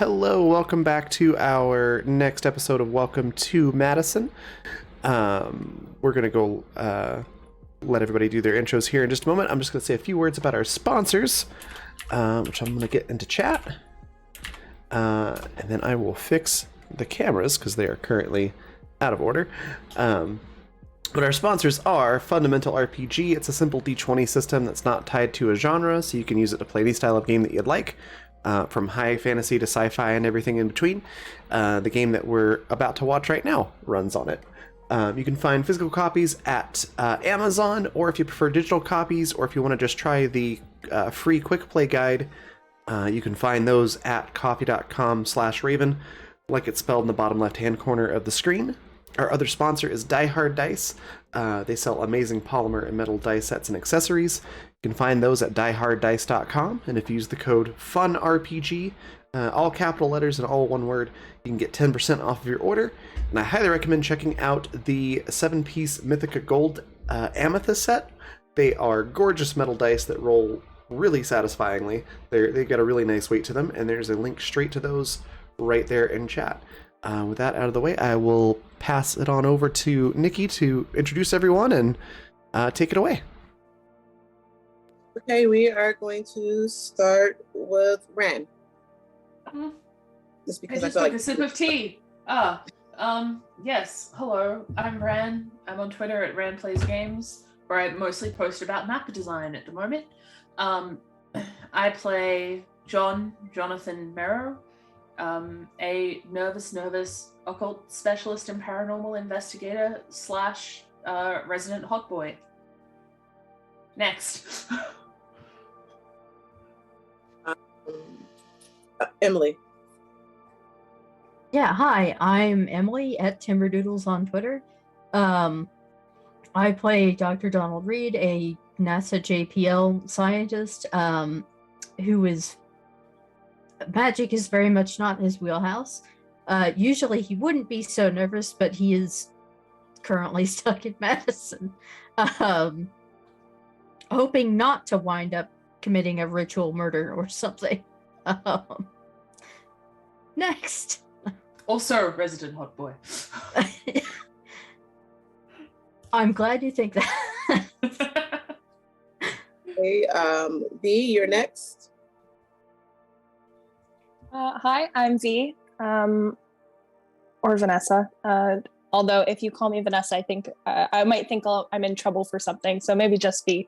hello, welcome back to our next episode of Welcome to Madison. We're going to go let everybody do their intros here in just a moment. I'm just going to say a few words about our sponsors, which I'm going to get into chat. And then I will fix the cameras because they are currently out of order. But our sponsors are Fundamental RPG. It's a simple D20 system that's not tied to a genre, so you can use it to play any style of game that you'd like, from high fantasy to sci-fi and everything in between. The game that we're about to watch right now runs on it. You can find physical copies at Amazon, or if you prefer digital copies, or if you want to just try the free quick play guide, you can find those at coffee.com/Raven, like it's spelled in the bottom left-hand corner of the screen. Our other sponsor is Die Hard Dice. They sell amazing polymer and metal dice sets and accessories. You can find those at dieharddice.com, and if you use the code FUNRPG, all capital letters and all one word, you can get 10% off of your order. And I highly recommend checking out the 7-piece Mythica Gold Amethyst set. They are gorgeous metal dice that roll really satisfyingly. They've got a really nice weight to them, and there's a link straight to those right there in chat. With that out of the way, I will pass it on over to Nikki to introduce everyone and take it away. Okay, we are going to start with Ran. Just because I just took a sip of tea. Yes. Hello, I'm Ran. I'm on Twitter at Ran Plays Games, where I mostly post about map design at the moment. I play Jonathan Merrow, a nervous occult specialist and paranormal investigator / resident hotboy. Next. Emily. Yeah, hi, I'm Emily at Timberdoodles on Twitter. I play Dr. Donald Reed, a NASA JPL scientist who is... Magic is very much not his wheelhouse. Usually he wouldn't be so nervous, but he is currently stuck in Madison, hoping not to wind up committing a ritual murder or something. Next. Also resident hotboy. I'm glad you think that. Okay, V, you're next. Hi, I'm V, or Vanessa. Although if you call me Vanessa, I think I might think I'm in trouble for something, so maybe just V.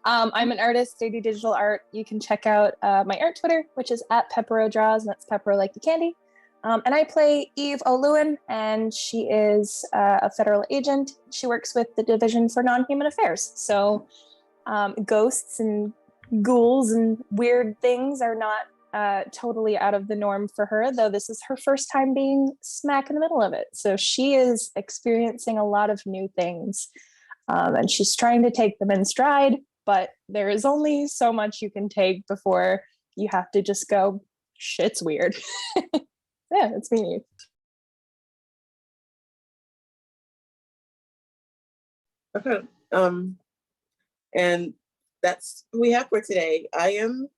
I'm an artist, I do digital art. You can check out my art Twitter, which is at Peppero Draws, and that's Peppero like the candy. And I play Eve O'Lewin, and she is a federal agent. She works with the Division for Non-Human Affairs. So ghosts and ghouls and weird things are not totally out of the norm for her, though this is her first time being smack in the middle of it. So she is experiencing a lot of new things, and she's trying to take them in stride, but there is only so much you can take before you have to just go, shit's weird. Yeah, it's me. Okay. And that's who we have for today. I am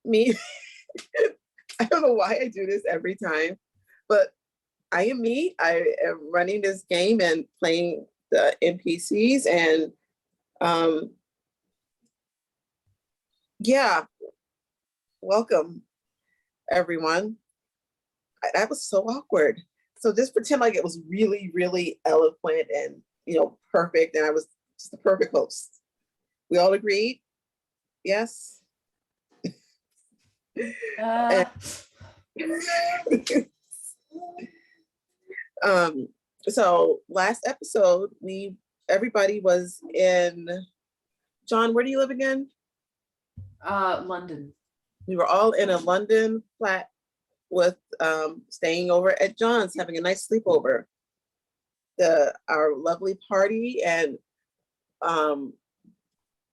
me. I don't know why I do this every time, but I am me. I am running this game and playing the NPCs, and yeah, welcome everyone. That was so awkward. So just pretend like it was really, really eloquent and perfect, and I was just the perfect host. We all agreed? Yes. So last episode, everybody was in... John, where do you live again? London. We were all in a London flat with staying over at John's, having a nice sleepover. Our lovely party, and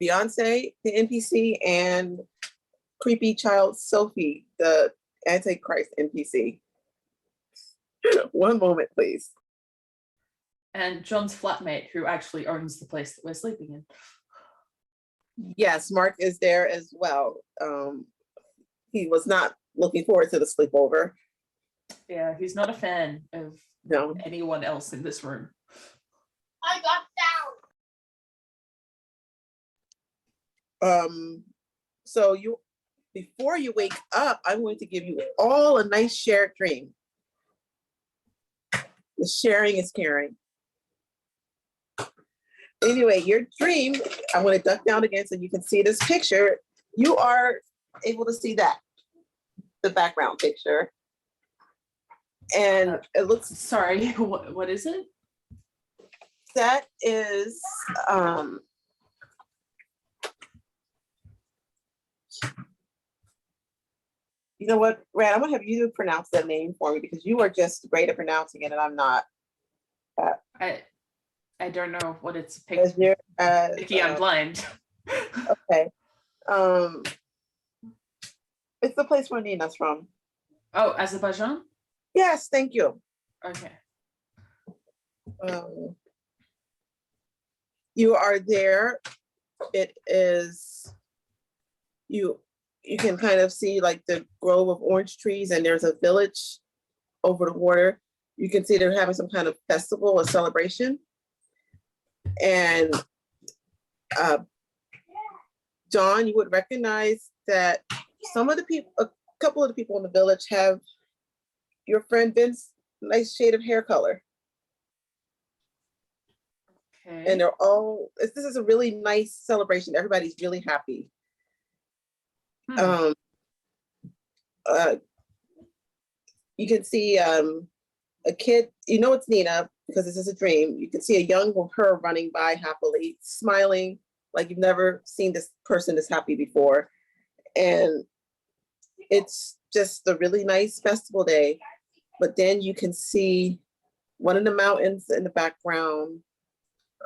Beyonce, the NPC, and creepy child Sophie, the Antichrist NPC. One moment, please. And John's flatmate, who actually owns the place that we're sleeping in. Yes, Mark is there as well. He was not looking forward to the sleepover. Yeah, he's not a fan of No. anyone else in this room. I got down. So before you wake up, I'm going to give you all a nice shared dream. The sharing is caring. Anyway, your dream, I'm going to duck down again so you can see this picture. You are able to see that, the background picture. And it looks, Sorry, what is it? that is, you know what, Rad, I'm gonna have you pronounce that name for me because you are just great at pronouncing it and I'm not. I don't know what it's As you're, Vicky, I'm blind. okay. It's the place where Nina's from. Oh, Azerbaijan? Yes, thank you. Okay. You are there. It is, you can kind of see like the grove of orange trees and there's a village over the water. You can see they're having some kind of festival or celebration. And John, you would recognize that some of the people, a couple of the people in the village have your friend Vince's nice shade of hair color. Okay. And they're all, this is a really nice celebration. Everybody's really happy. You can see a kid, you know it's Nina because this is a dream. You can see a young her running by happily, smiling like you've never seen this person this happy before. And it's just a really nice festival day. But then you can see one of the mountains in the background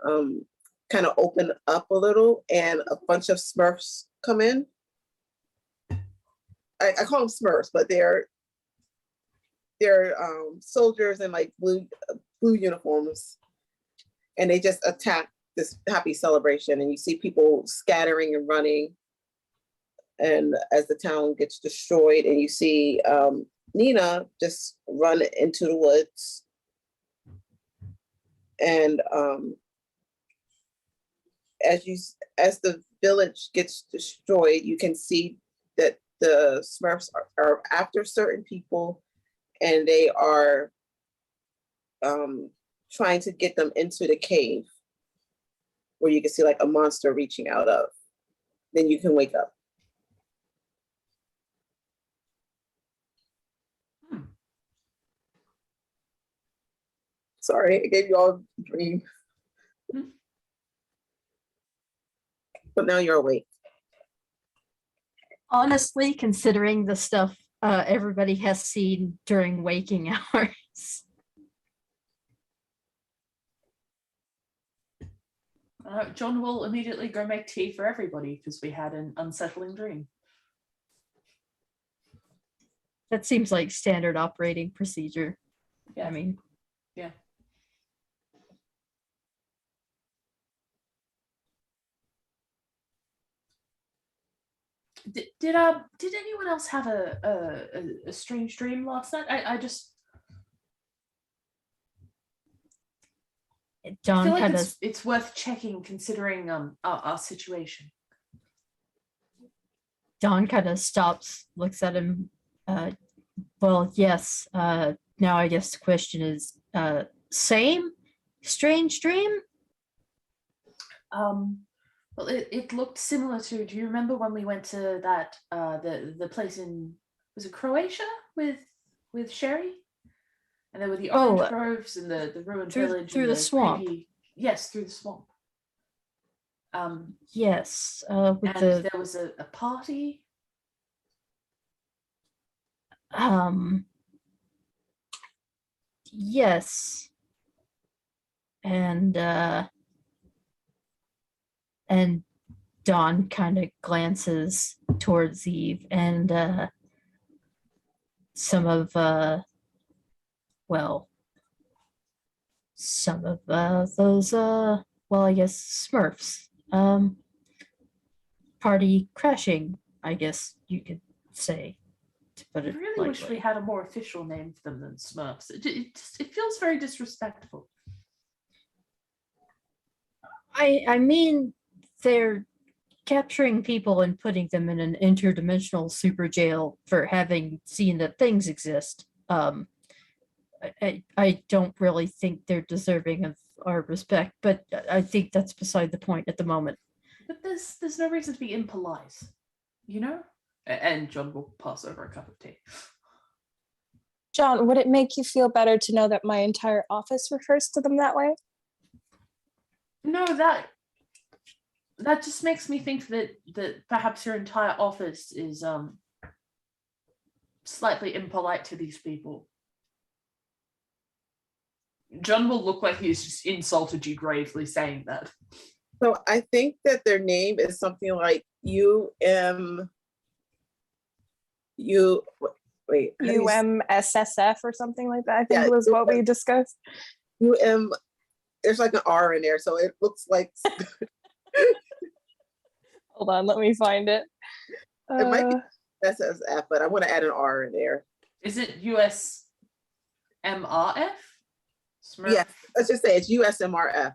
kind of open up a little and a bunch of Smurfs come in. I call them Smurfs, but they're soldiers in like blue uniforms, and they just attack this happy celebration. And you see people scattering and running, and as the town gets destroyed, and you see Nina just run into the woods, and as the village gets destroyed, you can see that the Smurfs are after certain people, and they are trying to get them into the cave where you can see like a monster reaching out of. Then you can wake up. Sorry, I gave you all a dream. But now you're awake. Honestly, considering the stuff everybody has seen during waking hours. John will immediately go make tea for everybody because we had an unsettling dream. That seems like standard operating procedure. Yeah. I mean, yeah. Did anyone else have a strange dream last night? I just John feel like kind of it's worth checking considering our situation. John kind of stops, looks at him. Well, yes. Now I guess the question is, same strange dream? Well, it looked similar to. Do you remember when we went to that the place in, was it Croatia with Sherry? And there were the orange groves and the ruined village through and the swamp. Yes, through the swamp. Yes. With and there was a party. Yes. And Dawn kind of glances towards Eve, and some of those I guess Smurfs party crashing, I guess you could say, to put I it really wish lightly. we had a more official name for them than Smurfs. It feels very disrespectful. I mean, they're capturing people and putting them in an interdimensional super jail for having seen that things exist. I don't really think they're deserving of our respect, but I think that's beside the point at the moment. But there's no reason to be impolite, you know? And John will pass over a cup of tea. John, would it make you feel better to know that my entire office refers to them that way? No, that just makes me think that perhaps your entire office is slightly impolite to these people. John will look like he's just insulted you gravely saying that. So I think that their name is something like UMSSF UMSSF or something like that, I think was what we discussed. There's like an R in there, so it looks like Hold on, let me find it. it might be SSF, but I want to add an R in there. Is it USMRF? Smurf? Yes, let's just say it's USMRF.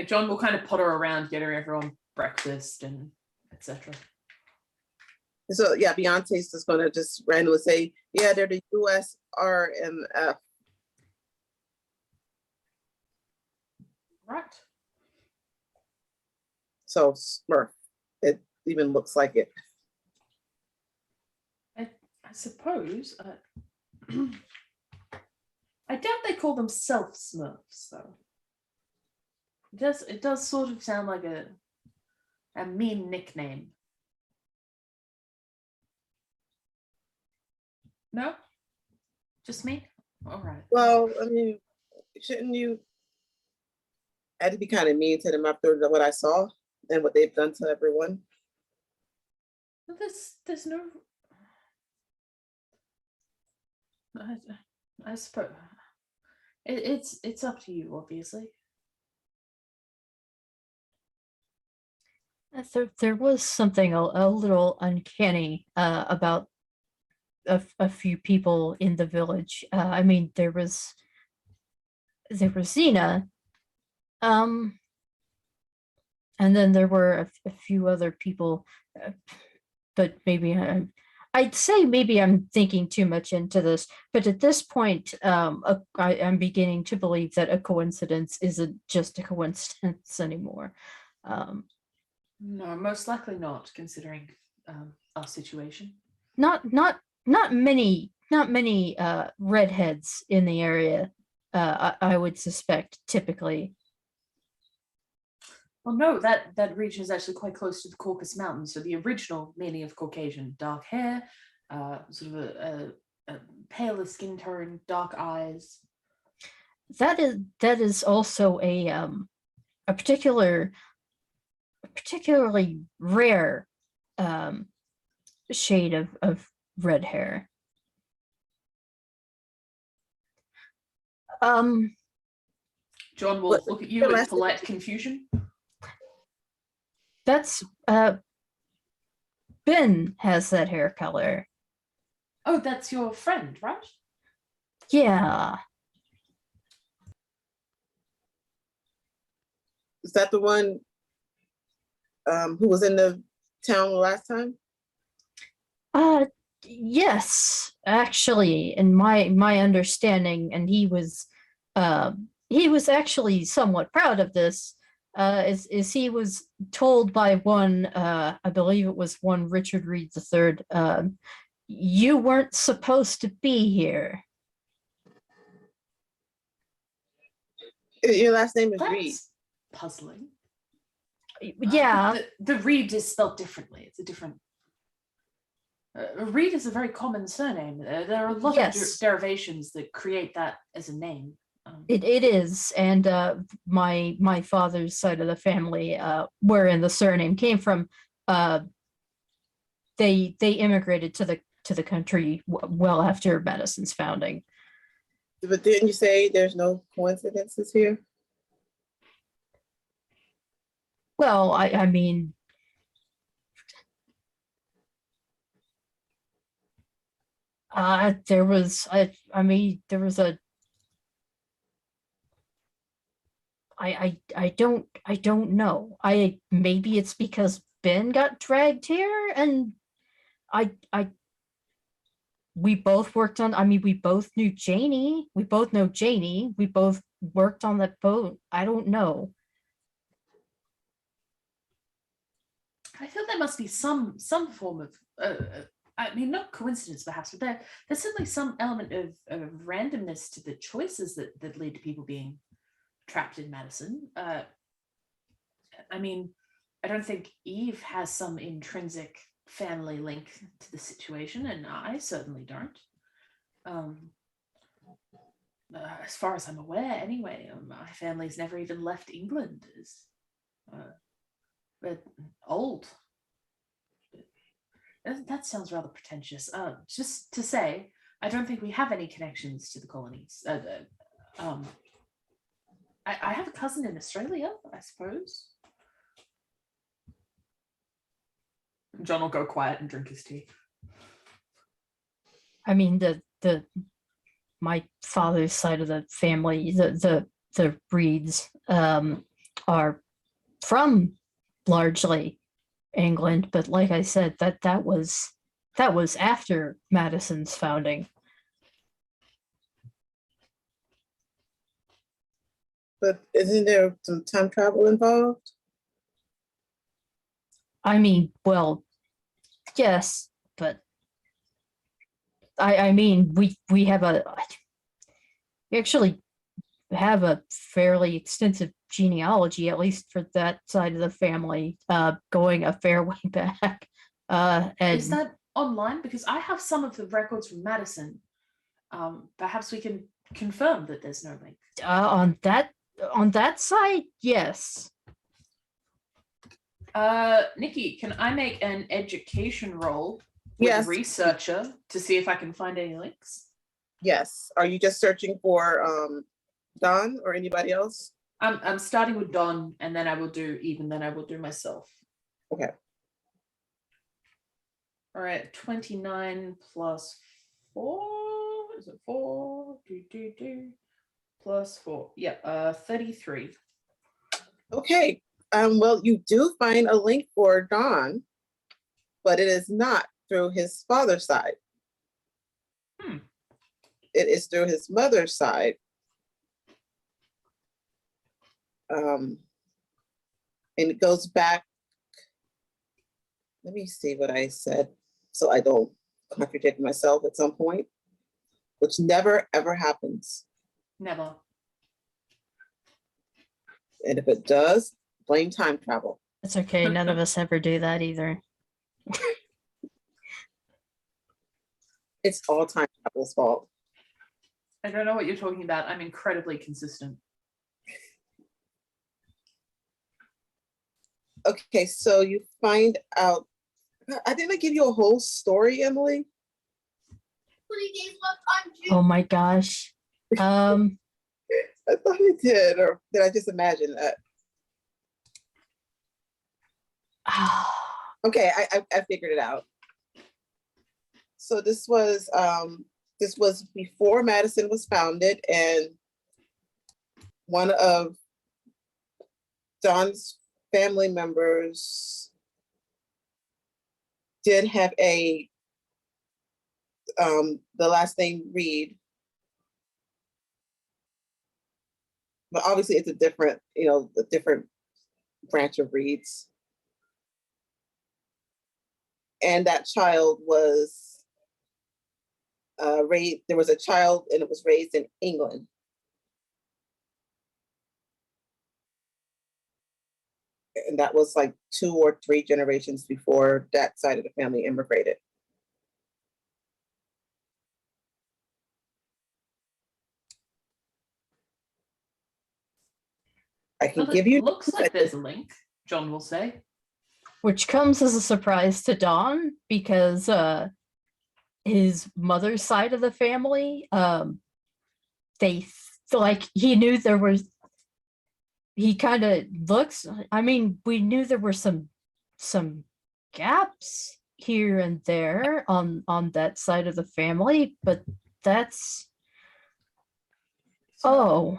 John will kind of potter around getting everyone breakfast and etc. So yeah, Beyonce's just gonna just randomly say, yeah, they're the USRMF. Right. So Smurf. It even looks like it. I suppose. I doubt they call them self Smurfs though. It does sort of sound like a mean nickname. No? Just me? All right. Well, I mean, shouldn't you? I had to be kind of mean to them after what I saw and what they've done to everyone. But there's no. I suppose it's up to you, obviously. There was something a little uncanny about a few people in the village. I mean, there was Xena, and then there were a few other people, but maybe I'd say maybe I'm thinking too much into this. But at this point, I'm beginning to believe that a coincidence isn't just a coincidence anymore. No, most likely not, considering our situation. Not many redheads in the area. I would suspect typically. Well, no, that region is actually quite close to the Caucasus Mountains. So the original meaning of Caucasian, dark hair, sort of a paler skin tone, dark eyes. That is also a particularly rare shade of red hair. John will look at you with polite confusion. That's Ben has that hair color. Oh, that's your friend, right? Yeah. Is that the one who was in the town last time? Yes, actually, in my understanding, and he was actually somewhat proud of this. Is he was told by one, I believe it was one Richard Reed III, you weren't supposed to be here. Your last name is That's Reed. puzzling. Yeah. The Reed is spelled differently. It's a different. Reed is a very common surname. There are a lot of derivations that create that as a name. It is, and my father's side of the family, wherein the surname came from, they immigrated to the country well after Madison's founding. But didn't you say there's no coincidences here? Well, I mean, there was I mean there was a I don't know. Maybe it's because Ben got dragged here and I we both worked on, I mean, we both knew Janie. We both know Janie. We both worked on that boat. I don't know. I feel there must be some form of I mean, not coincidence perhaps, but there's certainly some element of randomness to the choices that lead to people being trapped in Madison. I mean, I don't think Eve has some intrinsic family link to the situation, and I certainly don't. As far as I'm aware, anyway, my family's never even left England. But old. That sounds rather pretentious. Just to say, I don't think we have any connections to the colonies. I have a cousin in Australia, I suppose. John will go quiet and drink his tea. I mean, the my father's side of the family, the Reeds, are from largely England, but like I said, that was after Madison's founding. But isn't there some time travel involved? I mean, well, yes, but I mean, we have we actually have a fairly extensive genealogy, at least for that side of the family, going a fair way back. And Is that online? Because I have some of the records from Madison. Perhaps we can confirm that there's no link. on that side, yes. Nikki, can I make an education roll with Yes. researcher to see if I can find any links? Yes. Are you just searching for Don or anybody else? I'm starting with Don, and then I will do Eve, and then I will do myself. Okay. All right, 29 plus 4. Is it 4? Plus 4. Yep, 33. Okay. Well, you do find a link for Don, but it is not through his father's side. It is through his mother's side. And it goes back. Let me see what I said so I don't contradict myself at some point, which never ever happens. Never. And if it does, blame time travel. It's okay. None of us ever do that either. It's all time travel's fault. I don't know what you're talking about. I'm incredibly consistent. Okay, so you find out. I didn't give you a whole story, Emily. 20 days left on June. Oh my gosh. I thought I did, or did I just imagine that? Okay, I figured it out. So this was before Madison was founded, and one of Don's family members did have the last name Reed, but obviously it's a different branch of Reeds. And that child was raised. There was a child, and it was raised in England. And that was like 2 or 3 generations before that side of the family immigrated. I can Well, give it you. looks like there's a link, John will say. Which comes as a surprise to Don because his mother's side of the family, like he knew there was. He kind of looks. I mean, we knew there were some gaps here and there on that side of the family, but that's So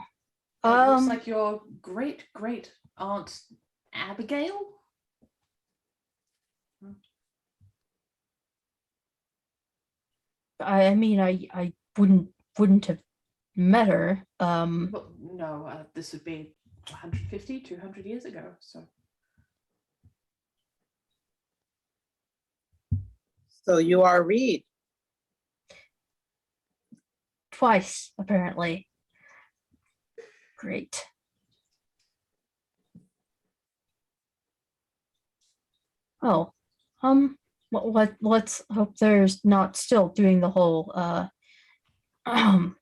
oh, it looks like your great aunt Abigail. I mean, I wouldn't have met her. Well, no, this would be 150, 200 years ago. So you are Reed. Twice apparently. Great. Oh, let's hope there's not still doing the whole Corn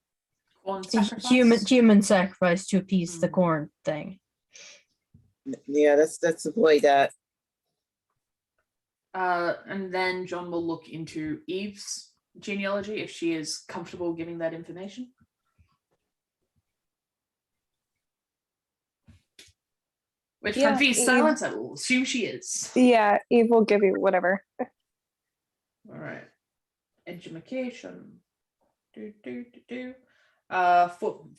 sacrifice. human sacrifice to appease the Hmm. corn thing. Yeah, let's avoid that. And then John will look into Eve's genealogy if she is comfortable giving that information. Which, Yeah, from V's Eve. silence, I will assume she is. Yeah, Eve will give you whatever. All right. Education. For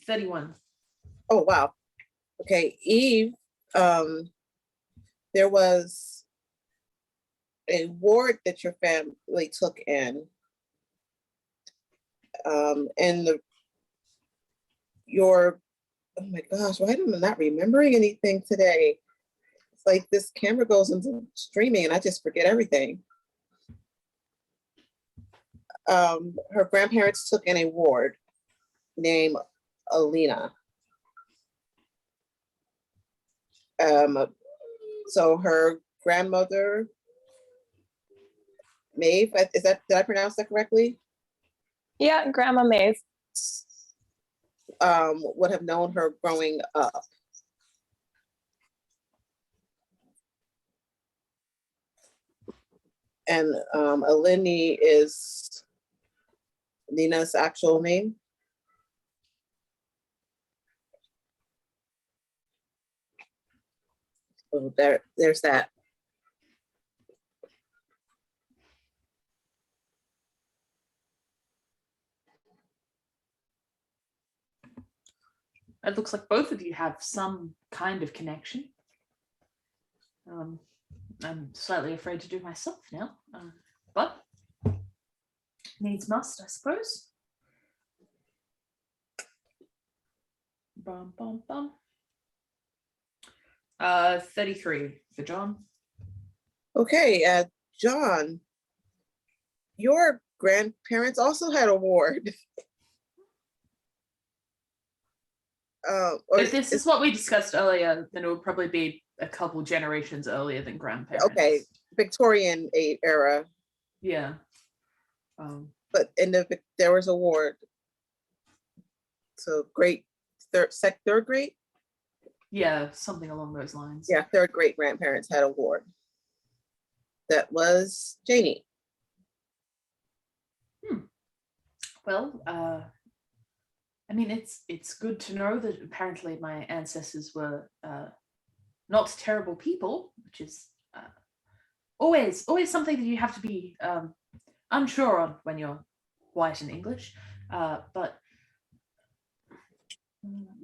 31. Oh wow. Okay, Eve. There was a ward that your family took in. And oh my gosh, why am I not remembering anything today? It's like this camera goes into streaming and I just forget everything. Her grandparents took in a ward named Alina. So her grandmother, Maeve, did I pronounce that correctly? Yeah, Grandma Maeve. Would have known her growing up. And Alini is Nina's actual name. So there's that. It looks like both of you have some kind of connection. I'm slightly afraid to do myself now, but needs must, I suppose. Bum, bum, bum. 33 for John. Okay, John, your grandparents also had a ward. If this is what we discussed earlier, then it would probably be a couple generations earlier than grandparents. Okay, Victorian era. Yeah. But there was a ward. So third grade? Yeah, something along those lines. Yeah, third great grandparents had a ward. That was Janie. Well, I mean, it's good to know that apparently my ancestors were not terrible people, which is always something that you have to be unsure on when you're white and English. But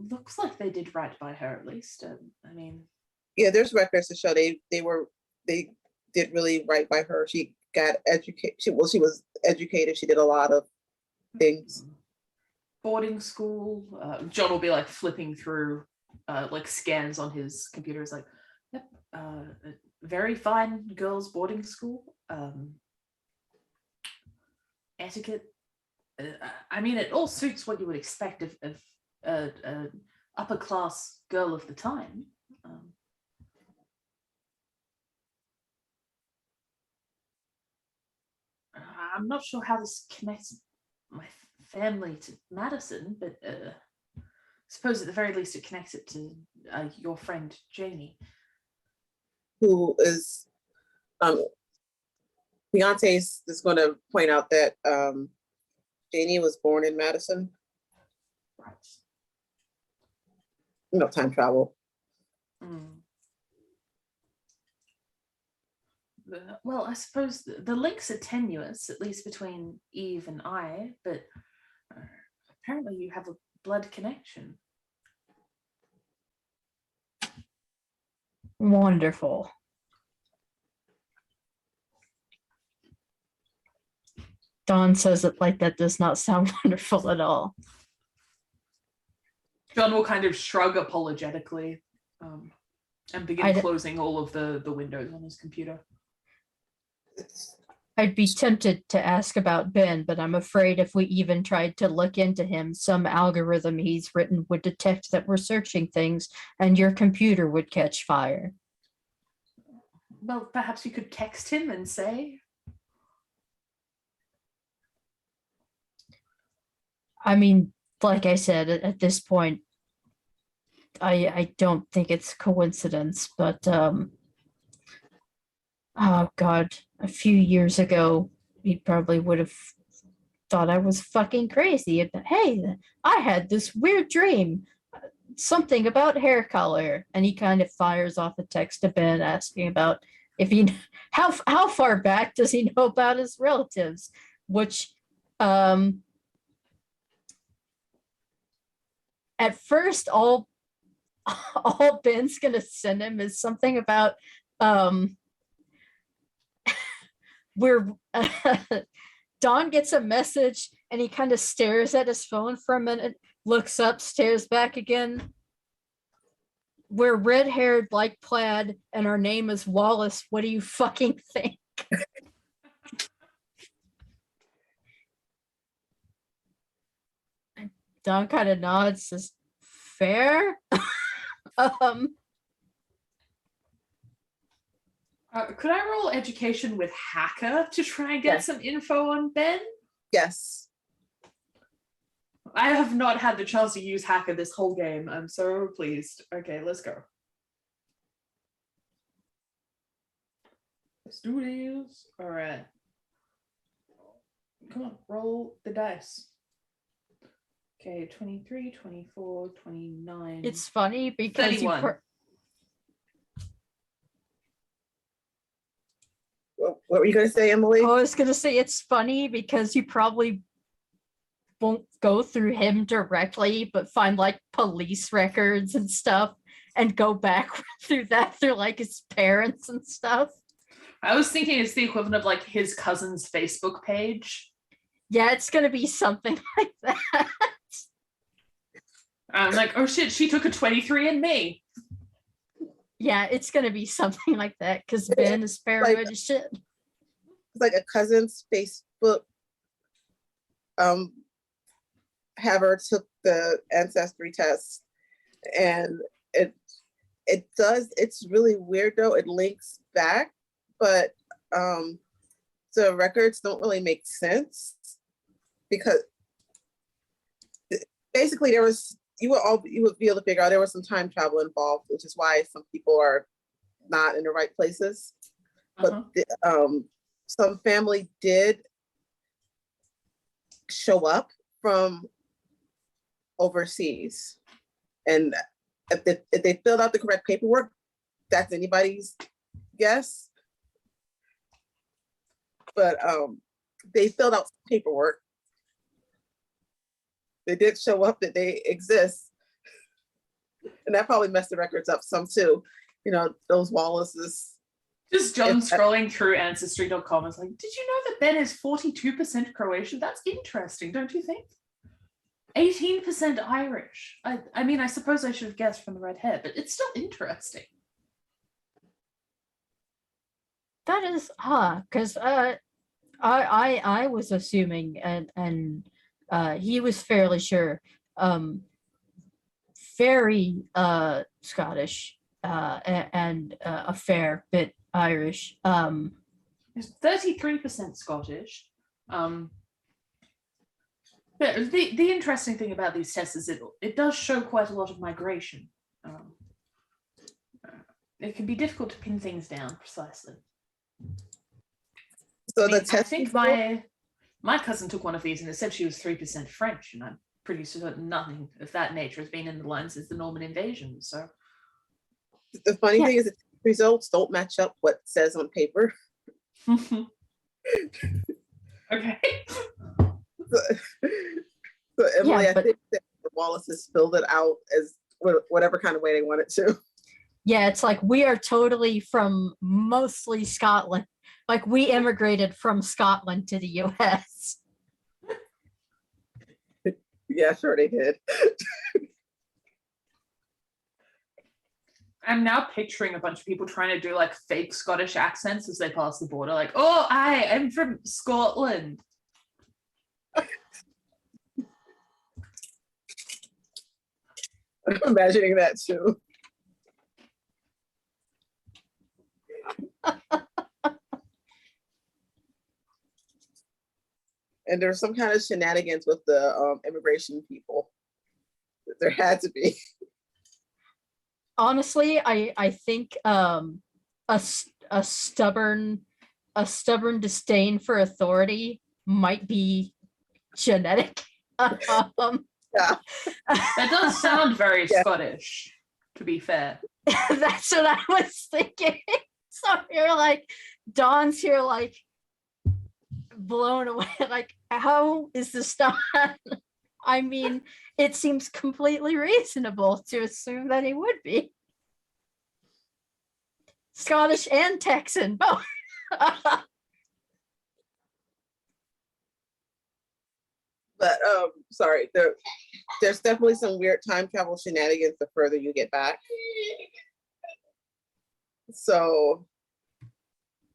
looks like they did right by her, at least. I mean, Yeah, there's records to show they did really right by her. She got educated. She was educated. She did a lot of things. boarding school. John will be like flipping through like scans on his computer. It's like, yep, very fine girls' boarding school. Etiquette. I mean, it all suits what you would expect of an upper class girl of the time. I'm not sure how this connects my family to Madison, but I suppose at the very least it connects it to your friend Janie. Who is Beyonce is going to point out that Janie was born in Madison. Time travel. Well, I suppose the links are tenuous, at least between Eve and I, but apparently you have a blood connection. Wonderful. Dawn says it like that does not sound wonderful at all. John will kind of shrug apologetically and begin closing all of the windows on his computer. I'd be tempted to ask about Ben, but I'm afraid if we even tried to look into him, some algorithm he's written would detect that we're searching things and your computer would catch fire. Well, perhaps you could text him and say. I mean, like I said, at this point, I don't think it's coincidence, but oh God, a few years ago, he probably would have thought I was fucking crazy. Hey, I had this weird dream, something about hair color, and he kind of fires off a text to Ben asking about if he how far back does he know about his relatives, which at first all Ben's gonna send him is something about where Don gets a message and he kind of stares at his phone for a minute, looks up, stares back again. We're red-haired like plaid and our name is Wallace. What do you fucking think? Don kind of nods, says, fair. Could I roll education with hacker to try and get some info on Ben? Yes. I have not had the chance to use hacker this whole game. I'm so pleased. Okay, let's go. Let's do this. All right. Come on, roll the dice. Okay, 23, 24, 29. It's funny because 31. What were you going to say, Emily? I was going to say it's funny because you probably won't go through him directly, but find like police records and stuff and go back through like his parents and stuff. I was thinking it's the equivalent of like his cousin's Facebook page. Yeah, it's going to be something like that. I'm like, oh shit, she took a 23andMe. Yeah, it's going to be something like that because Ben is paranoid as shit. It's like a cousin's Facebook haver took the ancestry test, and it's really weird though. It links back, but the records don't really make sense because basically you would be able to figure out there was some time travel involved, which is why some people are not in the right places. But some family did show up from overseas, and if they filled out the correct paperwork, that's anybody's guess. But they filled out paperwork. They did show up that they exist, and that probably messed the records up some too. You know, those Wallaces. Just John scrolling through Ancestry.com is like, did you know that Ben is 42% Croatian? That's interesting, don't you think? 18% Irish. I mean, I suppose I should have guessed from the red hair, but it's still interesting. That is because I was assuming and he was fairly sure, very Scottish and a fair bit Irish. It's 33% Scottish. But the interesting thing about these tests is it does show quite a lot of migration. It can be difficult to pin things down precisely. So I the test. think my cousin took one of these and it said she was 3% French, and pretty certain nothing of that nature has been in the line since the Norman invasion. So The funny Yeah. thing is, the results don't match up what it says on paper. okay. So Emily, Yeah, I but- think that the Wallaces filled it out as whatever kind of way they wanted to. Yeah, it's like we are totally from mostly Scotland. Like we immigrated from Scotland to the US. Yeah, sure they did. I'm now picturing a bunch of people trying to do like fake Scottish accents as they pass the border, like, oh, I am from Scotland. I'm imagining that too. And there's some kind of shenanigans with the immigration people. There had to be. Honestly, I think a stubborn disdain for authority might be genetic. Yeah. That does sound very Yeah. Scottish, to be fair. That's what I was thinking. So you're like, Dawn's here like blown away. Like, how is this done? I mean, it seems completely reasonable to assume that he would be. Scottish and Texan, both. But sorry, there's definitely some weird time travel shenanigans the further you get back. So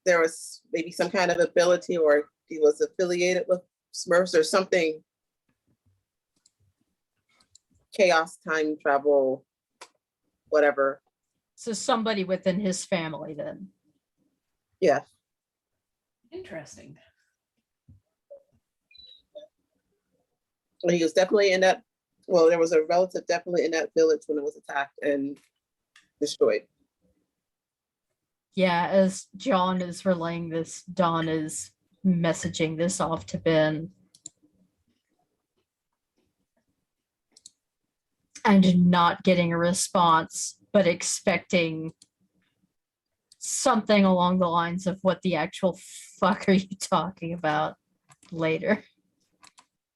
there was maybe some kind of ability, or he was affiliated with Smurfs or something. Chaos, time travel, whatever. So somebody within his family then. Yeah. Interesting. He was definitely in that. Well, there was a relative definitely in that village when it was attacked and destroyed. Yeah, as John is relaying this, Dawn is messaging this off to Ben. And not getting a response, but expecting something along the lines of what the actual fuck are you talking about later.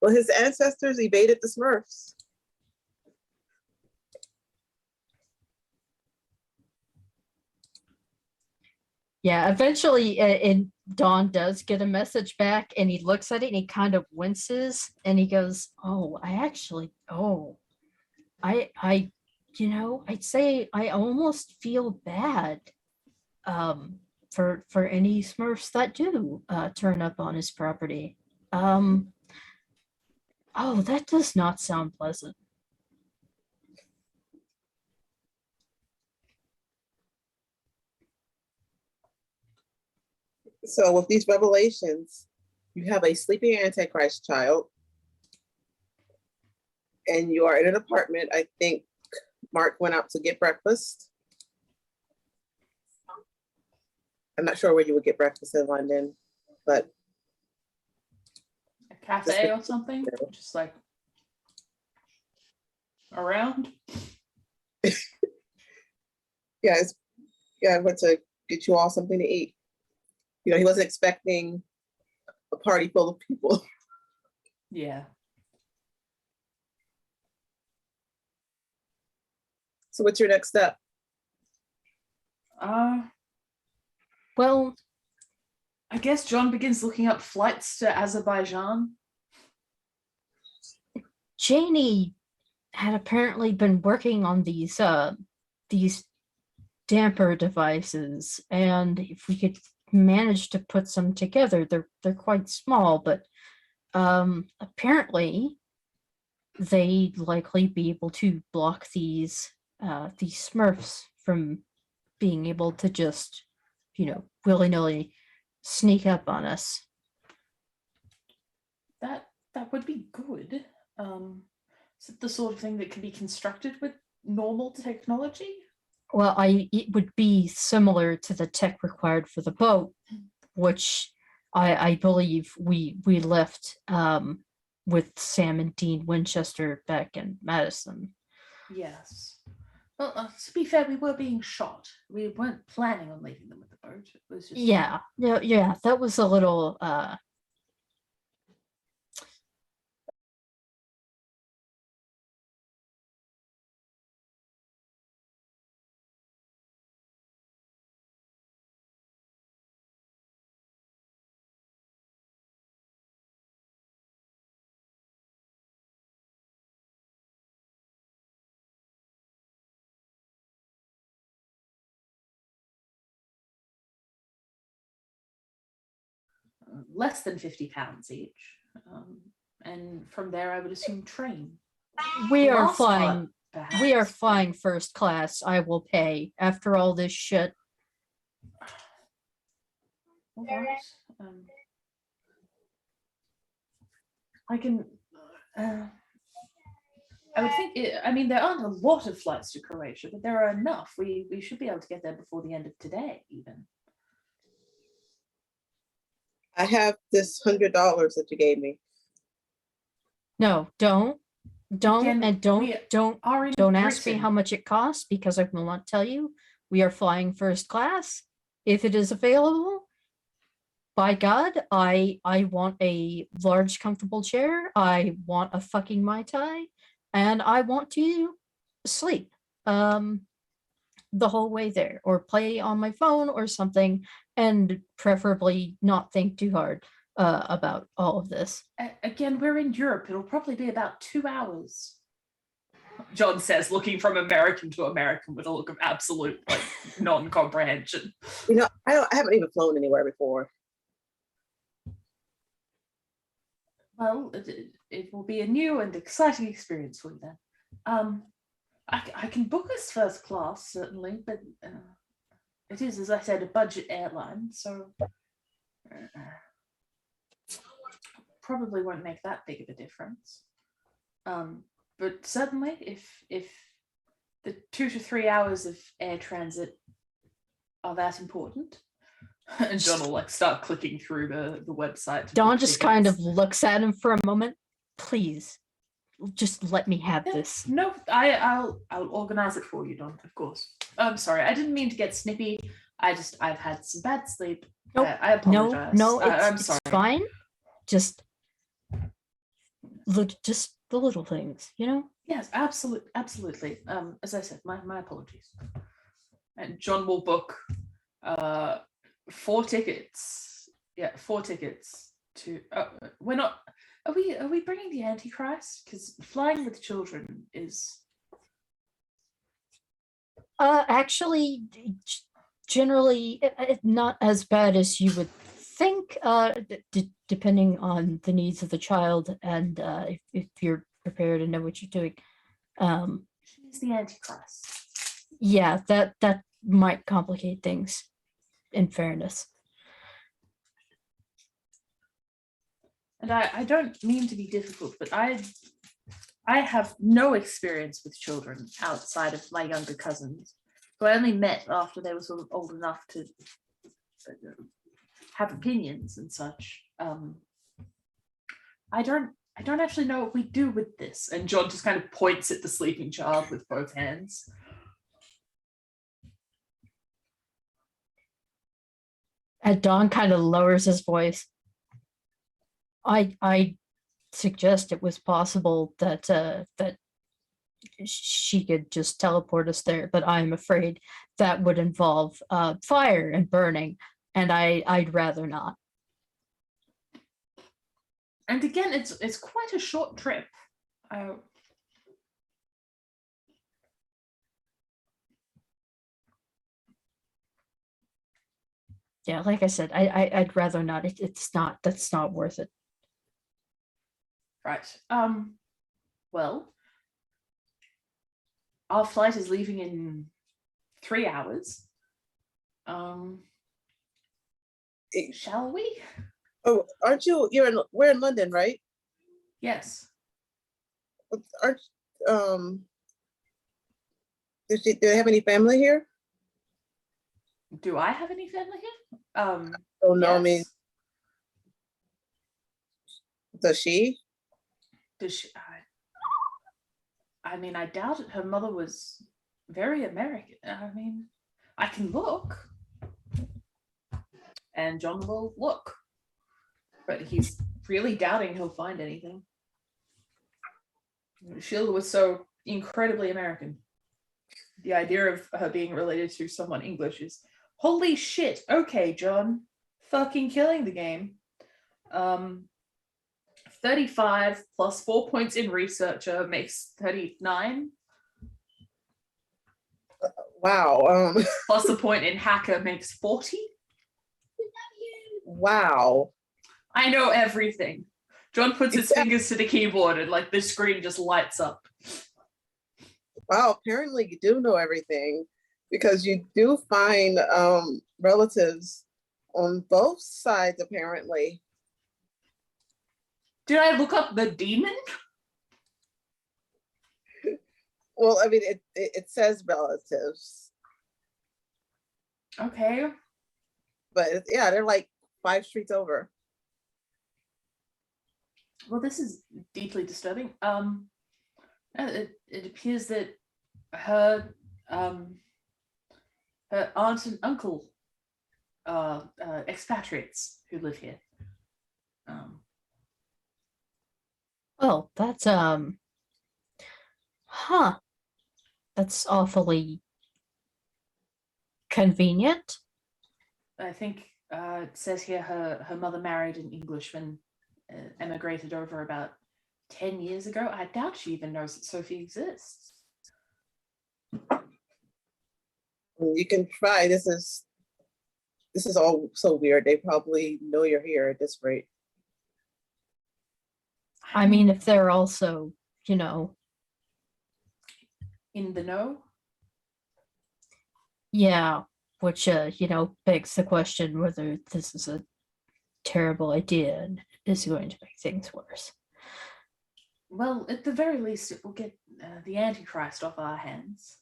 Well, his ancestors evaded the Smurfs. Yeah, eventually, and Dawn does get a message back, and he looks at it and he kind of winces, and he goes, "Oh, I'd say I almost feel bad, for any Smurfs that do turn up on his property. Oh, that does not sound pleasant." So with these revelations, you have a sleeping Antichrist child, and you are in an apartment. I think Mark went out to get breakfast. I'm not sure where you would get breakfast in London, but A cafe or something? Just like around? yeah, I went to get you all something to eat. You know, he wasn't expecting a party full of people. Yeah. So what's your next step? Well, I guess John begins looking up flights to Azerbaijan. Janie had apparently been working on these damper devices, and if we could manage to put some together, they're quite small, but apparently they'd likely be able to block these Smurfs from being able to just, willy-nilly sneak up on us. That would be good. Is it the sort of thing that can be constructed with normal technology? Well, it would be similar to the tech required for the boat, which I believe we left with Sam and Dean Winchester back in Madison. Yes. Well, to be fair, we were being shot. We weren't planning on leaving them with the boat. It was just Yeah, that was a little less than £50 each. And from there, I would assume train. we are Last part, flying we are perhaps, but- flying first class. I will pay after all this shit. All right. I can. I would think. I mean, there aren't a lot of flights to Croatia, but there are enough. We should be able to get there before the end of today, even. I have this $100 that you gave me. No, don't Again, and we don't are in don't ask me Britain. how much it costs because I will not tell you. We are flying first class. If it is available, by God, I want a large, comfortable chair. I want a fucking Mai Tai, and I want to sleep the whole way there, or play on my phone or something, and preferably not think too hard about all of this. Again, we're in Europe. It'll probably be about 2 hours. John says, looking from American to American with a look of absolute non-comprehension. You know, I haven't even flown anywhere before. Well, it will be a new and exciting experience for you then. I can book us first class, certainly, but it is, as I said, a budget airline, so probably won't make that big of a difference. But certainly, if the 2 to 3 hours of air transit are that important, and John will start clicking through the website. Dawn just kind of looks at him for a moment. Please, just let me have this. No, I'll organize it for you, Dawn. Of course. I'm sorry, I didn't mean to get snippy. I've had some bad sleep. Nope. I apologize. No, I'm it's sorry. fine. Just look, just the little things, you know. Yes, absolutely. As I said, my apologies. And John will book 4 tickets. Yeah, 4 tickets to. We're not. Are we bringing the Antichrist? Because flying with children is. Actually, generally, not as bad as you would think. Depending on the needs of the child, and if you're prepared and know what you're doing. She's the Antichrist. Yeah, that might complicate things. In fairness. And I don't mean to be difficult, but I have no experience with children outside of my younger cousins, who I only met after they were sort of old enough to have opinions and such. I don't actually know what we do with this. And John just kind of points at the sleeping child with both hands. And Don kind of lowers his voice. I suggest it was possible that that she could just teleport us there, but I'm afraid that would involve fire and burning, and I'd rather not. And again, it's quite a short trip. Yeah, like I said, I'd rather not. That's not worth it. Right. Well, our flight is leaving in 3 hours. Shall we? Oh, aren't you? We're in London, right? Yes. Aren't do they have any family here? Do I have any family here? Oh no, I mean, yes. does she? Does I mean, I doubt it. Her mother was very American. I mean, I can look, and John will look, but he's really doubting he'll find anything. Sheila was so incredibly American. The idea of her being related to someone English is holy shit. Okay, John, fucking killing the game. 35 plus 4 points in researcher makes 39. Wow. Plus a point in hacker makes 40. Wow. I know everything. John puts his fingers to the keyboard and like the screen just lights up. Wow, apparently you do know everything, because you do find relatives on both sides, apparently. Did I look up the demon? Well, I mean, it says relatives, Okay. but yeah, they're like 5 streets over. Well, this is deeply disturbing. It appears that her her aunt and uncle are expatriates who live here. Well, that's that's awfully convenient. I think it says here her mother married an Englishman, emigrated over about 10 years ago. I doubt she even knows that Sophie exists. You can try. This is all so weird. They probably know you're here at this rate. I mean, if they're also, you know, in the know. yeah, which you know, begs the question whether this is a terrible idea and is going to make things worse. Well, at the very least, it will get the Antichrist off our hands.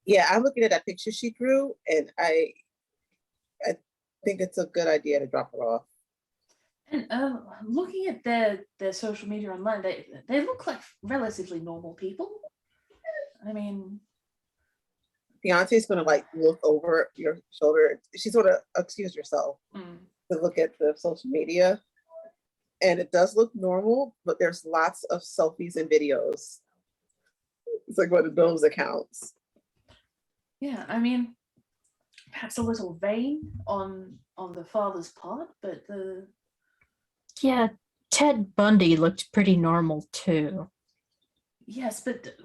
Yeah, I'm looking at that picture she drew, and I think it's a good idea to drop it off. And looking at their social media online, they look like relatively normal people. I mean, Beyonce's gonna like look over your shoulder. She's gonna excuse herself to look at the social media, and it does look normal, but there's lots of selfies and videos. It's like one of those accounts. yeah, I mean, perhaps a little vain on the father's part, but Yeah, Ted Bundy looked pretty normal too. yes, but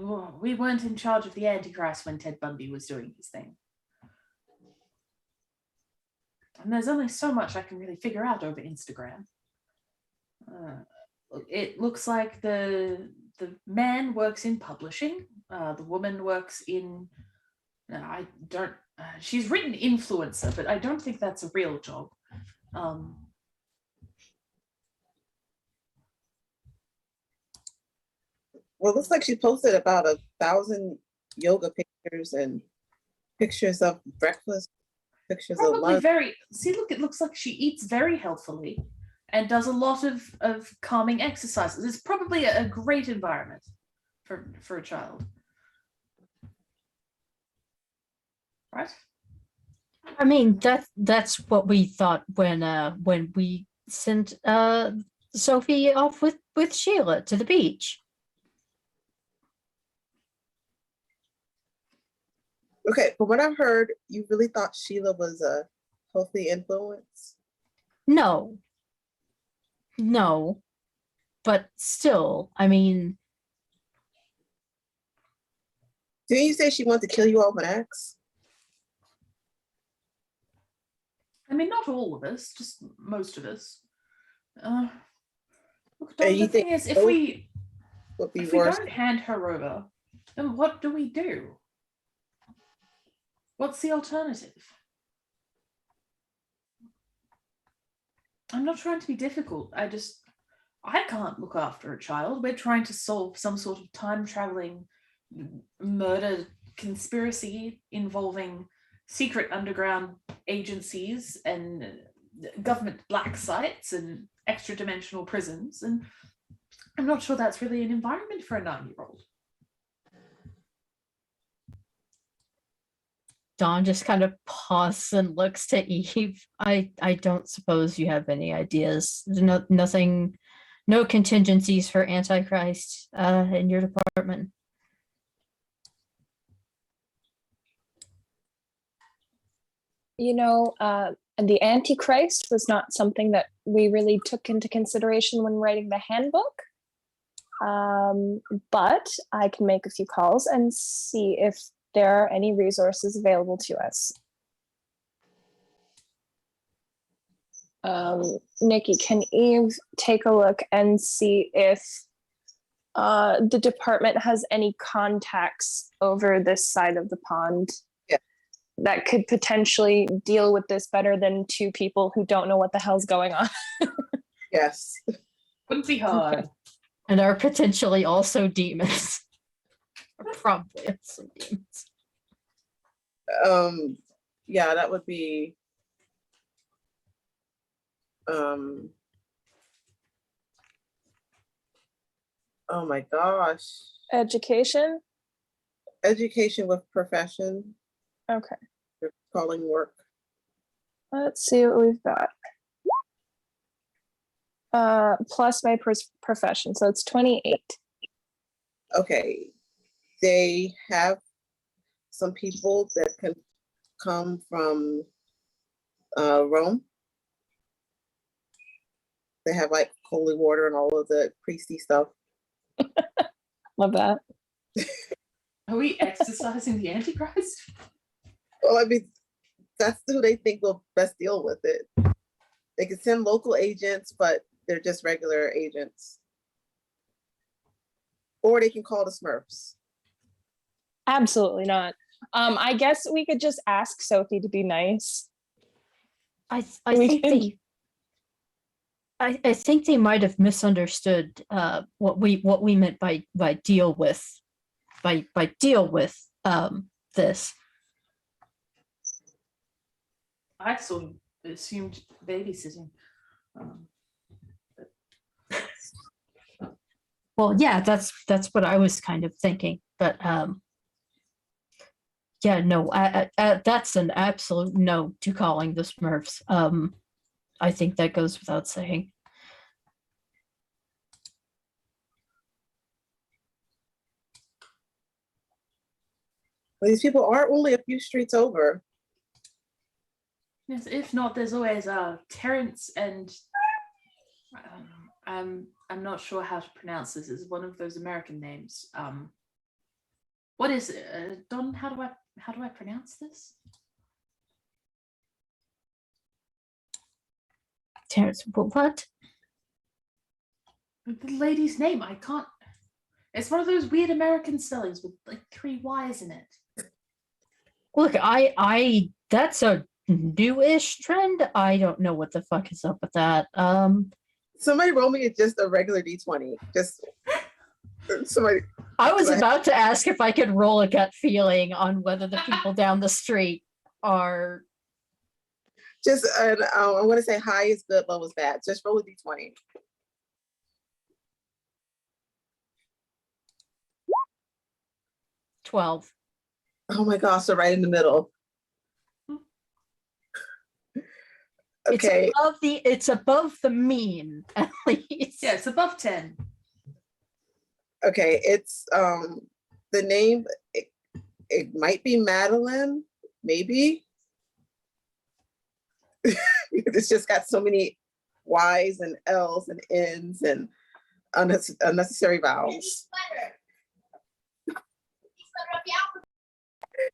we weren't in charge of the Antichrist when Ted Bundy was doing his thing. And there's only so much I can really figure out over Instagram. It looks like the man works in publishing. The woman works in, I don't, she's written influencer, but I don't think that's a real job. Well, it looks like she posted about 1,000 yoga pictures and pictures of breakfast, pictures of Probably lunch. look, it looks like she eats very healthfully and does a lot of calming exercises. It's probably a great environment for a child. Right? I mean, that's what we thought when we sent Sophie off with Sheila to the beach. Okay, from what I've heard, you really thought Sheila was a healthy influence? No, but still, I mean, Didn't you say she wanted to kill you all with an axe? I mean, not all of us, just most of us. Look, And Dom, you the thing think is, if we would be if we worse? don't hand her over, then what do we do? What's the alternative? I'm not trying to be difficult. I can't look after a child. We're trying to solve some sort of time traveling murder conspiracy involving secret underground agencies and government black sites and extra dimensional prisons, and I'm not sure that's really an environment for a 9-year-old. Dawn just kind of pauses and looks to Eve. I don't suppose you have any ideas. Nothing, no contingencies for Antichrist in your department. You know, the Antichrist was not something that we really took into consideration when writing the handbook. But I can make a few calls and see if there are any resources available to us. Nikki, can Eve take a look and see if the department has any contacts over this side of the pond? Yeah. That could potentially deal with this better than 2 people who don't know what the hell's going on? Yes. Wouldn't be hard. Okay. And are potentially also demons. Or probably also demons. Yeah, that would be oh my gosh. Education? Education with profession. Okay. You're calling work. Let's see what we've got. Plus my profession, so it's 28. Okay. They have some people that can come from Rome. They have like holy water and all of the priesty stuff. Love that. Are we exercising the Antichrist? Well, I mean, that's who they think will best deal with it. They can send local agents, but they're just regular agents. Or they can call the Smurfs. Absolutely not. I guess we could just ask Sophie to be nice. I We think can- they I think they might have misunderstood what we meant by deal with this. I sort of assumed babysitting. Well, yeah, that's what I was kind of thinking, but yeah, no, that's an absolute no to calling the Smurfs. I think that goes without saying. These people are only a few streets over. Yes, if not, there's always Terrence and I'm not sure how to pronounce this. It's one of those American names. What is it? Don, how do I pronounce this? Terrence, what? The lady's name, I can't. It's one of those weird American spellings with like 3 Y's in it. Look, I that's a newish trend. I don't know what the fuck is up with that. Somebody roll me just a regular D20. Just somebody. I was about to ask if I could roll a gut feeling on whether the people down the street are. Just, I want to say high is good, low is bad. Just roll a D20. $12. Oh my gosh, so right in the middle. Okay. It's above the mean, at least. Yeah, it's above 10. Okay, it's the name, it might be Madeline, maybe. It's just got so many Y's and L's and N's and unnecessary vowels.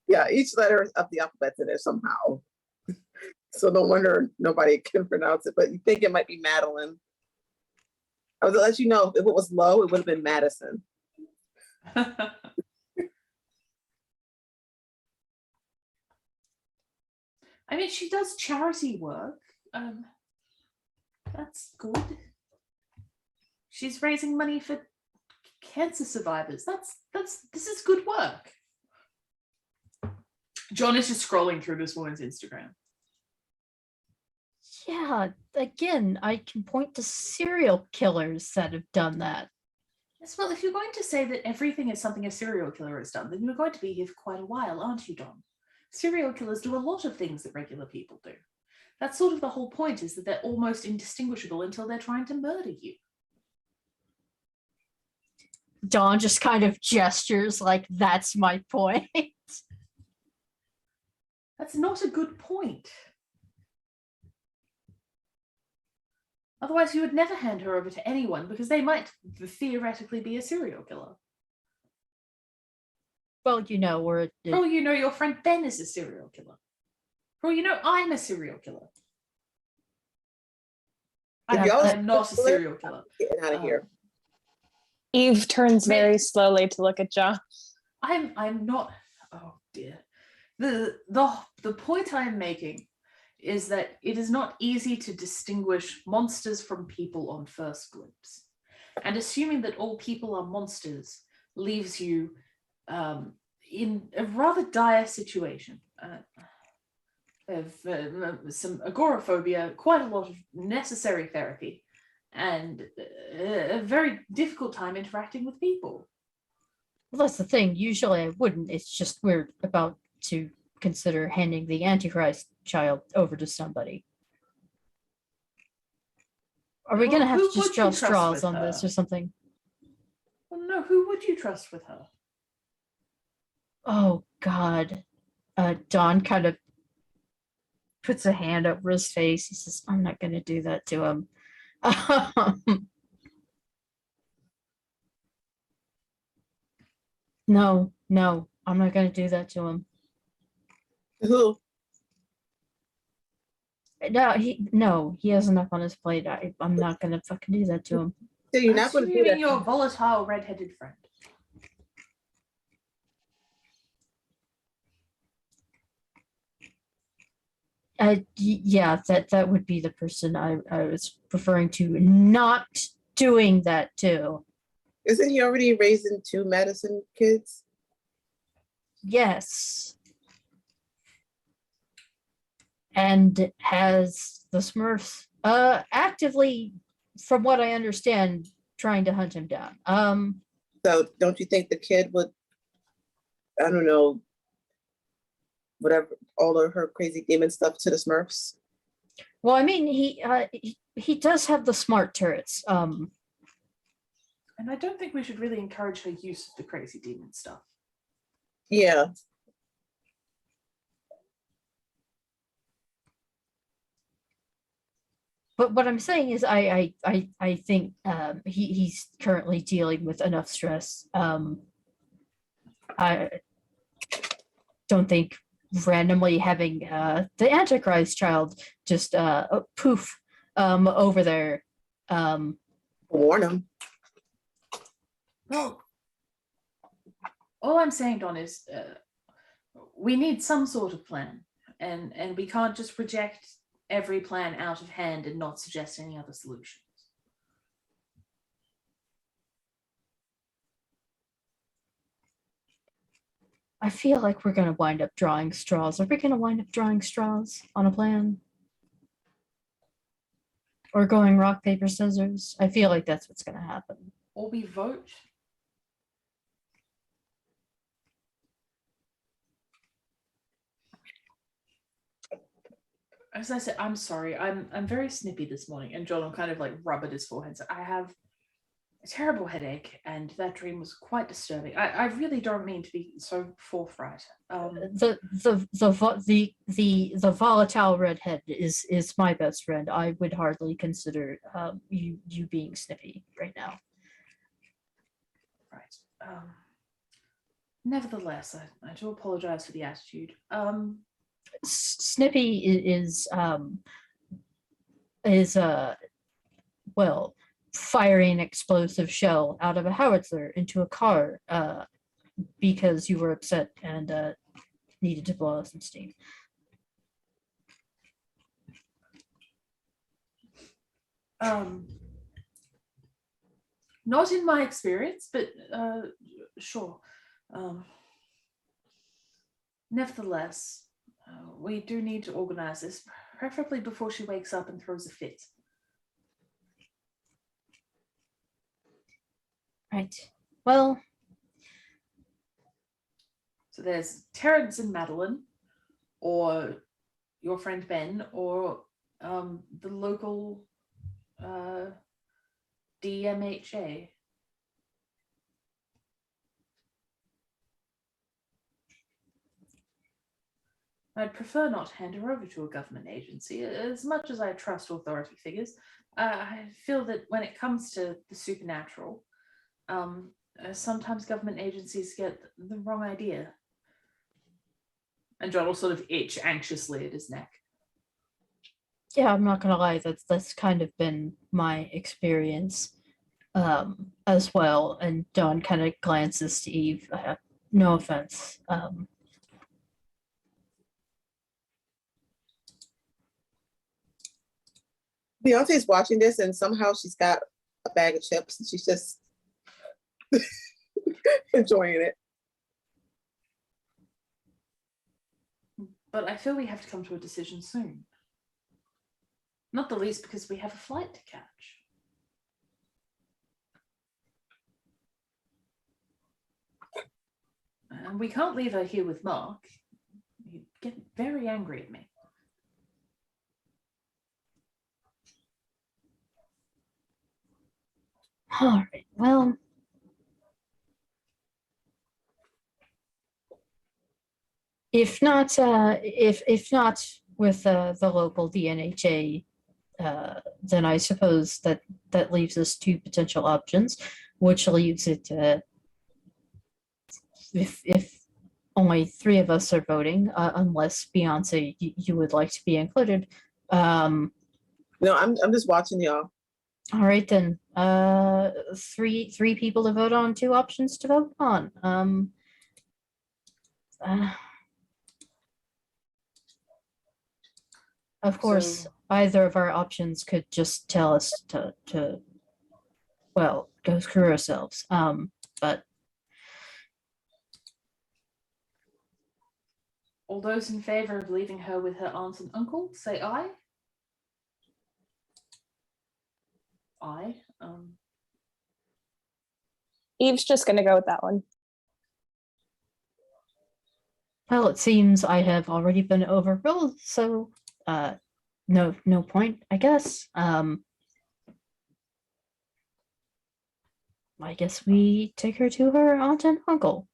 Yeah, each letter of the alphabet's in there somehow. So no wonder nobody can pronounce it, but you think it might be Madeline. I was gonna let you know if it was low, it would have been Madison. I mean, she does charity work. That's good. She's raising money for cancer survivors. This is good work. John is just scrolling through this woman's Instagram. Yeah, again, I can point to serial killers that have done that. Yes, well, if you're going to say that everything is something a serial killer has done, then you're going to be here for quite a while, aren't you, Don? Serial killers do a lot of things that regular people do. That's sort of the whole point, is that they're almost indistinguishable until they're trying to murder you. Dawn just kind of gestures like, that's my point. That's not a good point. Otherwise, you would never hand her over to anyone, because they might theoretically be a serial killer. Well, you know, we're For all you know, your friend Ben is a serial killer. For all you know, I'm a serial killer. If y'all I'm not a serial killer. Getting out of here. Eve turns very slowly to look at John. I'm not. Oh dear. The point I am making is that it is not easy to distinguish monsters from people on first glimpse, and assuming that all people are monsters leaves you in a rather dire situation. Of some agoraphobia, quite a lot of necessary therapy, and a very difficult time interacting with people. well, that's the thing. Usually I wouldn't. It's just we're about to consider handing the Antichrist child over to somebody. Are we Well, gonna have who to just would draw you trust straws with on her? this or something? Well, no, who would you trust with her? Oh God. Don kind of puts a hand over his face. He says, I'm not gonna do that to him. No, I'm not gonna do that to him. Who? No, he has enough on his plate. I'm not gonna fucking do that to him. So you're not going to do Assuming that. your volatile red-headed friend. Yeah, that would be the person I was referring to, not doing that to. Isn't he already raising 2 Madison kids? Yes. And has the Smurfs actively, from what I understand, trying to hunt him down. So don't you think the kid would, I don't know, whatever, all of her crazy demon stuff to the Smurfs? Well, I mean, he does have the smart turrets. And I don't think we should really encourage her use of the crazy demon stuff. Yeah. But what I'm saying is, I think he's currently dealing with enough stress. I don't think randomly having the Antichrist child just poof over there. Warn him. Well, all I'm saying, Don, is we need some sort of plan, and we can't just reject every plan out of hand and not suggest any other solutions. I feel like we're going to wind up drawing straws. Are we going to wind up drawing straws on a plan? Or going rock, paper, scissors? I feel like that's what's going to happen. Or we vote. As I said, I'm sorry. I'm very snippy this morning, and John will kind of like rub at his forehead. So I have a terrible headache, and that dream was quite disturbing. I really don't mean to be so forthright. The volatile redhead is my best friend. I would hardly consider you being snippy right now. Right. Nevertheless, I do apologize for the attitude. Snippy is well, firing an explosive shell out of a howitzer into a car because you were upset and needed to blow out some steam. Not in my experience, but sure. Nevertheless, we do need to organize this. preferably before she wakes up and throws a fit. Right. Well, So there's Terrence and Madeline, or your friend Ben, or the local DMHA. I'd prefer not to hand her over to a government agency. As much as I trust authority figures, I feel that when it comes to the supernatural, sometimes government agencies get the wrong idea. And John will sort of itch anxiously at his neck. yeah, I'm not gonna lie, that's kind of been my experience as well. And Dawn kind of glances to Eve. No offense. Beyonce's watching this, and somehow she's got a bag of chips, and she's just enjoying it. But I feel we have to come to a decision soon. Not the least because we have a flight to catch. And we can't leave her here with Mark. He'd get very angry at me. All right. Well, if not with the local DNHA, then I suppose that leaves us two potential options, which leaves it if only three of us are voting, unless Beyonce, you would like to be included. No, I'm just watching y'all. All right then. Three people to vote on, two options to vote on. Of course, So- either of our options could just tell us to well, go screw ourselves. But All those in favor of leaving her with her aunt and uncle, say aye. Aye. Eve's just gonna go with that one. well, it seems I have already been overruled, so no point, I guess. I guess we take her to her aunt and uncle.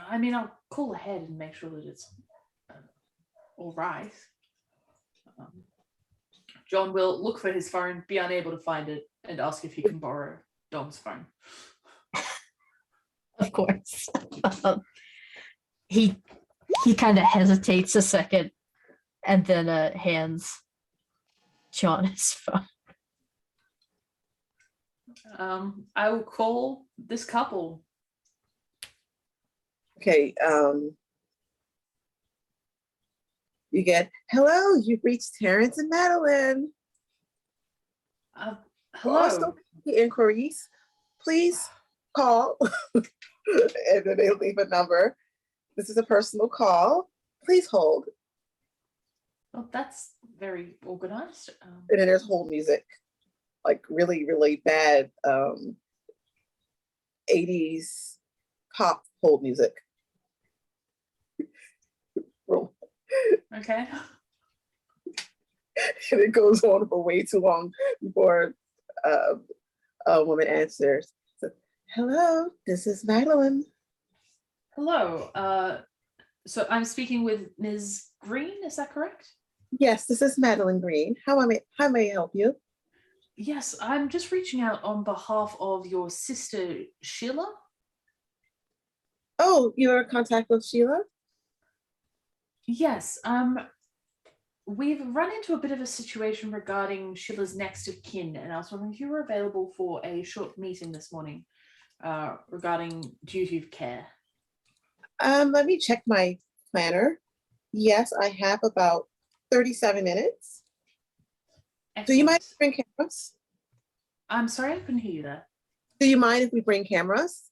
I mean, I'll call ahead and make sure that it's all right. John will look for his phone, be unable to find it, and ask if he can borrow Dom's phone. Of course. He kind of hesitates a second and then hands John his phone. I will call this couple. Okay. You get, hello, you've reached Terrence and Madeline. Hello. Also, inquiries, please call. And then they leave a number. This is a personal call. Please hold. Well, that's very organized. And then there's hold music, like really, really bad 80s pop hold music. Okay. And it goes on for way too long before a woman answers. So, hello, this is Madeline. Hello. So I'm speaking with Ms. Green, is that correct? Yes, this is Madeline Green. How may I help you? Yes, I'm just reaching out on behalf of your sister, Sheila. Oh, you're in contact with Sheila? Yes, we've run into a bit of a situation regarding Sheila's next of kin, and I was wondering if you were available for a short meeting this morning regarding duty of care. Let me check my planner. Yes, I have about 37 minutes. Do you mind if we bring cameras? I'm sorry, I couldn't hear you there. Do you mind if we bring cameras?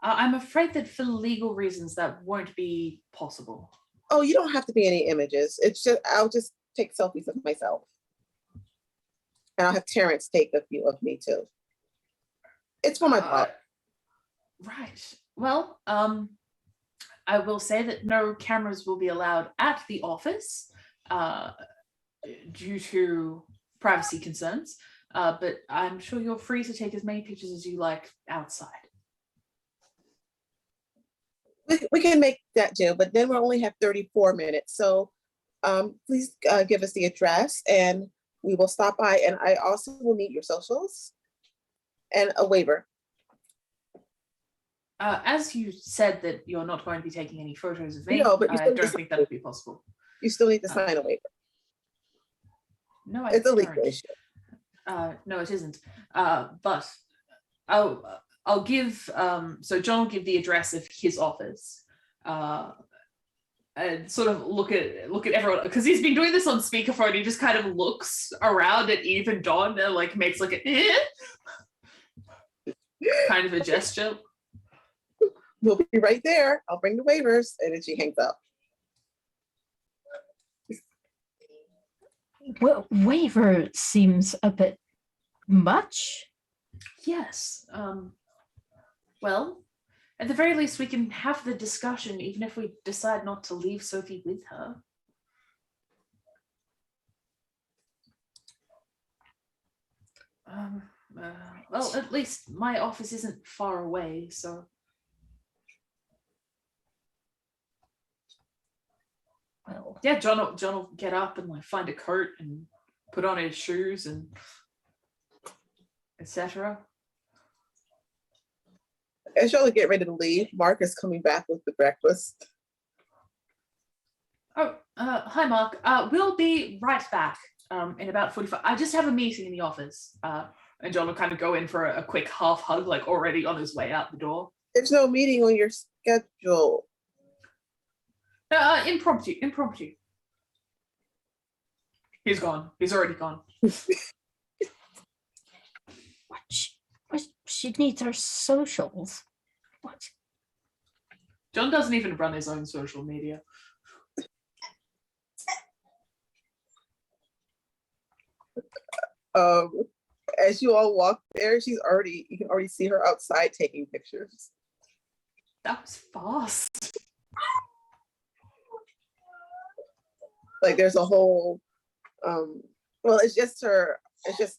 I'm afraid that for legal reasons that won't be possible. Oh, you don't have to be any images. It's just I'll just take selfies of myself. And I'll have Terrence take a few of me too. It's for my blog. Right. Well, I will say that no cameras will be allowed at the office due to privacy concerns, but I'm sure you're free to take as many pictures as you like outside. We can make that do, but then we'll only have 34 minutes. So please give us the address and we will stop by, and I also will need your socials and a waiver. As you said that you're not going to be taking any photos of me, No, but you I still don't think that would be possible. You still need to sign a waiver. No, I It's a legal don't. issue. No, it isn't. But I'll give, so John will give the address of his office and sort of look at everyone, because he's been doing this on speakerphone. He just kind of looks around at Eve and Dawn and like makes like a kind of a gesture. We'll be right there. I'll bring the waivers. And then she hangs up. Well, waiver seems a bit much. Yes. Well, at the very least, we can have the discussion, even if we decide not to leave Sophie with her. Well, at least my office isn't far away, so. Well, Yeah, John will get up and like find a coat and put on his shoes and etc. As y'all get ready to leave, Mark is coming back with the breakfast. Oh, hi, Mark. We'll be right back in about 45. I just have a meeting in the office. And John will kind of go in for a quick half hug, like already on his way out the door. There's no meeting on your schedule. Impromptu. He's gone. He's already gone. She needs our socials. What? John doesn't even run his own social media. As you all walk there, you can already see her outside taking pictures. That was fast. Like there's a whole, well, it's just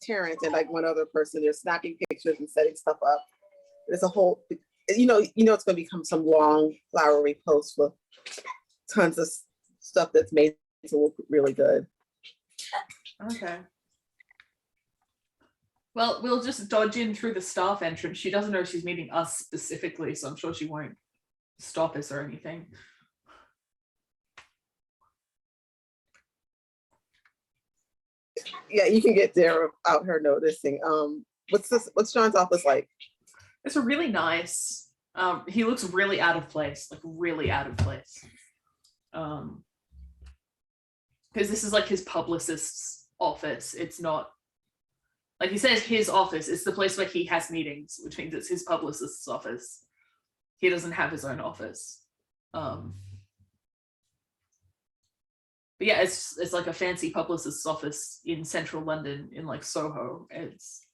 Terrence and like one other person. They're snapping pictures and setting stuff up. There's a whole, you know, it's going to become some long flowery post with tons of stuff that's made to look really good. Okay. Well, we'll just dodge in through the staff entrance. She doesn't know she's meeting us specifically, so I'm sure she won't stop us or anything. Yeah, you can get there without her noticing. What's John's office like? It's a really nice. He looks really out of place, like really out of place. Because this is like his publicist's office. It's not like he says his office. It's the place where he has meetings, which means it's his publicist's office. He doesn't have his own office. But yeah, it's like a fancy publicist's office in central London in like Soho. It's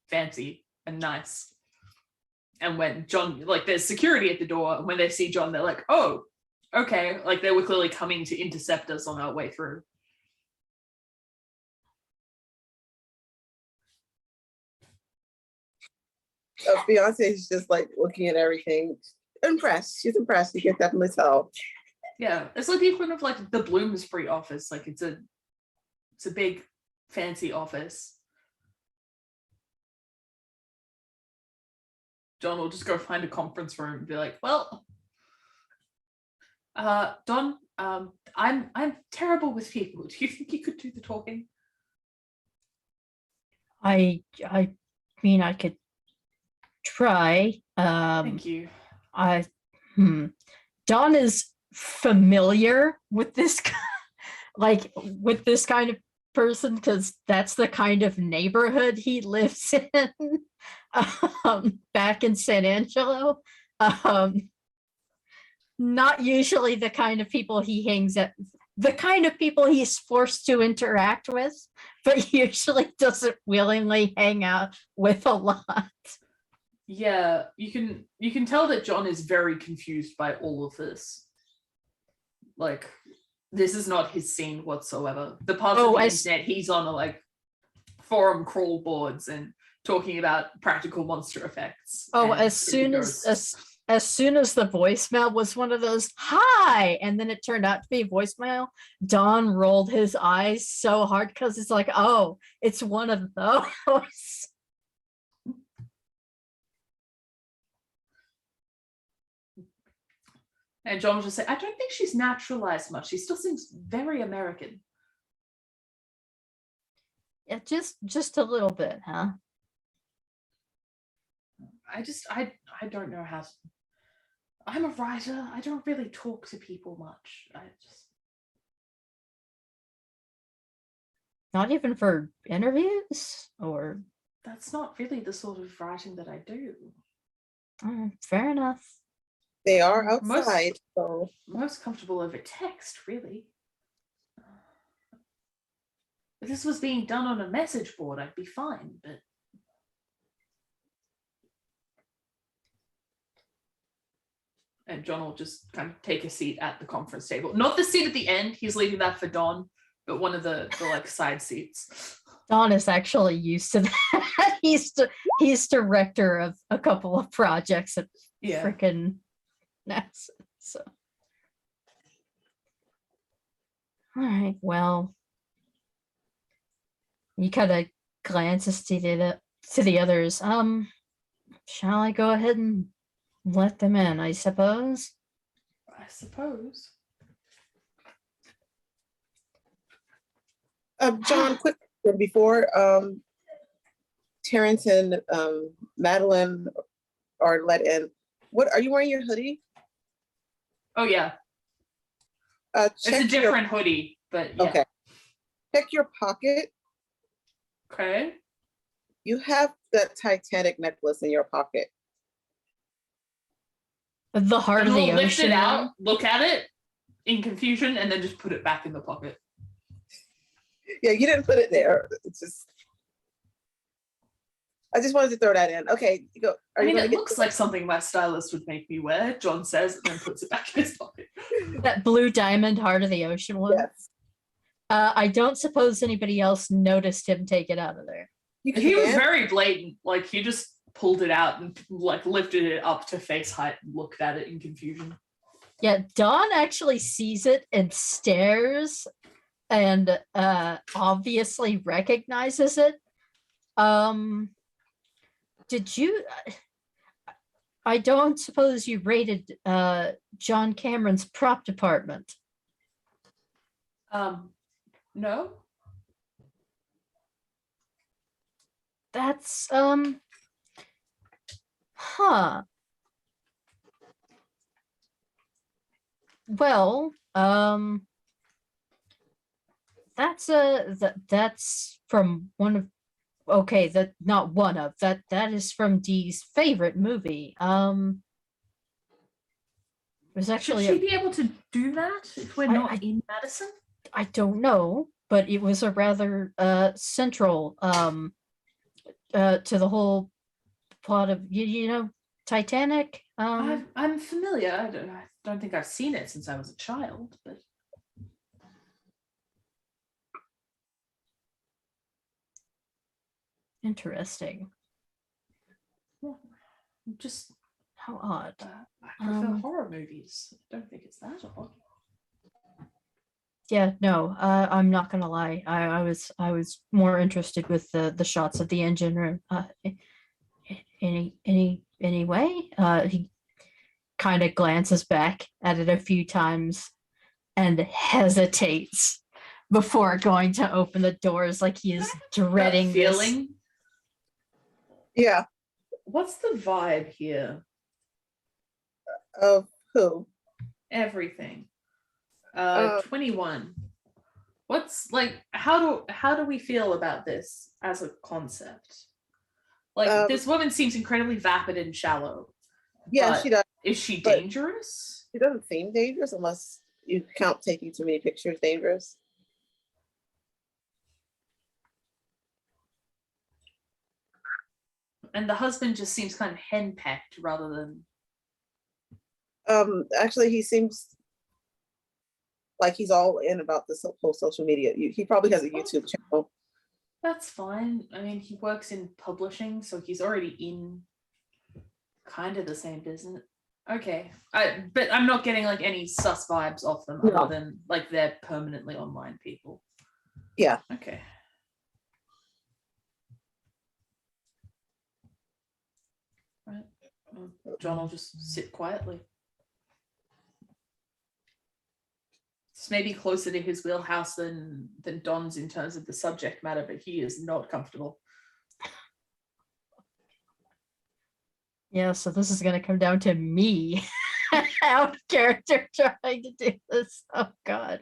fancy and nice. And when John, like there's security at the door, and when they see John, they're like, oh, okay. Like they were clearly coming to intercept us on our way through. Beyonce is just like looking at everything. Impressed. She's impressed. You can definitely tell. Yeah, it's like the equivalent of like the Bloomsbury office. Like it's a big fancy office. John will just go find a conference room and be like, well, Don, I'm terrible with people. Do you think you could do the talking? I mean, I could try. Thank you. Don is familiar with this with this kind of person because that's the kind of neighborhood he lives in back in San Angelo. not usually the kind of people he hangs at, the kind of people he's forced to interact with, but usually doesn't willingly hang out with a lot. Yeah, you can tell that John is very confused by all of this. Like, this is not his scene whatsoever. The parts of the internet he's on are like forum crawl boards and talking about practical monster effects. As soon as the voicemail was one of those hi, and then it turned out to be voicemail, Don rolled his eyes so hard because it's like, oh, it's one of those. And John was just saying, I don't think she's naturalized much. She still seems very American. Yeah, just a little bit, huh? I don't know how to, I'm a writer. I don't really talk to people much. Not even for interviews, or that's not really the sort of writing that I do. Fair enough. They are outside, so Most comfortable over text, really. If this was being done on a message board, I'd be fine, but and John will just kind of take a seat at the conference table. Not the seat at the end, he's leaving that for Don, but one of the like side seats. Don is actually used to that. He's director of a couple of projects at freaking NASA. So, all right, well, he kind of glances to the others. Shall I go ahead and let them in? I suppose. John, quick before Terrence and Madeline are let in. What are you wearing? Your hoodie? Oh yeah. It's a different hoodie, but yeah. Okay. Check your pocket. Okay. You have that Titanic necklace in your pocket. The heart of the ocean. Lift it out, look at it in confusion, and then just put it back in the pocket. Yeah, you didn't put it there. It's just. I just wanted to throw that in. Okay, you go. It looks like something my stylist would make me wear, John says, and then puts it back in his pocket. That blue diamond heart of the ocean one? Yes. I don't suppose anybody else noticed him take it out of there. He was very blatant. Like, he just pulled it out and like lifted it up to face height and looked at it in confusion. Yeah, Dawn actually sees it and stares and obviously recognizes it. Did you? I don't suppose you raided John Cameron's prop department. No. That's huh. Well, that's from one of, okay, that not one of, that is from Dee's favorite movie. It was actually Should she be able to do that if we're not in Madison? I don't know, but it was a rather central to the whole plot of you know, Titanic. I'm familiar. I don't think I've seen it since I was a child, but interesting. well, just how odd. I prefer horror movies. I don't think it's that odd. Yeah, no, I'm not gonna lie. I was more interested with the shots of the engine room. Anyway, he kind of glances back at it a few times and hesitates before going to open the doors, like he is dreading that feeling. This. Yeah. What's the vibe here? Of who? Everything. 21. What's like? How do we feel about this as a concept? Like, this woman seems incredibly vapid and shallow. Yeah, she does. Is she dangerous? It doesn't seem dangerous unless you count taking too many pictures dangerous. And the husband just seems kind of henpecked rather than. Actually, he seems like he's all in about this whole social media. He probably has a YouTube channel. That's fine. I mean, he works in publishing, so he's already in kind of the same business. Okay, but I'm not getting like any sus vibes off them No. other than like they're permanently online people. Yeah. Okay. Right. John will just sit quietly. It's maybe closer to his wheelhouse than Don's in terms of the subject matter, but he is not comfortable. Yeah, so this is going to come down to me out of character trying to do this. Oh God,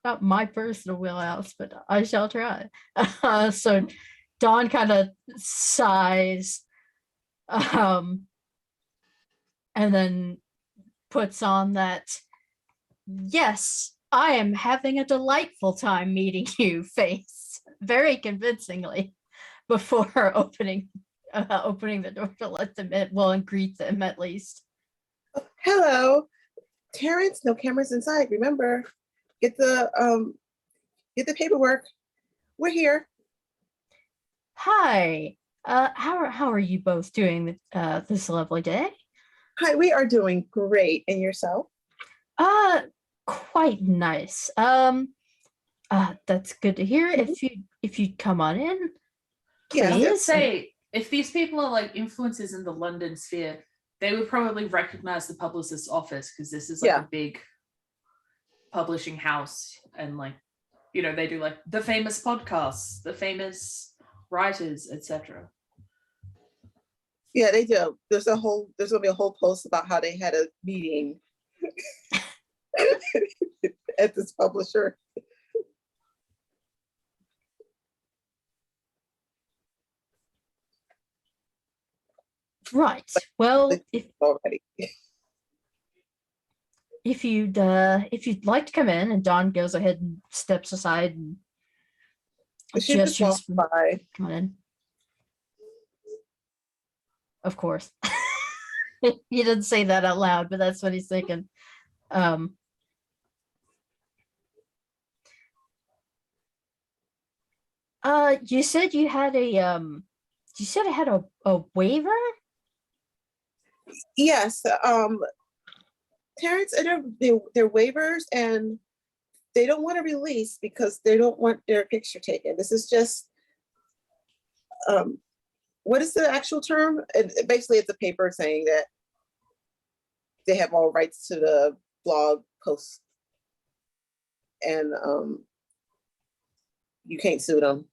not my personal wheelhouse, but I shall try. So Dawn kind of sighs, and then puts on that, yes, I am having a delightful time meeting you face, very convincingly, before opening the door to let them in, well, and greet them at least. Hello, Terrence. No cameras inside. Remember, get the paperwork. We're here. Hi. How are you both doing this lovely day? Hi, we are doing great. And yourself? Quite nice. That's good to hear. If you'd come on in, Yeah. I was gonna please. say, if these people are like influencers in the London sphere, they would probably recognize the publicist's office because this is like Yeah. a big publishing house, and like, you know, they do like the famous podcasts, the famous writers, etc. Yeah, they do. There's gonna be a whole post about how they had a meeting at this publisher. Right. Well, Already. if you'd like to come in, and Dawn goes ahead and steps aside and She just gestures walked by. come on in. Of course. He didn't say that out loud, but that's what he's thinking. You said you had a waiver? Yes. Terrence entered their waivers, and they don't want to release because they don't want their picture taken. This is just what is the actual term? Basically, it's a paper saying that they have all rights to the blog post, and you can't sue them.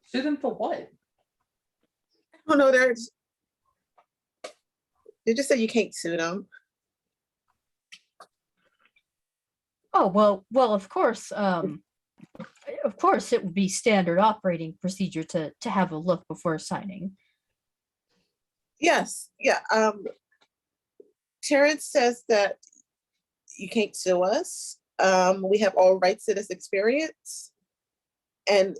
Sue them for what? Oh no, they just said you can't sue them. Oh, well, of course, it would be standard operating procedure to have a look before signing. Yes, yeah. Terrence says that you can't sue us. We have all rights to this experience, and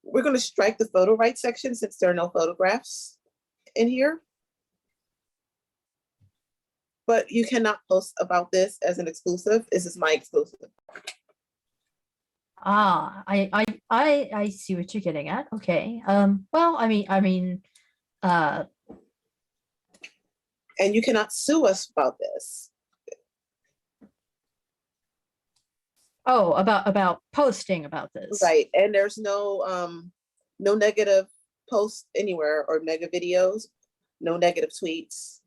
we're going to strike the photo rights section since there are no photographs in here. But you cannot post about this as an exclusive. This is my exclusive. Ah, I see what you're getting at. Okay. Well, I mean, And you cannot sue us about this. oh, about posting about this. Right. And there's no negative posts anywhere, or negative videos, no negative tweets.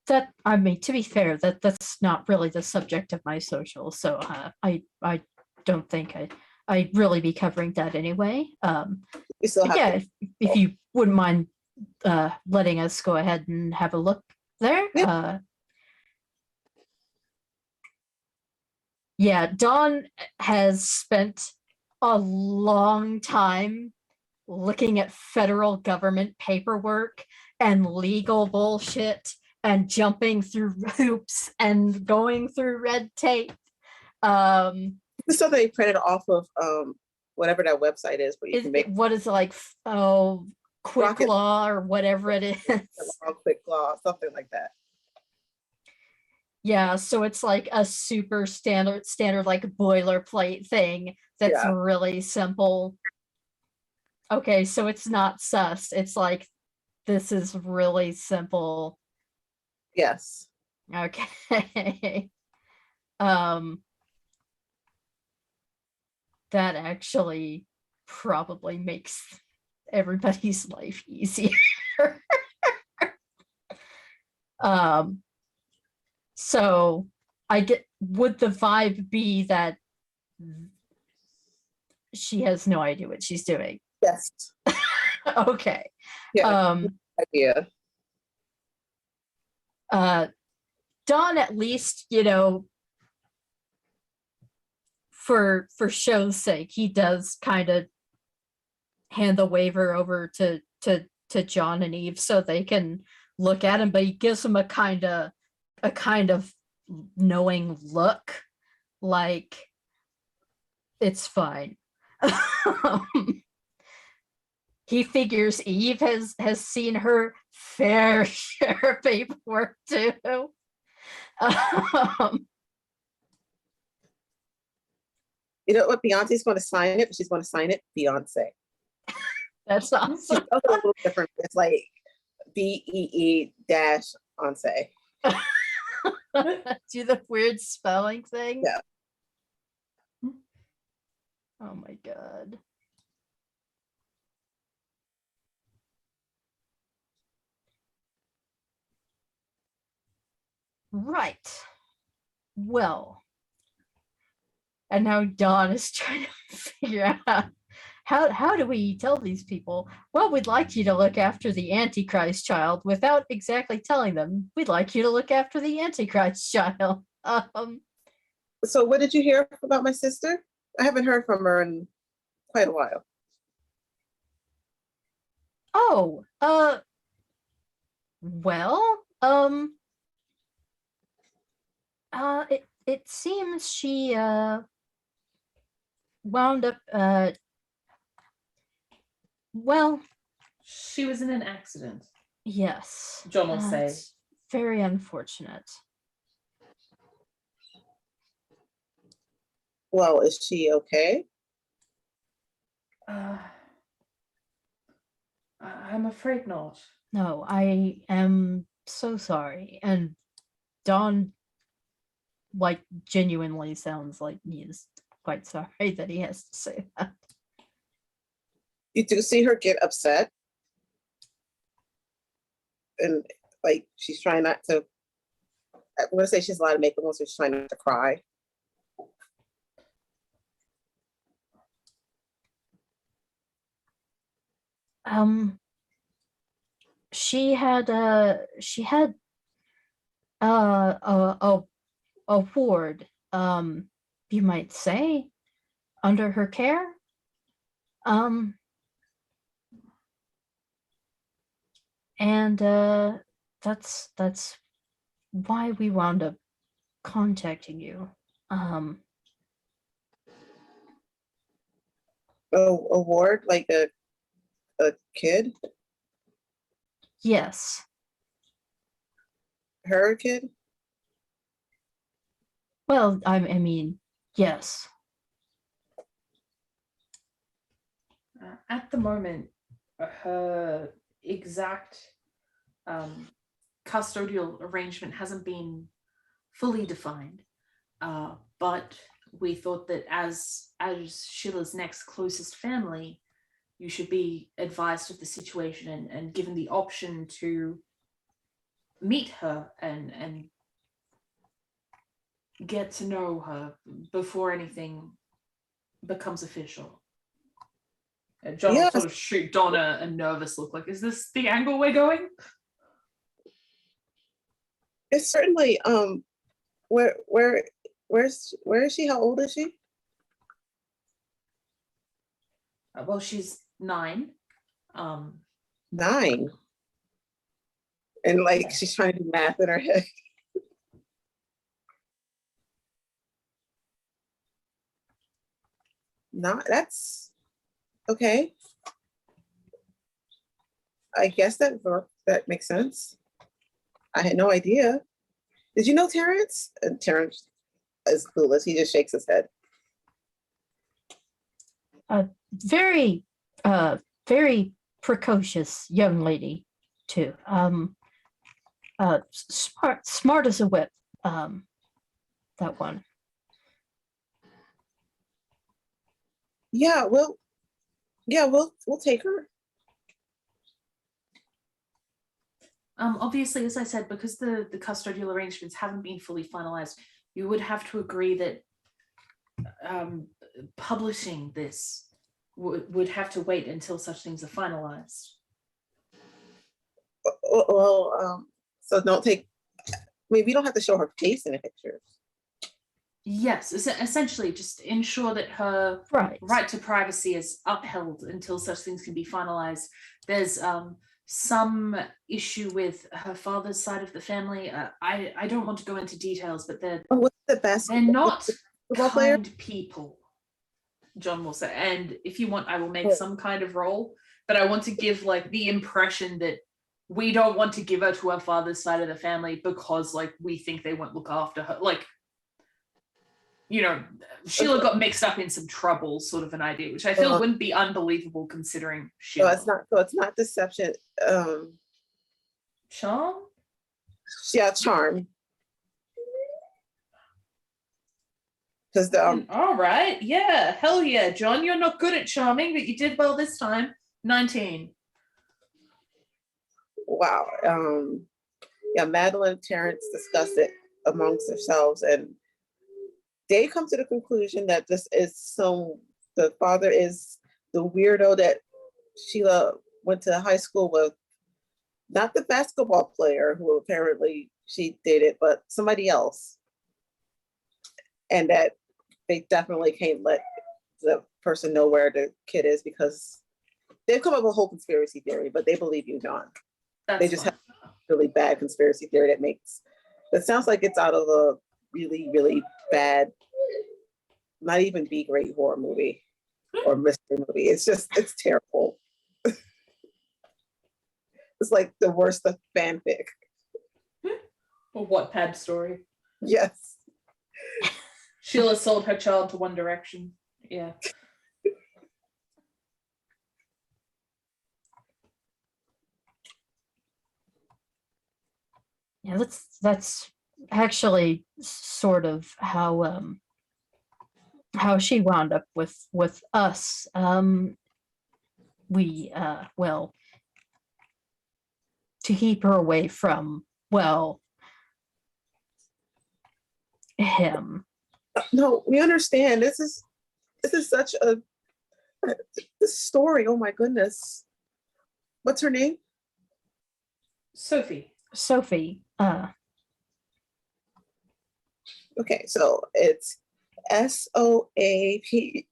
That, I mean, to be fair, that's not really the subject of my social, so I don't think I'd really be covering that anyway. We still have Yeah, to, if you wouldn't mind letting us go ahead and have a look there. Yeah, Dawn has spent a long time looking at federal government paperwork and legal bullshit and jumping through hoops and going through red tape. The stuff they printed off of whatever that website is, where you can make what is it, like, Quick Rocket- Law or whatever it is. quick law, something like that. Yeah, so it's like a super standard like boilerplate thing that's Yeah. really simple. Okay, so it's not sus. It's like, this is really simple. Yes. Okay. That actually probably makes everybody's life easier. So would the vibe be that she has no idea what she's doing? Yes. Okay. Yeah. Idea. Don, at least, for show's sake, he does kind of hand the waiver over to John and Eve so they can look at him, but he gives him a kind of knowing look, like, it's fine. He figures Eve has seen her fair share of paperwork too. You know what? Beyonce's going to sign it, but she's going to sign it Beyonce. That's awesome. A little different. It's like BEE-Once. Do the weird spelling thing. Yeah. Oh my god. Right. Well, and now Dawn is trying to figure out how do we tell these people? Well, we'd like you to look after the Antichrist child without exactly telling them. We'd like you to look after the Antichrist child. So what did you hear about my sister? I haven't heard from her in quite a while. Oh, well, it seems she wound up well, She was in an accident. yes. John will say. It's very unfortunate. Well, is she okay? I'm afraid not. No, I am so sorry. And Don, like, genuinely sounds like he is quite sorry that he has to say that. You do see her get upset, and like she's trying not to. I'm gonna say she's a lot of makeup, so she's trying not to cry. She had a ward, you might say, under her care. And that's why we wound up contacting you. A ward, like a kid, Yes. her kid. Well, I mean, yes. At the moment, her exact custodial arrangement hasn't been fully defined, but we thought that as Sheila's next closest family, you should be advised of the situation and given the option to meet her and get to know her before anything becomes official. John will Yes. sort of shoot Donna a nervous look, like, is this the angle we're going? It's certainly where is she? How old is she? Well, she's 9. 9. And like she's trying to do math in her head. That's okay. I guess that makes sense. I had no idea. Did you know Terrence? And Terrence is clueless. He just shakes his head. Very, very precocious young lady, too. Smart as a whip. That one. Yeah, we'll take her. Obviously, as I said, because the custodial arrangements haven't been fully finalized, you would have to agree that publishing this would have to wait until such things are finalized. Well, so don't take. I mean, we don't have to show her face in the pictures. Yes, essentially, just ensure that her right to privacy is upheld until such things can be finalized. There's some issue with her father's side of the family. I don't want to go into details, but what's the best? They're not kind player? People, John will say. And if you want, I will make some kind of role, but I want to give like the impression that we don't want to give her to her father's side of the family because like we think they won't look after her. Like, you know, Sheila got mixed up in some trouble, sort of an idea, which I feel wouldn't be unbelievable considering Sheila. So it's not deception. Charm? Yeah, charm. Because all right, yeah, hell yeah, John, you're not good at charming, but you did well this time. 19. Wow. Yeah, Madeline and Terrence discussed it amongst themselves, and they come to the conclusion that this is the father is the weirdo that Sheila went to high school with, not the basketball player who apparently she dated, but somebody else. And that they definitely can't let the person know where the kid is because they've come up with a whole conspiracy theory, but they believe you, John. They just have a really bad conspiracy theory that sounds like it's out of a really, really bad, not even B-grade horror movie or mystery movie. It's terrible. It's like the worst of fanfic. A Wattpad story. Yes. Sheila sold her child to One Direction. Yeah. Yeah, that's actually sort of how she wound up with us. We well, to keep her away from him. No, we understand. This is such this story. Oh my goodness. What's her name? Sophie. Okay, so it's SOAPHAYY.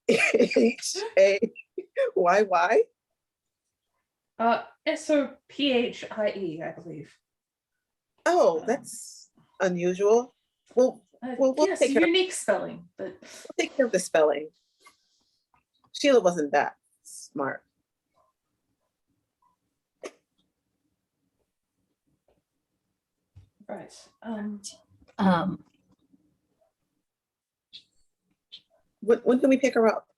SOPHIE, I believe. Oh, that's unusual. We'll yes, take care unique spelling, but we'll take care of the spelling. Sheila wasn't that smart. right. When can we pick her up?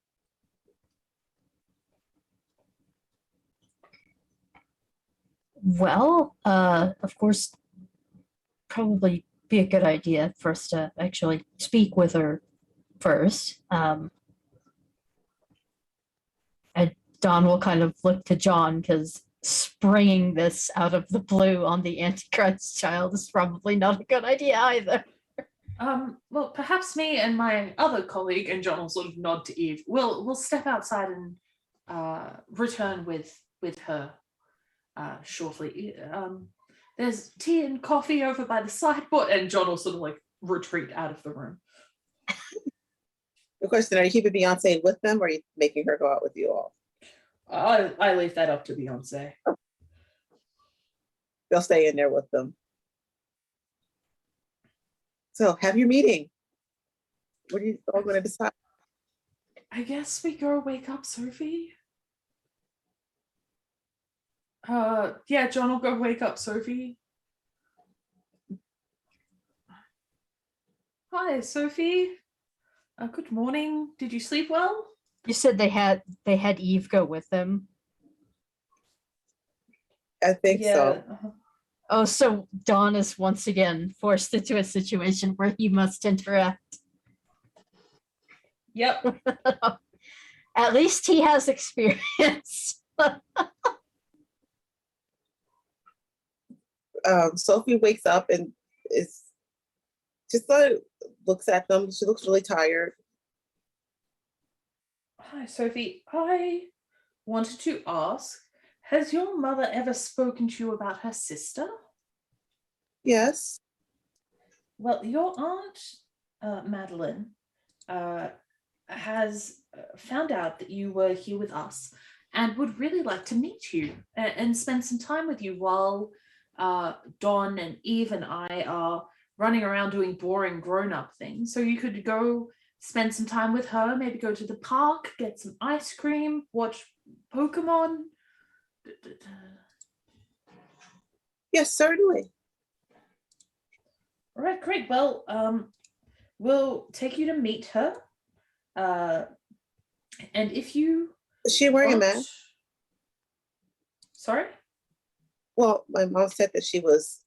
Well, of course, probably be a good idea for us to actually speak with her first. And Don will kind of look to John because springing this out of the blue on the Antichrist child is probably not a good idea either. Well, perhaps me and my other colleague, and John will sort of nod to Eve, we'll step outside and return with her shortly. There's tea and coffee over by the sideboard, and John will sort of like retreat out of the room. The question, are you keeping Beyonce with them or are you making her go out with you all? I leave that up to Beyonce. They'll stay in there with them. So have your meeting. What are you all going to decide? I guess we go wake up Sophie. Yeah, John will go wake up Sophie. Hi, Sophie. Good morning. Did you sleep well? You said they had Eve go with them. I think so. Oh, so Don is once again forced into a situation where he must interact. Yep. At least he has experience. Sophie wakes up and is just looks at them. She looks really tired. Hi, Sophie. I wanted to ask, has your mother ever spoken to you about her sister? Yes. Well, your aunt, Madeline, has found out that you were here with us and would really like to meet you and spend some time with you while Dawn and Eve and I are running around doing boring grown-up things. So you could go spend some time with her, maybe go to the park, get some ice cream, watch Pokemon. Yes, certainly. All right, great. Well, we'll take you to meet her. And if you Is she wearing a mask? Sorry? Well, my mom said that she was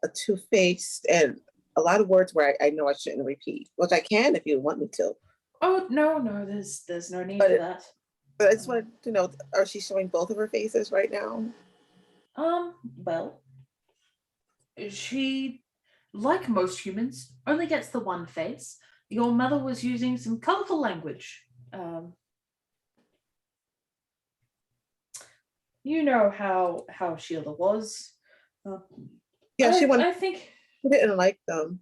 a two-faced and a lot of words where I know I shouldn't repeat, which I can if you want me to. Oh, no, there's no need for that. But I just wanted to know, are she showing both of her faces right now? Well, she, like most humans, only gets the one face. Your mother was using some colorful language. You know how Sheila was. Yeah, I think she didn't like them.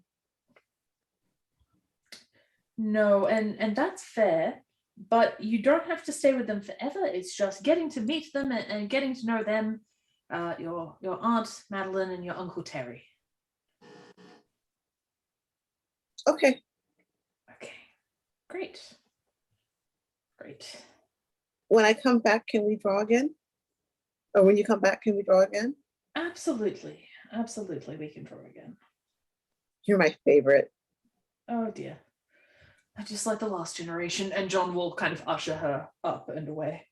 No, and that's fair, but you don't have to stay with them forever. It's just getting to meet them and getting to know them, your aunt Madeline and your uncle Terry. Okay. Okay, great. When I come back, can we draw again? Or when you come back, can we draw again? Absolutely, we can draw again. You're my favorite. Oh dear. I just like the last generation, and John will kind of usher her up and away.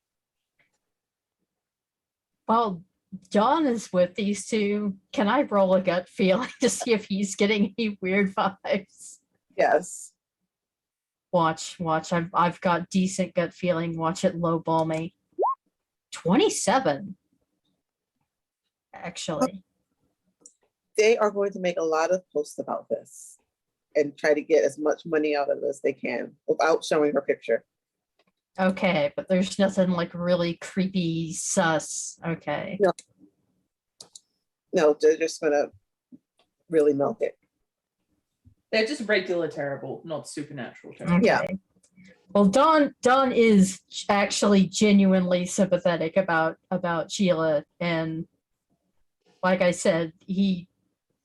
While John is with these two, can I roll a gut feeling to see if he's getting any weird vibes? Yes. Watch. I've got decent gut feeling. Watch it lowball me. 27. Actually. They are going to make a lot of posts about this and try to get as much money out of it as they can without showing her picture. Okay, but there's nothing like really creepy sus. Okay. No, they're just gonna really milk it. They're just regular terrible, not supernatural terrible. Okay. Yeah. Well, Don is actually genuinely sympathetic about Sheila, and like I said, he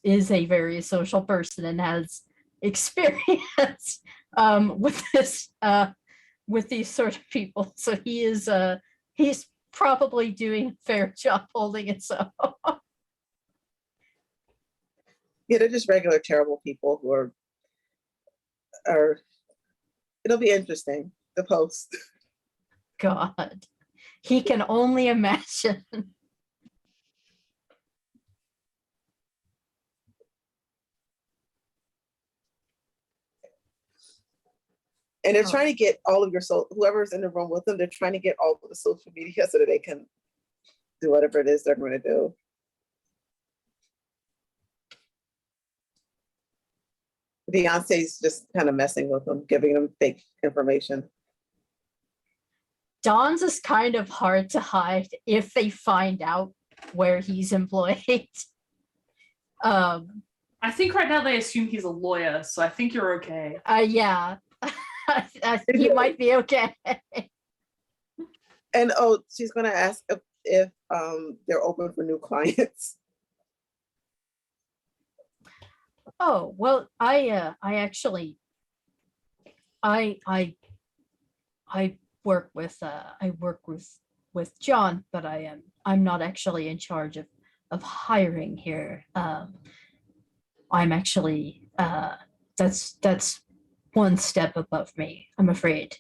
is a very social person and has experience with this with these sort of people. So he's probably doing a fair job holding it so. Yeah, they're just regular terrible people who are it'll be interesting, the post. God, he can only imagine. And they're trying to get all of your whoever's in the room with them, they're trying to get all of the social media so that they can do whatever it is they're going to do. Beyonce's just kind of messing with them, giving them fake information. Don's is kind of hard to hide if they find out where he's employed. I think right now they assume he's a lawyer, so I think you're okay. Yeah. I think he might be okay. And oh, she's gonna ask if they're open for new clients. Oh, well, I actually I work with John, but I'm not actually in charge of hiring here. I'm actually that's one step above me, I'm afraid.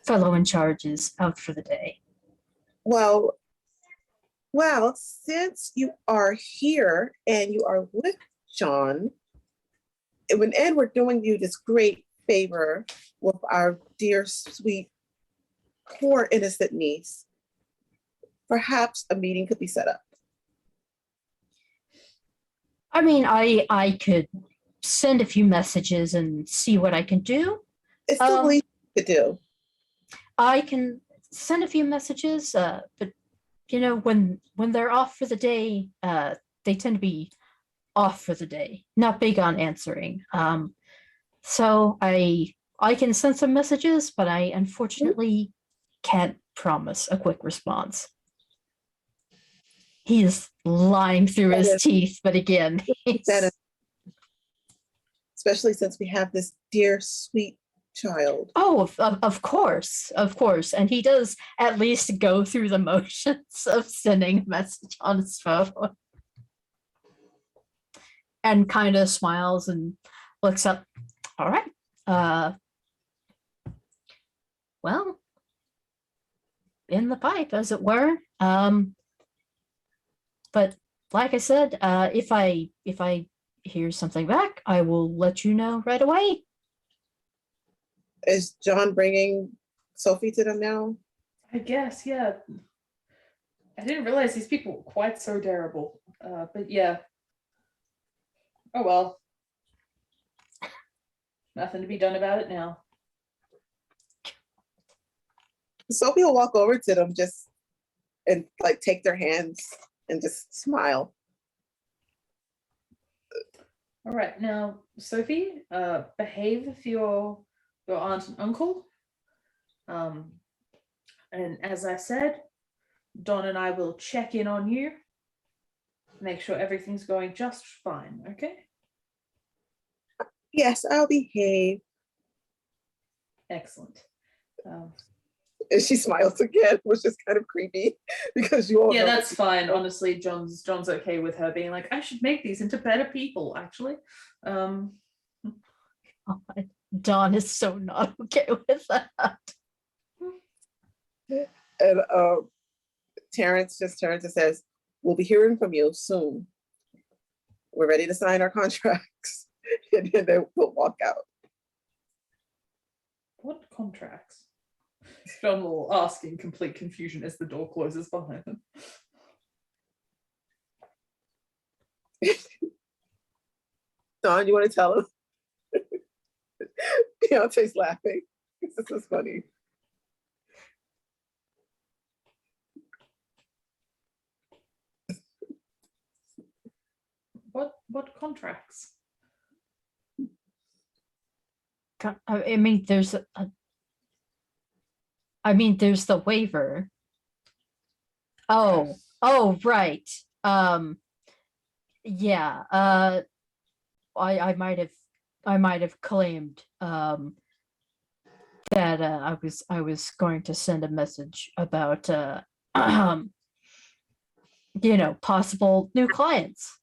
Fellow in charge is out for the day. Well, since you are here and you are with John, and we're doing you this great favor with our dear, sweet, poor, innocent niece, perhaps a meeting could be set up. I mean, I could send a few messages and see what I can do. It's the least you could do. I can send a few messages, but you know, when they're off for the day, they tend to be off for the day, not big on answering. So I can send some messages, but I unfortunately can't promise a quick response. He is lying through his teeth, but again, especially since we have this dear, sweet child. Oh, of course, and he does at least go through the motions of sending a message on his phone, and kind of smiles and looks up. All right, well, in the pipe, as it were. But like I said, if I hear something back, I will let you know right away. Is John bringing Sophie to them now? I guess, yeah. I didn't realize these people were quite so terrible. But yeah. Oh well. Nothing to be done about it now. Sophie will walk over to them and like take their hands and just smile. All right, now Sophie, behave for your aunt and uncle. And as I said, Don and I will check in on you, make sure everything's going just fine, okay? Yes, I'll behave. Excellent. And she smiles again, which is kind of creepy because you all Yeah, know that's fine. Honestly, John's okay with her being like, I should make these into better people, actually. Dawn is so not okay with that. And Terrence just turns and says, we'll be hearing from you soon. We're ready to sign our contracts. And then they will walk out. What contracts? John will ask in complete confusion as the door closes behind them. Don, you want to tell us? Beyonce's laughing. This is funny. What contracts? I mean, there's there's the waiver. Oh, right. Yeah. I might have claimed that I was going to send a message about possible new clients.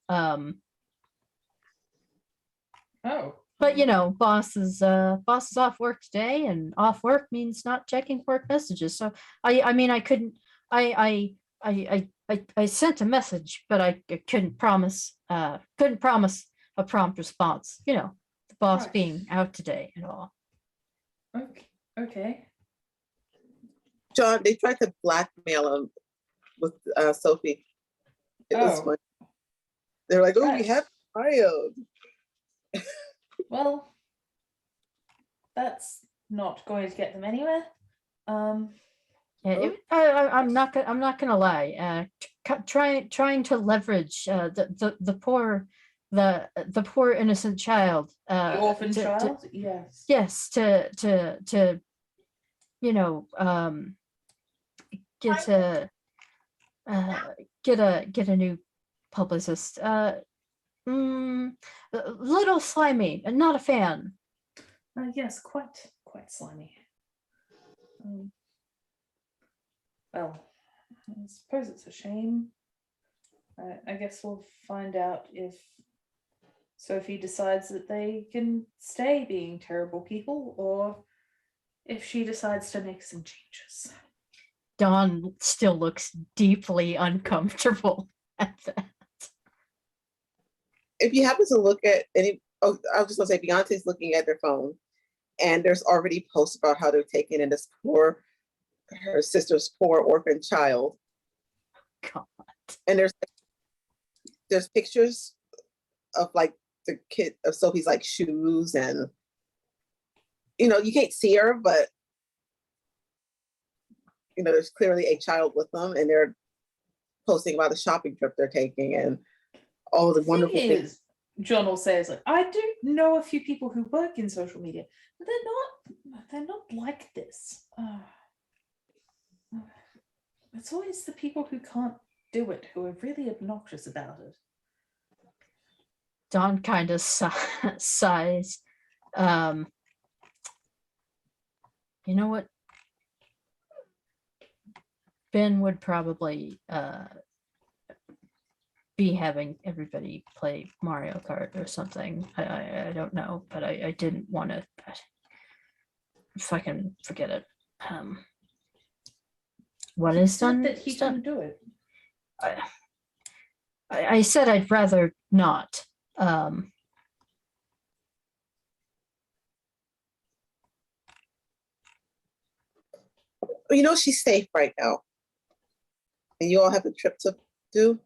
But boss is off work today, and off work means not checking work messages. So I couldn't. I sent a message, but I couldn't promise a prompt response. The boss Right. being out today and all. Okay. John, they tried to blackmail him with Sophie. It was funny. They're like, oh, we have child. Well, that's not going to get them anywhere. Yeah, I'm not gonna lie. Trying to leverage the poor innocent child. The orphan child. Yes. Yes, to you know, get a get a new publicist. Little slimy, not a fan. Yes, quite slimy. Well, I suppose it's a shame. I guess we'll find out if Sophie decides that they can stay being terrible people, or if she decides to make some changes. Dawn still looks deeply uncomfortable at that. If you happen to look at any, oh, I was just gonna say, Beyonce's looking at their phone, and there's already posts about how they're taking in her sister's poor orphan child. God. And there's pictures of like the kid of Sophie's like shoes, and you can't see her, but there's clearly a child with them, and they're posting about the shopping trip they're taking and all the wonderful things. John will say is like, I do know a few people who work in social media, but they're not like this. It's always the people who can't do it who are really obnoxious about it. Dawn kind of sighs. You know what? Ben would probably be having everybody play Mario Kart or something. I don't know, but I didn't want to fucking forget it. What is done? That he can do it. I said I'd rather not. She's safe right now, and you all have a trip to do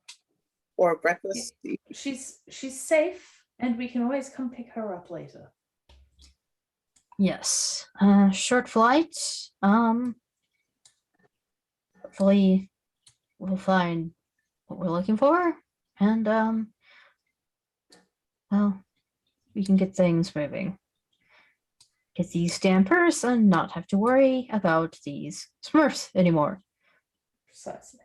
or breakfast. She's safe, and we can always come pick her up later. Yes. Short flight. Hopefully we'll find what we're looking for, and well, we can get things moving. Get these dampers and not have to worry about these Smurfs anymore. Precisely.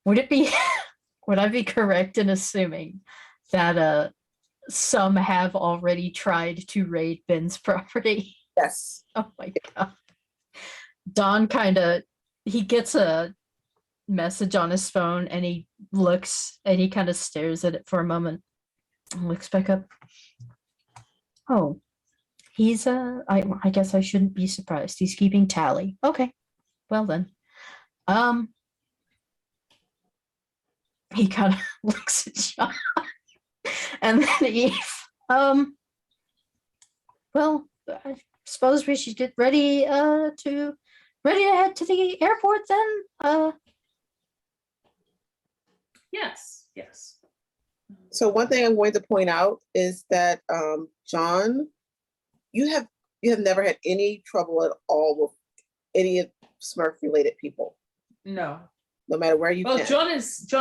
Would I be correct in assuming that some have already tried to raid Ben's property? Yes. Oh my god. Don he gets a message on his phone, and he looks and he kind of stares at it for a moment and looks back up. Oh, he's I guess I shouldn't be surprised. He's keeping tally. Okay, well then. He kind of looks at John and then Eve. Well, I suppose we should get ready to head to the airport then. Yes. So one thing I'm going to point out is that John, you have never had any trouble at all with any Smurf related people. No matter where you can. John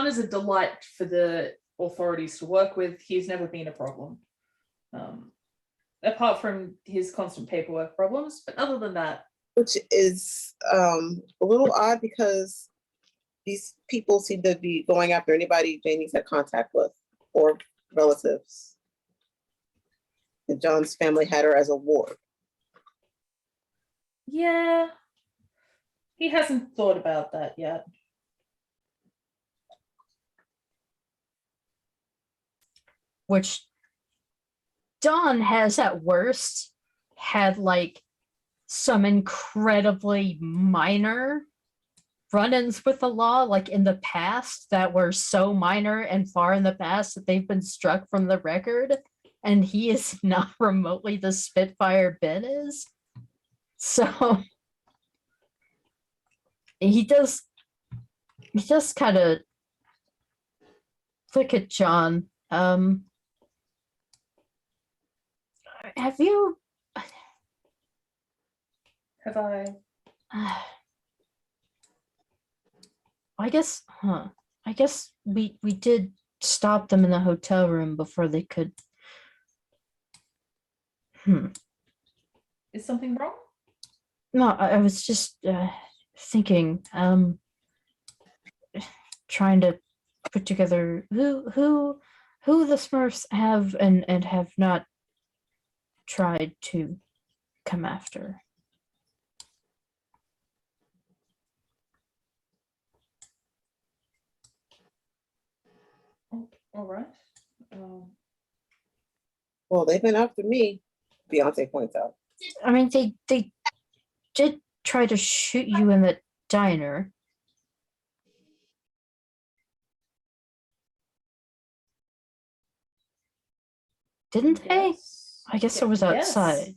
is a delight for the authorities to work with. He's never been a problem, apart from his constant paperwork problems, but other than that, which is a little odd because these people seem to be going after anybody Jamie's had contact with or relatives. And John's family had her as a ward. Yeah, he hasn't thought about that yet. Which Dawn has at worst had like some incredibly minor run-ins with the law, like in the past, that were so minor and far in the past that they've been struck from the record, and he is not remotely the Spitfire Ben is. So he does kind of look at John. Have you? Have I? I guess we did stop them in the hotel room before they could. Is something wrong? No, I was just thinking, trying to put together who the Smurfs have and have not tried to come after. Oh, all right. Well, they've been after me, Beyonce points out. I mean, they did try to shoot you in the diner. Didn't they? Yes. I guess it was outside.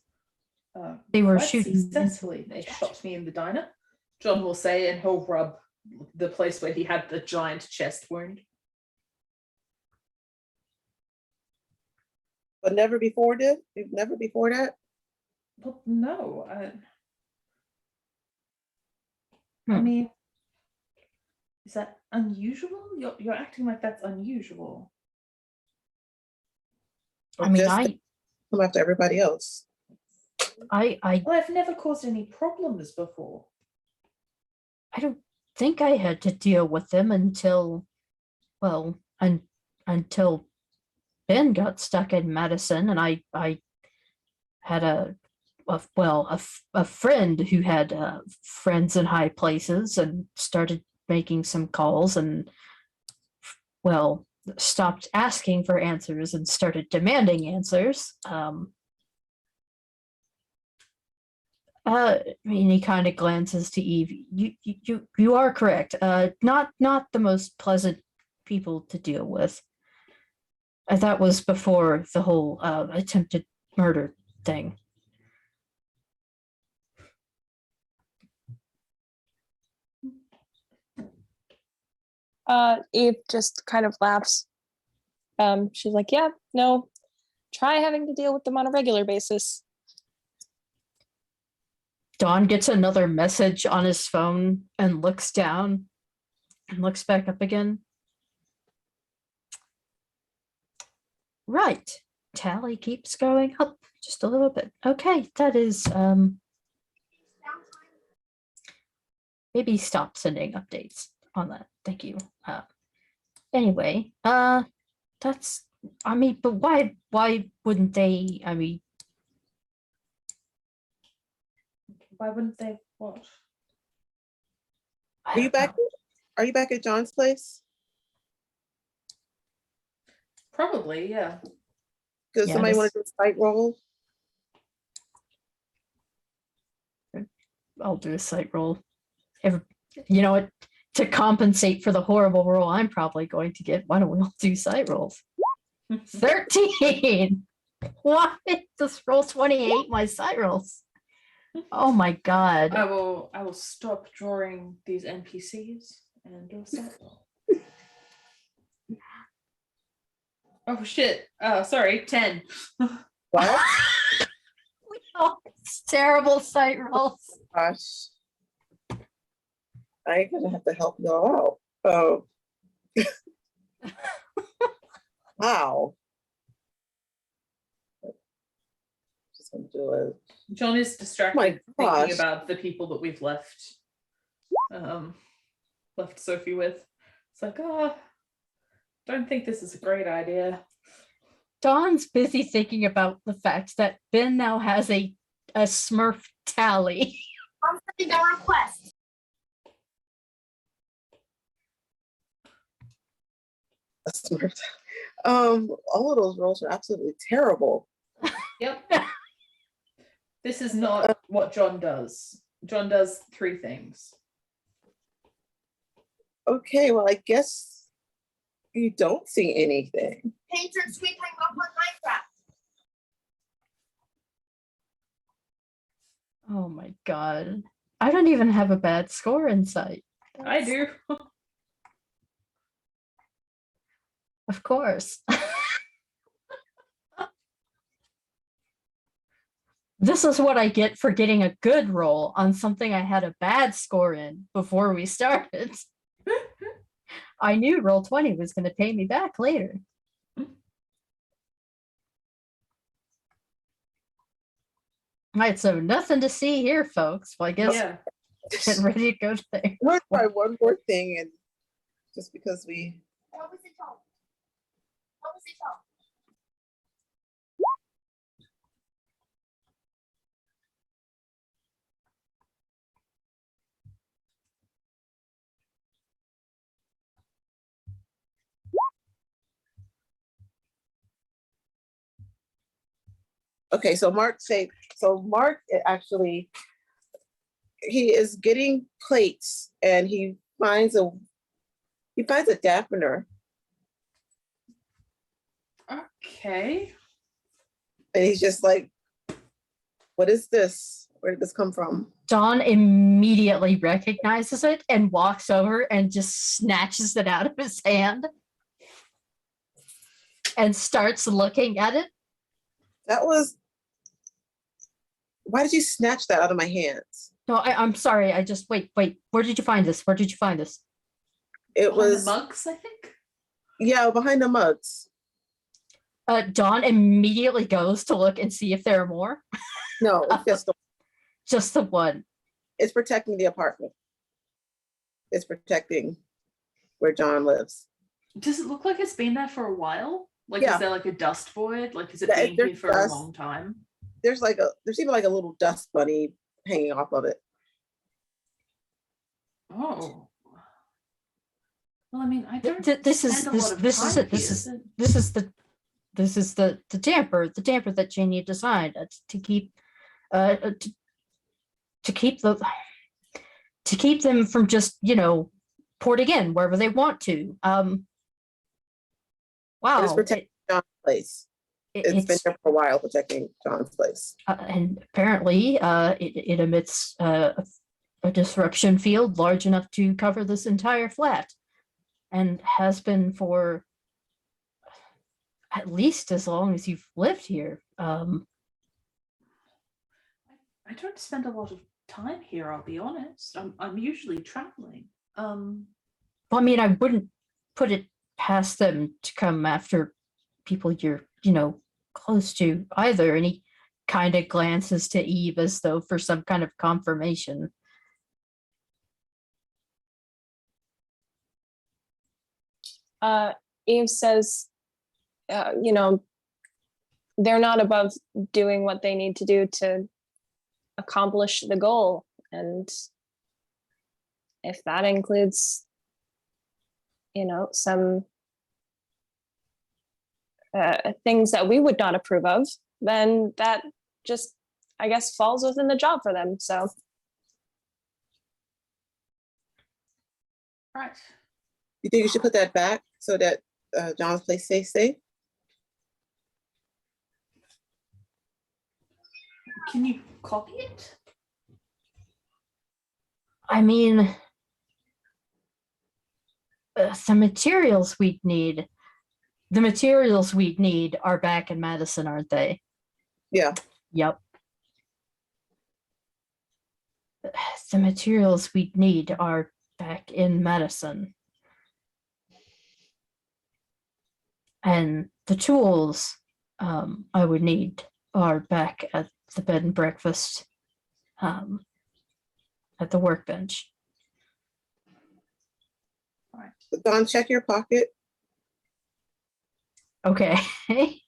They They were quite shooting. successfully. They shot me in the diner. John will say, and he'll rub the place where he had the giant chest wound. But never before did? Never before that? Well, no. I Hmm. mean, is that unusual? You're acting like that's unusual. I mean, Just come after everybody else. I Well, I've never caused any problems before. don't think I had to deal with them until, well, until Ben got stuck in Madison, and I had a friend who had friends in high places and started making some calls and, well, stopped asking for answers and started demanding answers. I mean, he kind of glances to Eve. You are correct. Not the most pleasant people to deal with. That was before the whole attempted murder thing. Eve just kind of laughs. She's like, yeah, no, try having to deal with them on a regular basis. Don gets another message on his phone and looks down and looks back up again. Right. Tally keeps going up just a little bit. Okay, that is maybe stop sending updates on that. Thank you. Anyway, that's, I mean, but why wouldn't they, I mean, Why wouldn't they? What? Are you back? Are you back at John's place? Probably, yeah. Does Yeah, somebody want this- to do a site roll? I'll do a site roll. You know what? To compensate for the horrible roll I'm probably going to get, why don't we all do site rolls? 13. Why this roll 28 my site rolls? Oh my god. I will stop drawing these NPCs and do a site roll. Oh shit. Sorry, 10. What? It's terrible site rolls. Gosh. I ain't gonna have to help y'all out. Oh. Wow. Just gonna do it. John is distracted My gosh. thinking about the people that we've left Sophie with. It's like, don't think this is a great idea. Dawn's busy thinking about the fact that Ben now has a Smurf tally. I'm sending a request. All of those roles are absolutely terrible. Yep. This is not what John does. John does 3 things. Okay, well, I guess you don't see anything. Painter sweep hang up on Minecraft. Oh my god. I don't even have a bad score in sight. I do. Of course. This is what I get for getting a good roll on something I had a bad score in before we started. I knew Roll20 was going to pay me back later. All right, so nothing to see here, folks. Well, I guess Yeah. get ready to go there. We're gonna try one more thing, and just because we. What was it called? What was it called? Okay, so Mark actually, he is getting plates, and he finds a dampener, Okay. and he's just like, "What is this? Where did this come from?" Dawn immediately recognizes it and walks over and just snatches it out of his hand and starts looking at it. That was. Why did you snatch that out of my hands? No, I'm sorry. I just wait. Where did you find this? Where did you find this? It Behind was the mugs, I think. yeah, behind the mugs. Dawn immediately goes to look and see if there are more. No, it's Just the one. it's protecting the apartment. It's protecting where John lives. Does it look like it's been there for a while? Like, Yeah. is there like a dust void? Like, has it Yeah, been there's here for dust. a long time? There's even like a little dust bunny hanging off of it. Oh. Well, I mean, I don't. This is spend a lot of this is time it. This here, is the damper that Janie designed to keep to keep them from just porting in wherever they want to. Wow. It's protecting John's place. It's been there for a while, protecting John's place. And apparently it emits a disruption field large enough to cover this entire flat, and has been for at least as long as you've lived here. I don't spend a lot of time here, I'll be honest. I'm usually traveling. Well, I mean, I wouldn't put it past them to come after people you're close to either. And he kind of glances to Eve as though for some kind of confirmation. Eve says, they're not above doing what they need to do to accomplish the goal. And if that includes, some things that we would not approve of, then that just, I guess, falls within the job for them. So. Right. You think you should put that back so that John's place stays safe? Can you copy it? I mean, the materials we'd need are back in Madison, aren't they? Yeah. Yep. The materials we'd need are back in Madison. And the tools I would need are back at the bed and breakfast, at the workbench. Don, check your pocket. Okay. He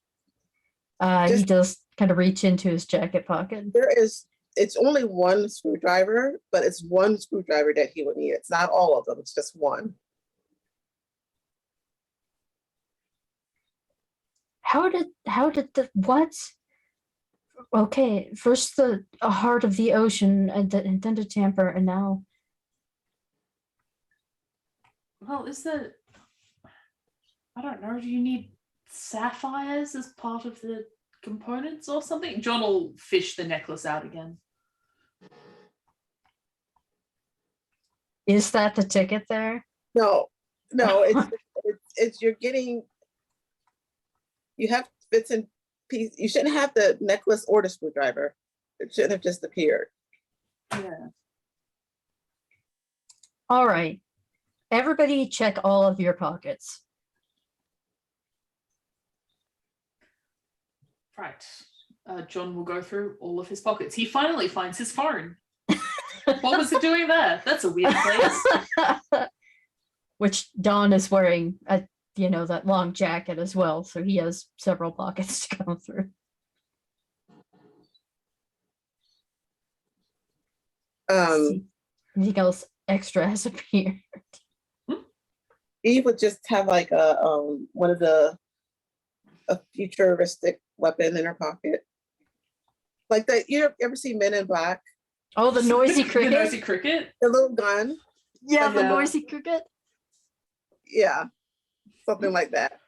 does kind of reach into his jacket pocket. It's only one screwdriver, but it's one screwdriver that he would need. It's not all of them, it's just one. How did the what? Okay, first the heart of the ocean, and then the tamper, and now. Well, I don't know, do you need sapphires as part of the components or something? John will fish the necklace out again. Is that the ticket there? No, it's you have bits and pieces. You shouldn't have the necklace or the screwdriver. It shouldn't have just appeared. Yeah. All right. Everybody check all of your pockets. Right. John will go through all of his pockets. He finally finds his phone. What was it doing there? That's a weird place. Which Don is wearing that long jacket as well, so he has several pockets to go through. See, anything else extra has appeared. Eve would just have like one of a futuristic weapon in her pocket. Like that, you ever see Men in Black? Oh, the noisy cricket. The noisy cricket? The little gun? Yeah, the Yeah. noisy cricket. Yeah. Something like that.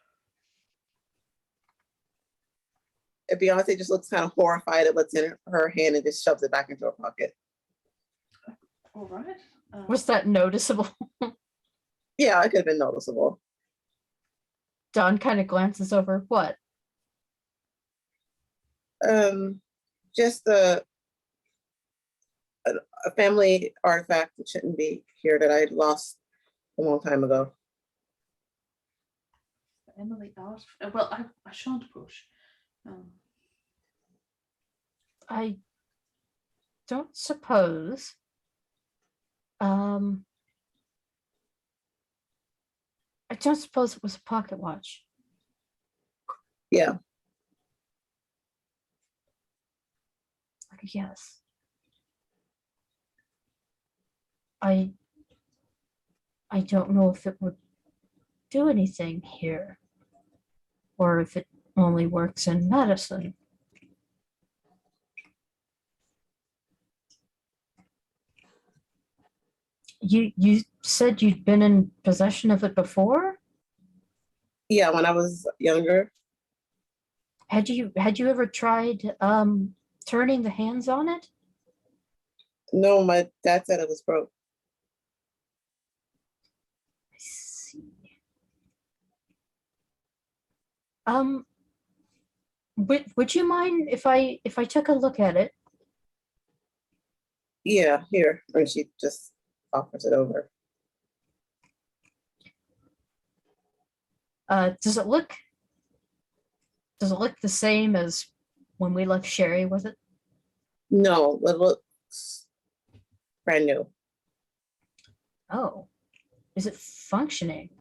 And Beyonce just looks kind of horrified at what's in her hand and just shoves it back into her pocket. All right. Was that noticeable? Yeah, it could have been noticeable. Don kind of glances over. What? Just a family artifact that shouldn't be here that I lost a long time ago. Emily asked. Well, I shan't push. I don't suppose. I don't suppose it was a pocket watch. Yeah. Yes. I don't know if it would do anything here, or if it only works in Madison. You said you'd been in possession of it before? Yeah, when I was younger. Had you ever tried turning the hands on it? No, my dad said it was broke. I see. Would you mind if I took a look at it? Yeah, here. And she just offers it over. Does it look the same as when we left Sherry with it? No, it looks brand new. Oh, is it functioning?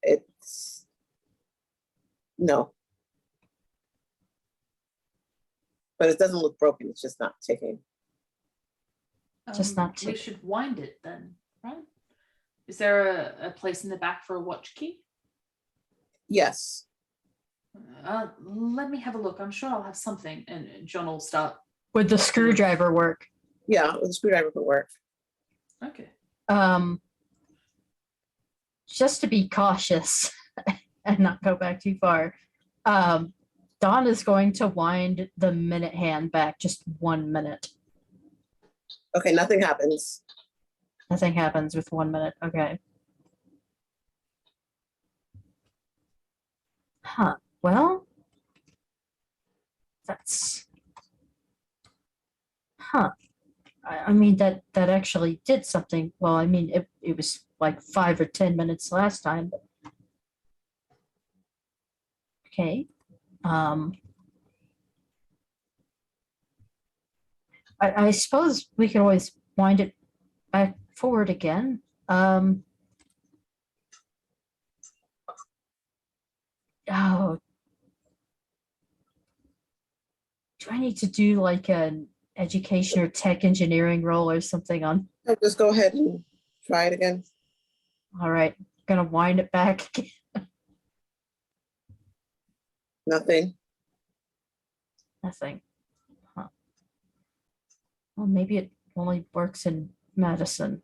It's no. But it doesn't look broken, it's just not ticking. Just not We tick. should wind it then, right? Is there a place in the back for a watch key? Yes. Let me have a look. I'm sure I'll have something. And John will start. Would the screwdriver work? Yeah, the screwdriver could work. Okay. Just to be cautious and not go back too far, Don is going to wind the minute hand back just 1 minute. Okay, nothing happens. Nothing happens with 1 minute. Okay. Huh. Well, that's. Huh. I mean, that actually did something. Well, I mean, it was like 5 or 10 minutes last time. But... Okay. I suppose we can always wind it back forward again. Oh, do I need to do like an education or tech engineering role or something on? So just go ahead and try it again. All right, gonna wind it back again. Nothing. Nothing. Huh. Well, maybe it only works in Madison.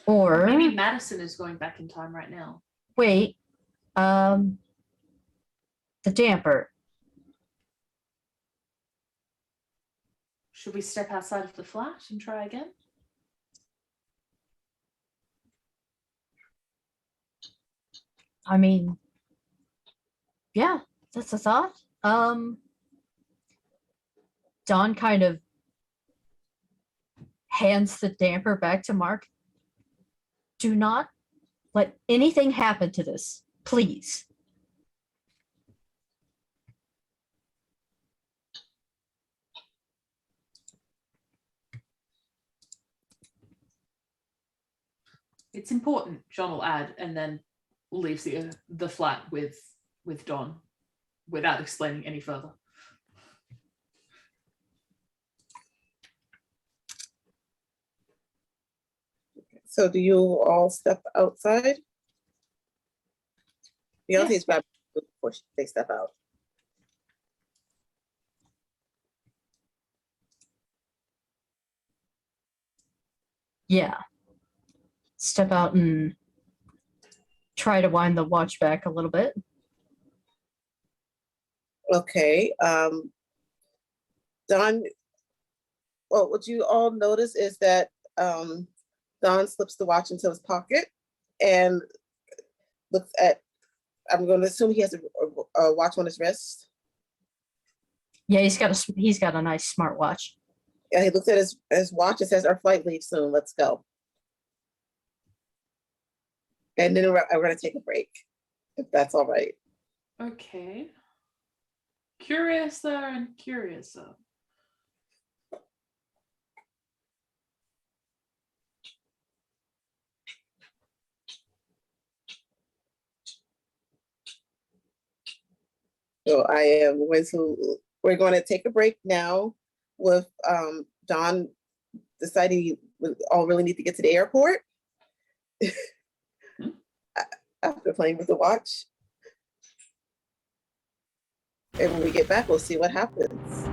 Or maybe Madison is going back in time right now. wait, the damper. Should we step outside of the flat and try again? I mean, yeah, that's a thought. Don kind of hands the damper back to Mark. Do not let anything happen to this, please. It's important, John will add, and then leaves the flat with Don without explaining any further. So do you all step outside? Beyonce's grab before they step out. Yeah. Step out and try to wind the watch back a little bit. Okay. Don, well, what you all notice is that Don slips the watch into his pocket and looks at, I'm going to assume he has a watch on his wrist. Yeah, he's got a nice smartwatch. Yeah, he looks at his watch and says, our flight leaves soon, let's go. And then we're going to take a break, if that's all right. Okay. Curious there and curious. So we're going to take a break now with Don deciding we all really need to get to the airport after playing with the watch. And when we get back, we'll see what happens.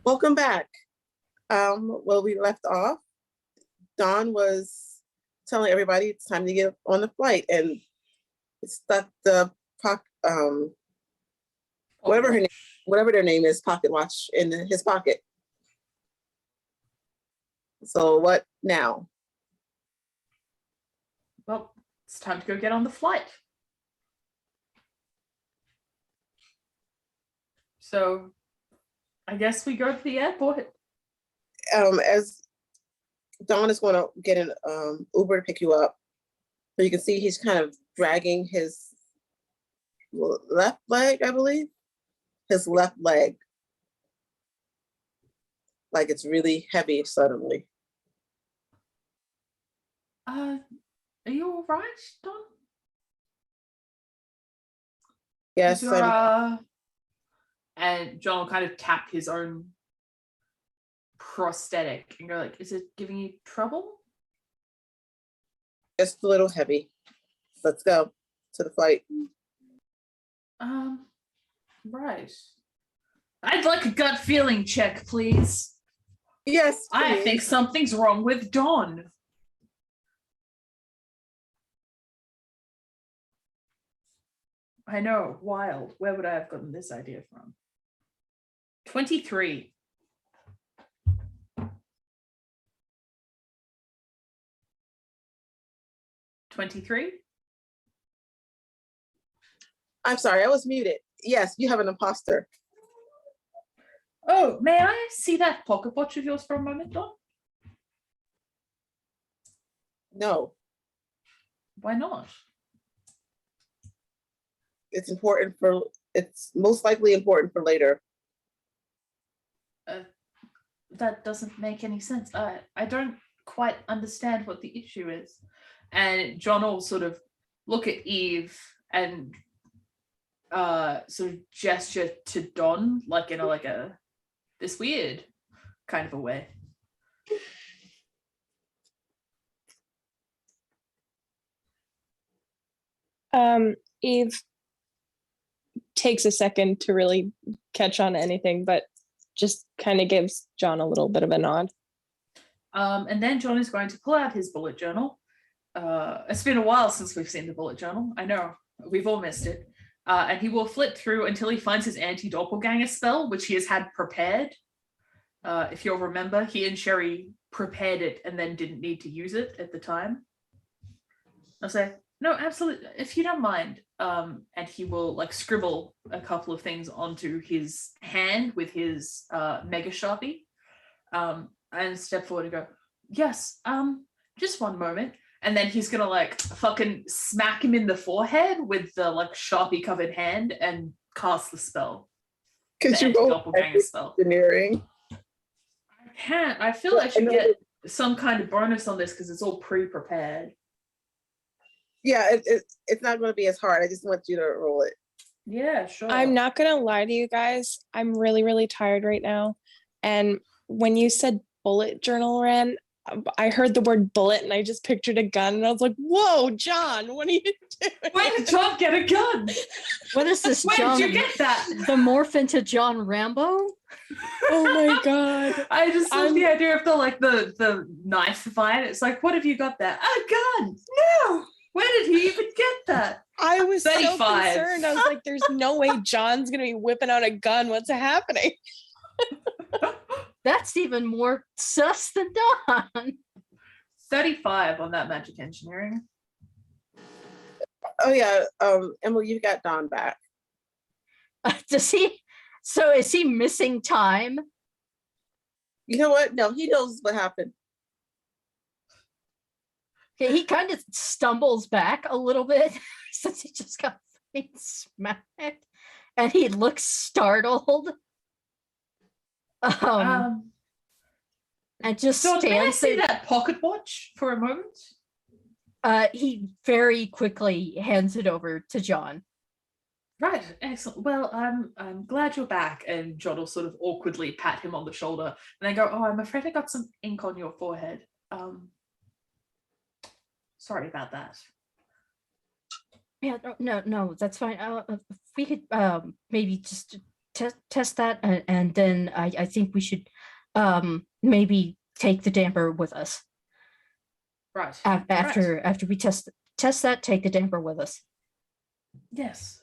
Welcome back. Where we left off, Dawn was telling everybody it's time to get on the flight, and stuck the whatever her name, whatever their name is, pocket watch in his pocket. So what now? Well, it's time to go get on the flight. So I guess we go to the airport. As Dawn is going to get an Uber to pick you up, so you can see he's kind of dragging his left leg, I believe, his left leg, like it's really heavy suddenly. Are you all right, Don? Yes, And John will kind of tap his own prosthetic and go like, is it giving you trouble? just a little heavy. Let's go to the flight. Right. I'd like a gut feeling check, please. Yes, I please. think something's wrong with Dawn. I know, wild. Where would I have gotten this idea from? 23. I'm sorry, I was muted. Yes, you have an imposter. Oh, may I see that pocket watch of yours for a moment, Dawn? No, Why not? it's important for, it's most likely important for later. That doesn't make any sense. I don't quite understand what the issue is. And John will sort of look at Eve and sort of gesture to Don, like in a this weird kind of a way. Eve takes a second to really catch on to anything, but just kind of gives John a little bit of a nod. And then John is going to pull out his bullet journal. It's been a while since we've seen the bullet journal. I know, we've all missed it. And he will flip through until he finds his anti-doppelganger spell, which he has had prepared. If you'll remember, he and Sherry prepared it and then didn't need to use it at the time. I'll say, no, absolutely, if you don't mind. And he will like scribble a couple of things onto his hand with his mega Sharpie. And step forward and go, yes, just one moment. And then he's gonna like fucking smack him in the forehead with the like Sharpie covered hand and cast the spell. Could The you roll anti-doppelganger spell. engineering? I can't. I feel I should get some kind of bonus on this because it's all pre-prepared. Yeah, it's not going to be as hard. I just want you to roll it. Yeah, sure. I'm not gonna lie to you guys. I'm really, really tired right now. And when you said bullet journal, Ran, I heard the word bullet and I just pictured a gun and I was like, whoa, John, what are you doing? When did John get a gun? What is this, When John? did you get that? The morph into John Rambo? Oh my god. I just love the idea of the knife fight. It's like, what have you got there? A gun! No! Where did he even get that? I was so 35. concerned. I was like, there's no way John's gonna be whipping out a gun. What's happening? That's even more sus than Don. 35 on that magic engineering. Oh yeah, Emily, you got Don back. Does he? So is he missing time? You know what? No, he knows what happened. Okay, he kind of stumbles back a little bit since he just got fucking smacked, and he looks startled. And just John, may I stands see there. that pocket watch for a moment? He very quickly hands it over to John. Right, excellent. Well, I'm glad you're back. And John will sort of awkwardly pat him on the shoulder and then go, oh, I'm afraid I got some ink on your forehead. Sorry about that. Yeah, no, that's fine. If we could maybe just test that, and then I think we should maybe take the damper with us. Right. After we test that, take the damper with us. Yes.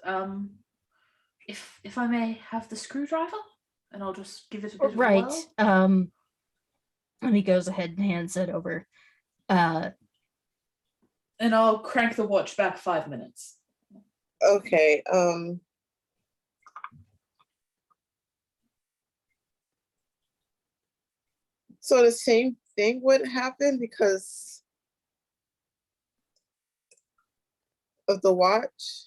If I may have the screwdriver, and I'll just give it a bit Right. of a whirl. And he goes ahead and hands it over. And I'll crank the watch back 5 minutes. Okay. So the same thing would happen because of the watch?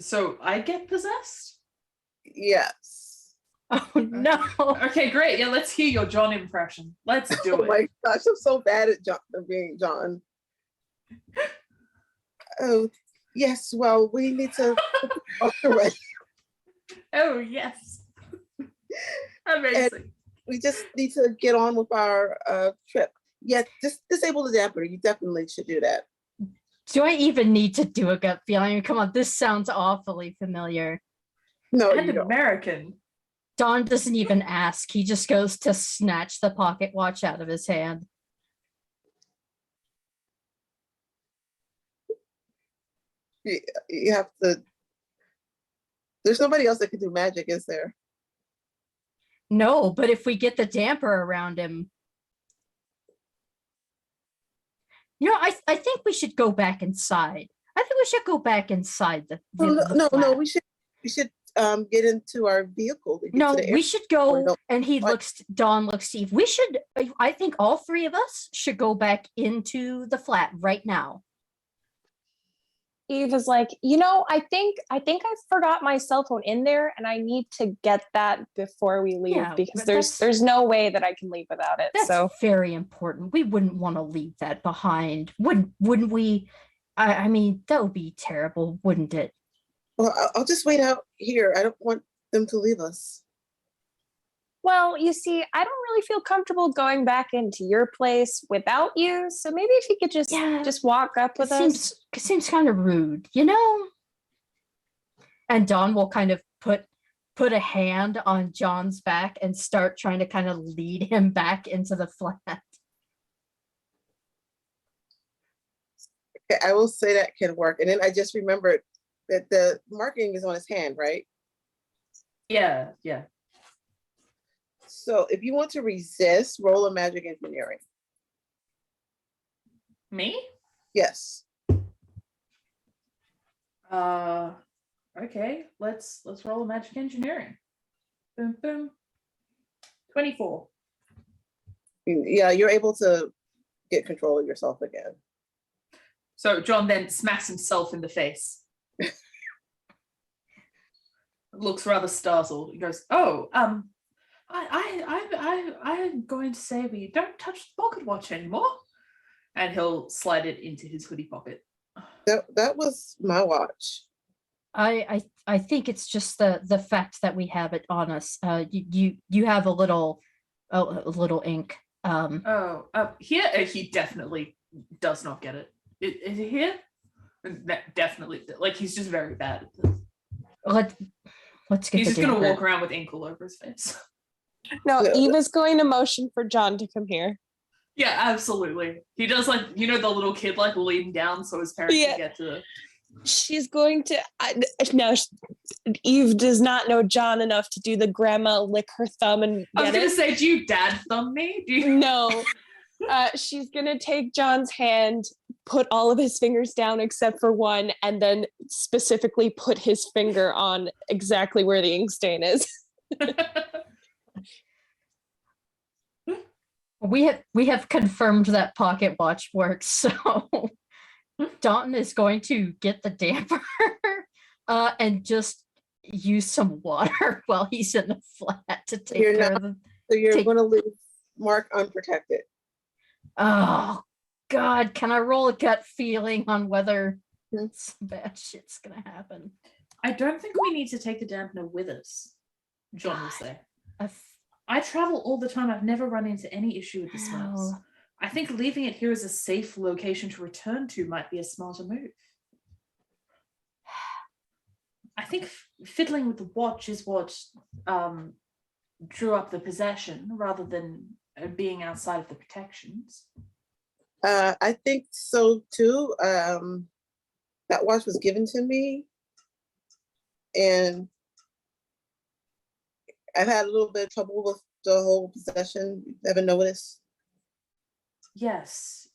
So I get possessed? Yes. Oh no. Okay, great. Yeah, let's hear your John impression. Let's do Oh it. my gosh, I'm so bad at being John. Oh, yes, well, we need to already. Oh, yes. Amazing. We just need to get on with our trip. Yes, just disable the damper. You definitely should do that. Do I even need to do a gut feeling? Come on, this sounds awfully familiar. No, And you don't. American. Don doesn't even ask. He just goes to snatch the pocket watch out of his hand. You have to. There's nobody else that can do magic, is there? No, but if we get the damper around him. You know, I think we should go back inside. I think we should go back inside the No, flat. we should get into our vehicle. To get No, to the we should go. No. And he What? looks. Don looks to Eve. We should. I think all three of us should go back into the flat right now. Eve is like, I think I forgot my cell phone in there, and I need to get that before we leave, Yeah, because but there's no way that I can leave without it. That's So very important. We wouldn't want to leave that behind, wouldn't we? I mean, that would be terrible, wouldn't it? Well, I'll just wait out here. I don't want them to leave us. well, you see, I don't really feel comfortable going back into your place without you. So maybe if you could just walk up with us. It seems kind of rude, you know? And Don will kind of put a hand on John's back and start trying to kind of lead him back into the flat. Okay, I will say that can work. And then I just remembered that the marking is on his hand, right? Yeah. So if you want to resist, roll a magic engineering. Me? Yes. Okay, let's roll a magic engineering. Boom boom. 24. Yeah, you're able to get control of yourself again. So John then smacks himself in the face. Looks rather startled. He goes, "Oh, I'm going to say we don't touch the pocket watch anymore," and he'll slide it into his hoodie pocket. That was my watch. I think it's just the fact that we have it on us. You have a little ink. Here he definitely does not get it. Is it here? Definitely, like he's just very bad at this. Let's get. He's the just gonna damper. walk around with ink all over his face. No, Yeah. Eve is going to motion for John to come here. Yeah, absolutely. He does, like, the little kid like lean down so his parents can get to. She's going to Eve does not know John enough to do the grandma lick her thumb and I was get gonna it. say, do you dad thumb me? Do you? No. She's gonna take John's hand, put all of his fingers down except for one, and then specifically put his finger on exactly where the ink stain is. We have confirmed that pocket watch works, so Dalton is going to get the damper and just use some water while he's in the flat to take You're care not- of them. So you're going to leave Mark unprotected. Oh God, can I roll a gut feeling on whether Hmm. some bad shit's gonna happen? I don't think we need to take the dampener with us, John will say. I f- I travel all the time. I've never run into any issue with the smells. Well, I think leaving it here as a safe location to return to might be a smarter move. I think fiddling with the watch is what drew up the possession rather than being outside of the protections. I think so too. That watch was given to me, and I've had a little bit of trouble with the whole possession. Ever noticed? Yes.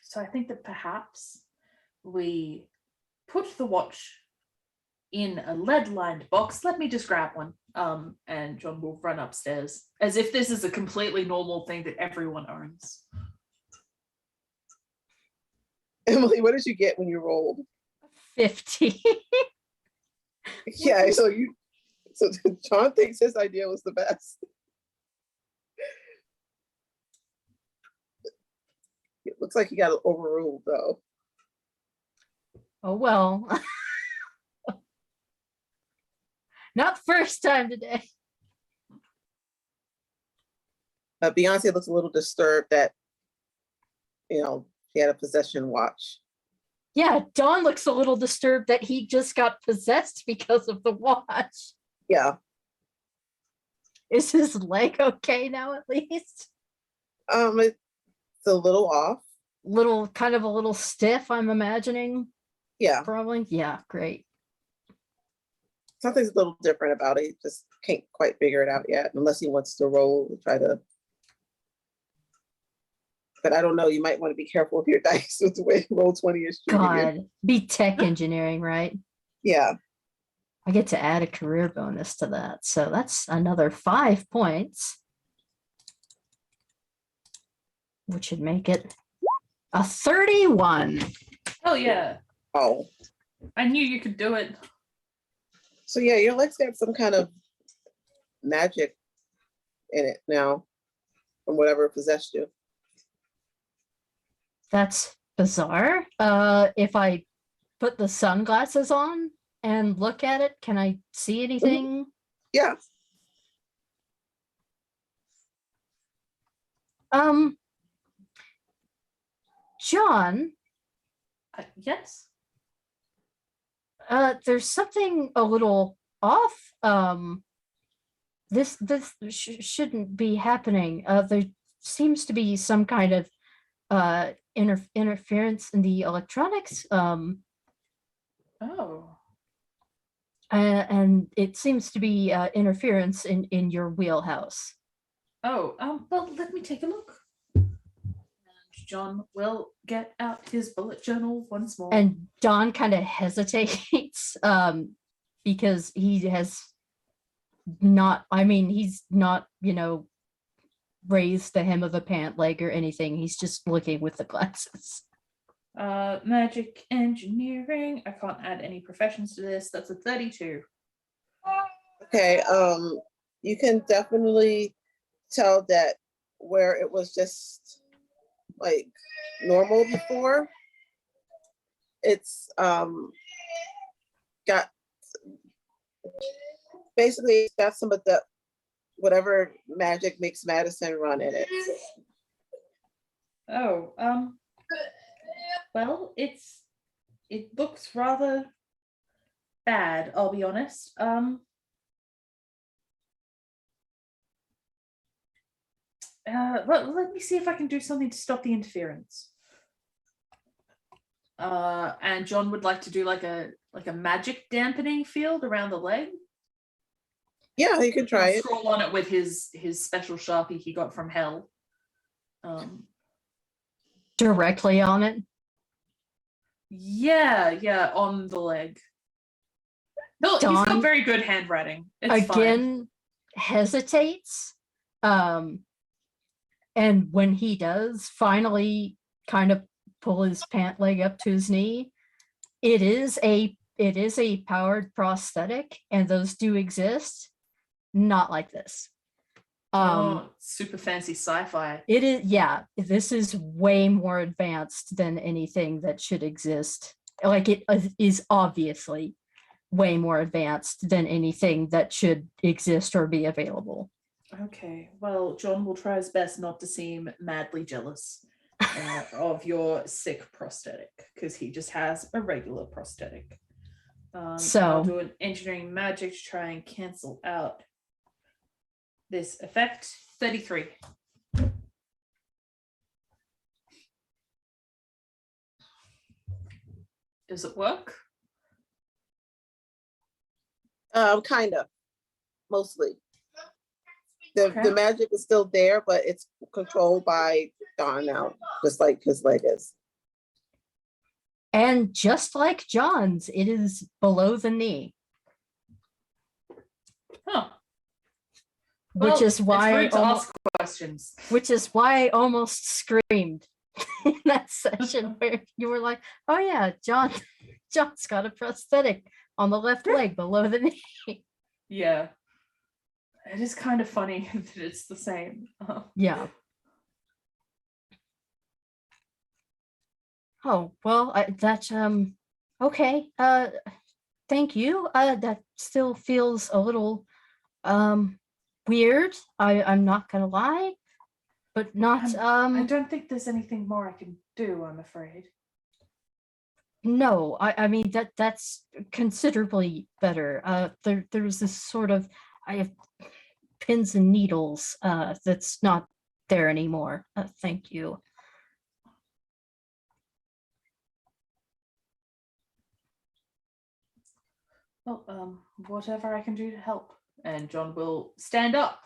So I think that perhaps we put the watch in a lead-lined box. Let me just grab one. And John will run upstairs as if this is a completely normal thing that everyone owns. Emily, what did you get when you rolled? 50. Yeah, so John thinks his idea was the best. It looks like he got overruled though. Oh well. Not first time today. Beyonce looks a little disturbed that, he had a possession watch. Yeah, Dawn looks a little disturbed that he just got possessed because of the watch. Yeah. Is his leg okay now at least? It's a little off. Kind of a little stiff, I'm imagining. Yeah. Probably. Yeah, great. Something's a little different about it. He just can't quite figure it out yet, unless he wants to try to. But I don't know. You might want to be careful with your dice with the way Roll20 is treating you. God, be tech engineering, right? Yeah. I get to add a career bonus to that. So that's another 5 points, which would make it a 31. Oh yeah. Oh. I knew you could do it. So yeah, your leg's got some kind of magic in it now, from whatever possessed you. That's bizarre. If I put the sunglasses on and look at it, can I see anything? Yeah. John, Yes. there's something a little off. This shouldn't be happening. There seems to be some kind of interference in the electronics. Oh. And it seems to be interference in your wheelhouse. Oh. Well, let me take a look. And John will get out his bullet journal once more. And Don kind of hesitates because he has not, he's not, raised the hem of a pant leg or anything. He's just looking with the glasses. Magic engineering. I can't add any professions to this. That's a 32. Okay. You can definitely tell that where it was just like normal before, it's got basically it's got some of the whatever magic makes Madison run in it. Oh, well, it looks rather bad, I'll be honest. Well, let me see if I can do something to stop the interference. And John would like to do like a magic dampening field around the leg. Yeah, you can try it. Scroll on it with his special Sharpie he got from hell. Directly on it? Yeah, on the leg. No, he's got very good handwriting. It's again, hesitates. And when he does finally kind of pull his pant leg up to his knee, it is a powered prosthetic, and those do exist. Not like this. Super fancy sci-fi. It is, yeah. This is way more advanced than anything that should exist. Like, it is obviously way more advanced than anything that should exist or be available. Okay, well, John will try his best not to seem madly jealous of your sick prosthetic, because he just has a regular prosthetic. So- I'll do an engineering magic to try and cancel out this effect. 33. Does it work? Kind of, mostly. The Okay. magic is still there, but it's controlled by Don now, just like his leg is. And just like John's, it is below the knee, Huh. which Well, is why I it's rude to almost, ask questions. which is why I almost screamed in that session where you were like, "Oh yeah, John's got a prosthetic on the left leg below the knee." Yeah. It is kind of funny that it's the same. Yeah. Oh well, that's okay. Thank you. That still feels a little weird. I'm not gonna lie, but not I don't think there's anything more I can do, I'm afraid. no. I mean that's considerably better. There's this sort of, I have pins and needles that's not there anymore. Thank you. Well, whatever I can do to help. And John will stand up.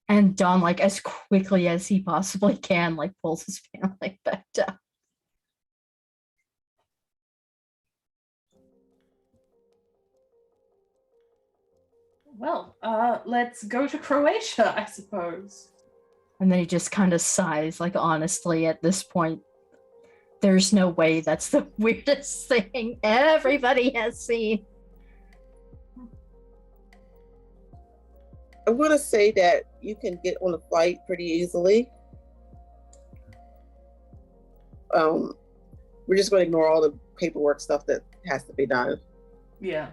And Don, like as quickly as he possibly can, like pulls his family back down. Well, let's go to Croatia, I suppose. And then he just kind of sighs, like honestly, at this point, there's no way that's the weirdest thing everybody has seen. I want to say that you can get on a flight pretty easily. We're just going to ignore all the paperwork stuff that has to be done. Yeah.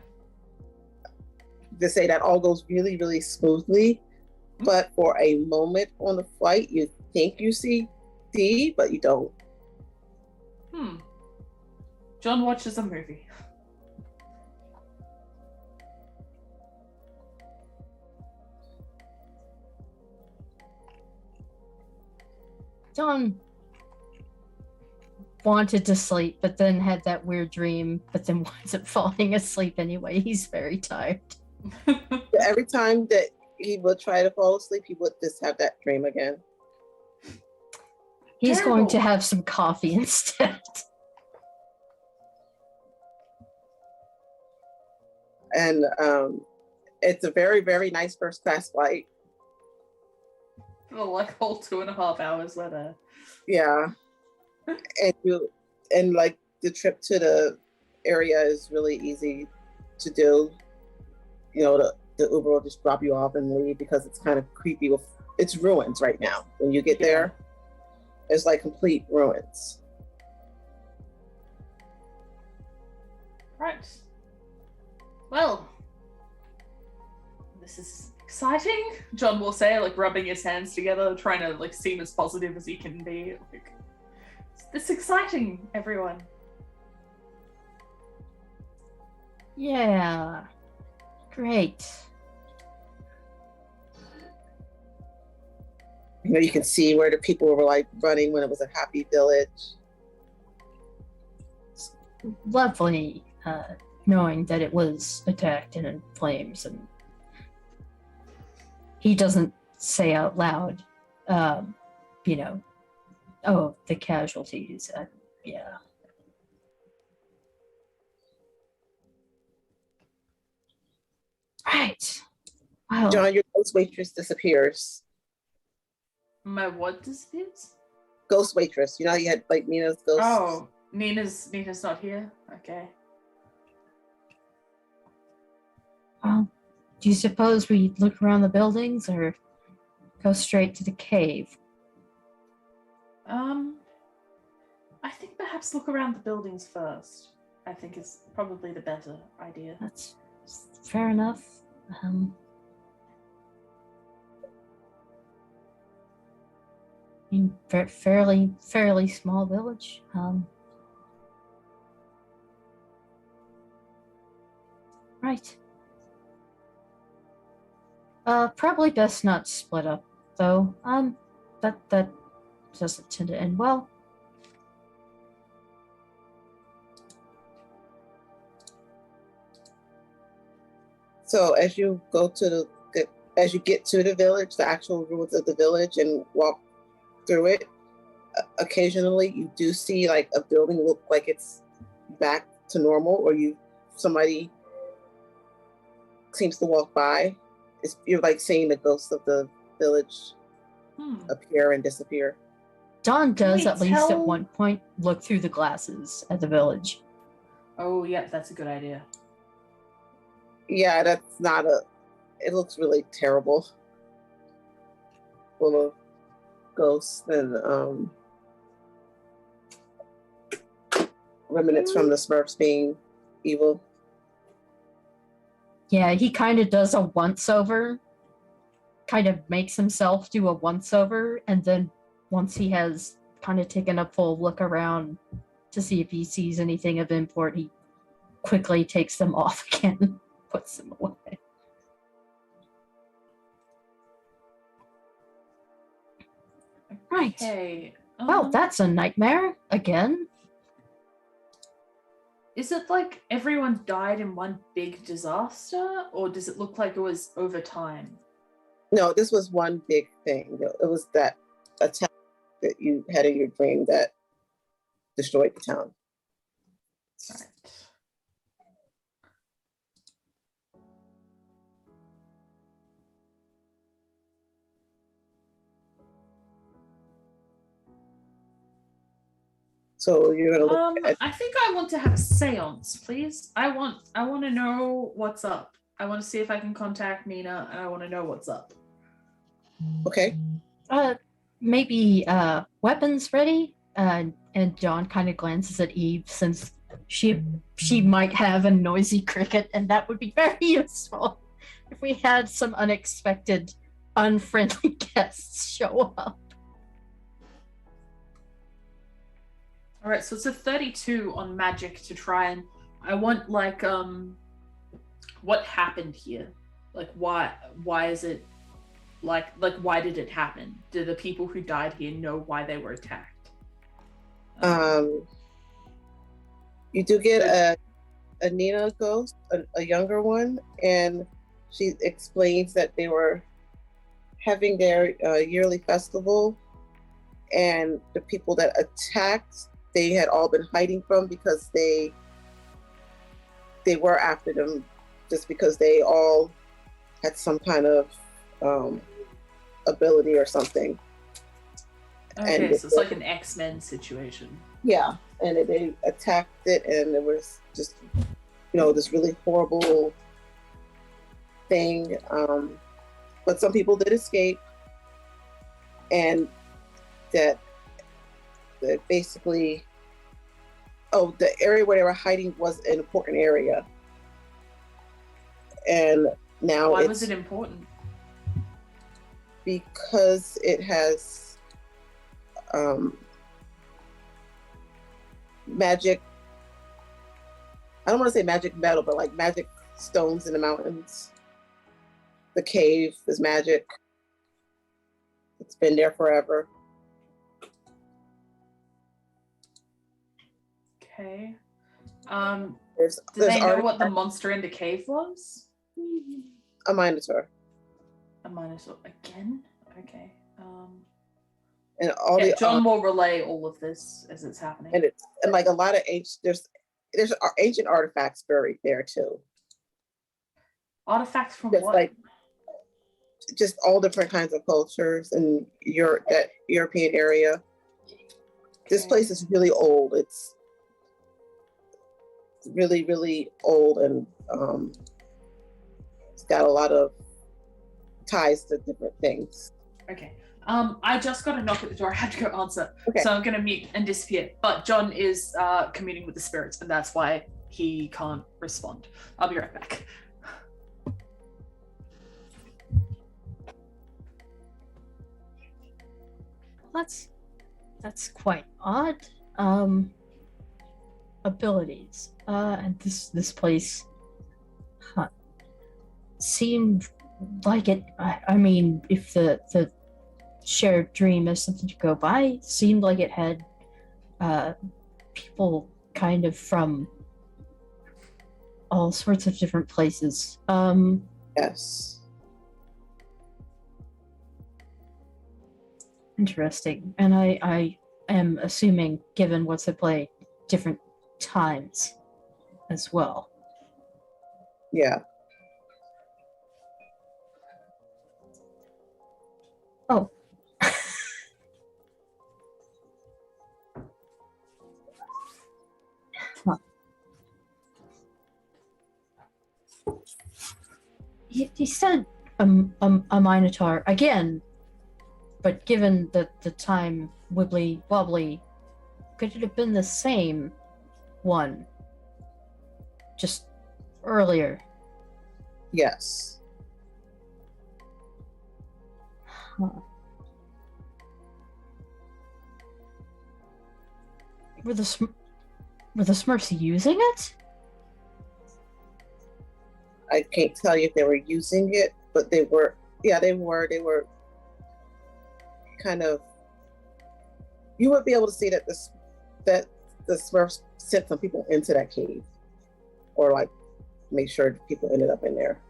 To say that all goes really, really smoothly, but for a moment on the flight, you think you see D, but you don't. John watches a movie. Don wanted to sleep, but then had that weird dream, but then winds up falling asleep anyway. He's very tired. Every time that he would try to fall asleep, he would just have that dream again. He's going to Terrible. have some coffee instead. And it's a very, very nice first class flight. Oh, like whole 2.5 hours later. Yeah. And like the trip to the area is really easy to do. You know, the Uber will just drop you off and leave because it's kind of creepy with it's ruins right now. When you get there, it's like complete ruins. Right. Well, this is exciting, John will say, like rubbing his hands together, trying to like seem as positive as he can be. Like, this is exciting, everyone. Yeah. Great. You know, you can see where the people were like running when it was a happy village. Lovely knowing that it was attacked and in flames, and he doesn't say out loud, you know, oh, the casualties. Yeah. Right. Wow. John, your ghost waitress disappears. My what disappears? Ghost waitress. You know how you had like Nina's ghost? Oh, Nina's not here? Okay. Well, do you suppose we look around the buildings or go straight to the cave? I think perhaps look around the buildings first. I think is probably the better idea. That's fair enough. I mean, fairly small village. Right. Probably best not split up, though. That doesn't tend to end well. So as you go to as you get to the village, the actual ruins of the village, and walk through it, occasionally you do see like a building look like it's back to normal, or somebody seems to walk by. You're like seeing the ghosts of the village appear and disappear. Dawn does we at least at tell- one point look through the glasses at the village. Oh, yeah, that's a good idea. Yeah, that's not it looks really terrible. Full of ghosts and remnants from the Smurfs being evil. Yeah, he kind of does a once-over. Kind of makes himself do a once-over, and then once he has kind of taken a full look around to see if he sees anything of import, he quickly takes them off again, puts them away. Right. Okay. Well, that's a nightmare again. Is it like everyone died in one big disaster, or does it look like it was over time? No, this was one big thing. It was that attack that you had in your dream that destroyed the town. Right. So you're gonna look at I think I want to have a seance, please. I want to know what's up. I want to see if I can contact Nina, and I want to know what's up. okay. Maybe weapons ready? And John kind of glances at Eve, since she might have a noisy cricket, and that would be very useful if we had some unexpected, unfriendly guests show up. All right, so it's a 32 on magic to try and I want like what happened here? Like why is it like why did it happen? Do the people who died here know why they were attacked? You do get a Nina ghost, a younger one, and she explains that they were having their yearly festival, and the people that attacked, they had all been hiding from because they were after them just because they all had some kind of ability or something. Okay, And so it's like an X-Men situation. Yeah, and they attacked it, and it was just, this really horrible thing. But some people did escape, and that basically, the area where they were hiding was an important area, and now Why was it important? Because it has magic. I don't want to say magic metal, but like magic stones in the mountains. The cave is magic. It's been there forever. Okay. There's Did they know art- what the monster in the cave was? a minotaur, A minotaur again? Okay. and all Yeah, the John will relay all of this as it's happening. and like a lot of there's ancient artifacts buried there too. Artifacts from Just what? like just all different kinds of cultures in that European area. This Okay. place is really old. It's really, really old, and it's got a lot of ties to different things. Okay. I just got a knock at the door. I had to go answer. Okay. So I'm going to mute and disappear. But John is communing with the spirits, and that's why he can't respond. I'll be right back. That's quite odd. Abilities. And this place. seemed like it. I mean, if the shared dream is something to go by, seemed like it had people kind of from all sorts of different places. Yes. Interesting. And I am assuming, given what's at play, different times as well. Yeah. Oh. Huh. He said a minotaur again, but given the time wibbly wobbly, could it have been the same one just earlier? Yes. Huh. Were the Smurfs using it? I can't tell you if they were using it, but they were. Yeah, they were. They were kind of. You would be able to see that the Smurfs sent some people into that cave, or like make sure people ended up in there.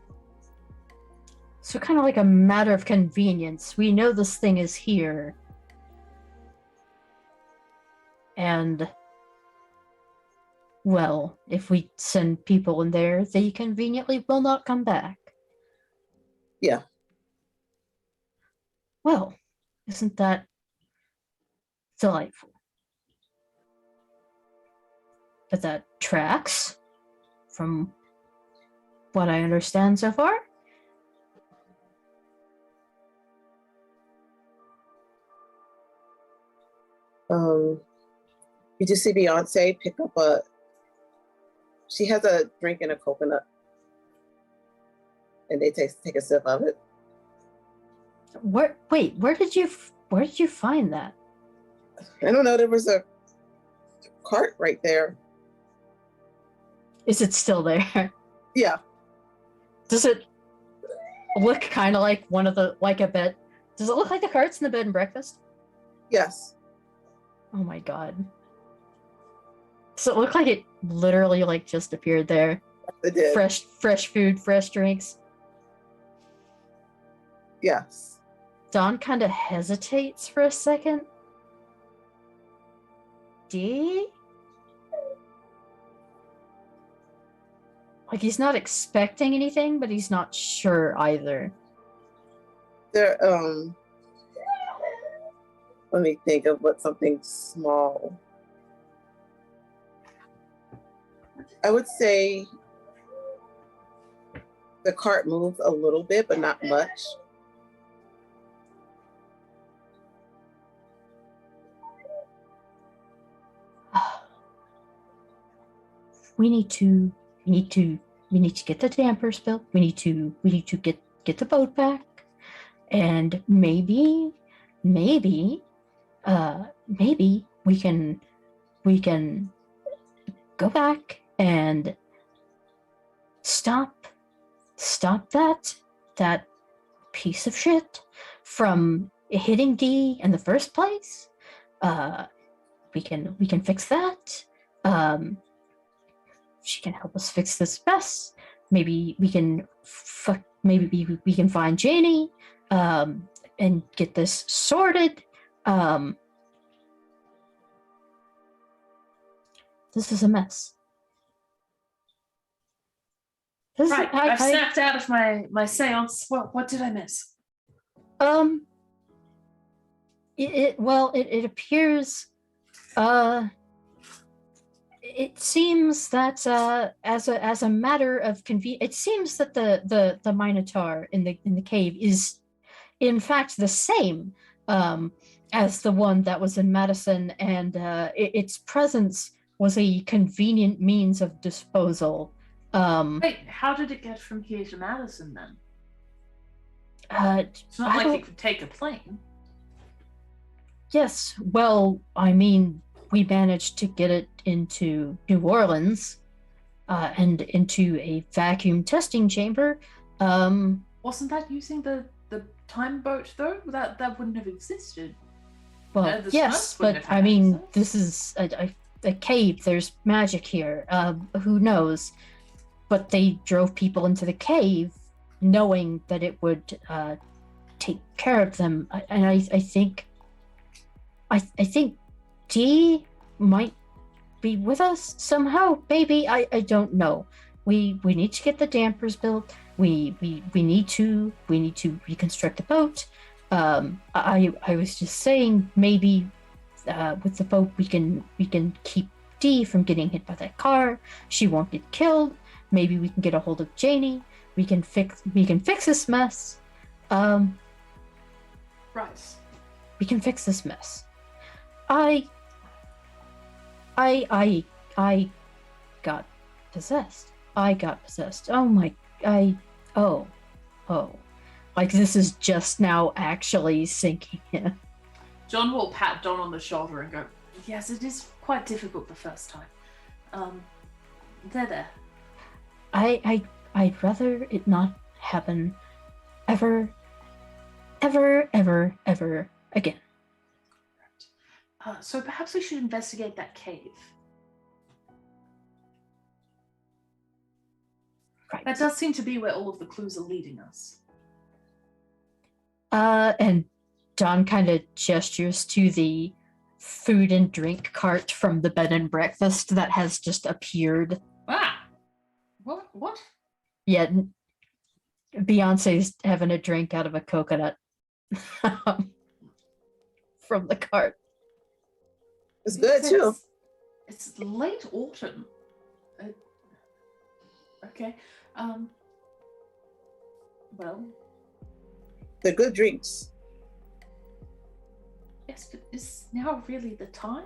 So kind of like a matter of convenience. We know this thing is here. And, well, if we send people in there, they conveniently will not come back. Yeah. Well, isn't that delightful? But that tracks from what I understand so far. You just see Beyonce pick up she has a drink and a coconut, and they take a sip of it. Where did you find that? I don't know. There was a cart right there. Is it still there? Yeah. Does it look kind of like a bed? Does it look like the carts in the bed and breakfast? Yes. Oh my god. Does it look like it literally like just appeared there? It did. Fresh food, fresh drinks. Yes. Don kind of hesitates for a second. D? Like he's not expecting anything, but he's not sure either. There. Let me think of what something small. I would say the cart moves a little bit, but not much. We need to get the dampers built. We need to get the boat back, and maybe we can go back and stop that piece of shit from hitting D in the first place. We can fix that. She can help us fix this mess. Maybe we can find Janie and get this sorted. This is a mess. Right, I've snapped out of my seance. What did I miss? It appears it seems that as a matter of convenience, it seems that the Minotaur in the cave is in fact the same as the one that was in Madison, and its presence was a convenient means of disposal. Wait, how did it get from here to Madison then? It's not like you could take a plane. Yes, well, I mean, we managed to get it into New Orleans and into a vacuum testing chamber Wasn't that using the time boat though? That wouldn't have existed. Well, The yes, Smurfs wouldn't but have I had mean, access. this is a cave. There's magic here. Who knows? But they drove people into the cave, knowing that it would take care of them. And I think, I think Dee might be with us somehow. Maybe I don't know. We need to get the dampers built. We need to reconstruct the boat. I was just saying maybe with the boat we can keep Dee from getting hit by that car. She won't get killed. Maybe we can get a hold of Janie. We can fix this mess. Right. We can fix this mess. I got possessed. Oh my, oh. Like this is just now actually sinking in. John will pat Don on the shoulder and go, "Yes, it is quite difficult the first time. There. I'd rather it not happen ever again. So perhaps we should investigate that cave. Right. That does seem to be where all of the clues are leading us." And Don kind of gestures to the food and drink cart from the bed and breakfast that has just appeared. Ah! What? Yeah, Beyonce's having a drink out of a coconut from the cart. It's good too. It's late autumn. Okay. Well, They're good drinks. yes, but is now really the time?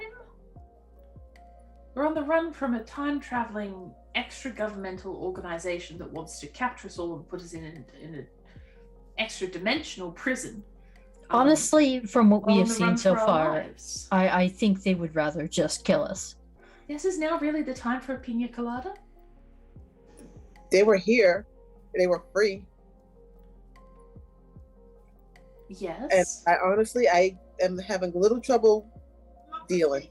We're on the run from a time-traveling extra-governmental organization that wants to capture us all and put us in an extra-dimensional prison. Honestly, from what we on have the seen run so for our far, lives. I think they would rather just kill us. This is now really the time for a pina colada? They were here. They were free. Yes. And I am having a little trouble dealing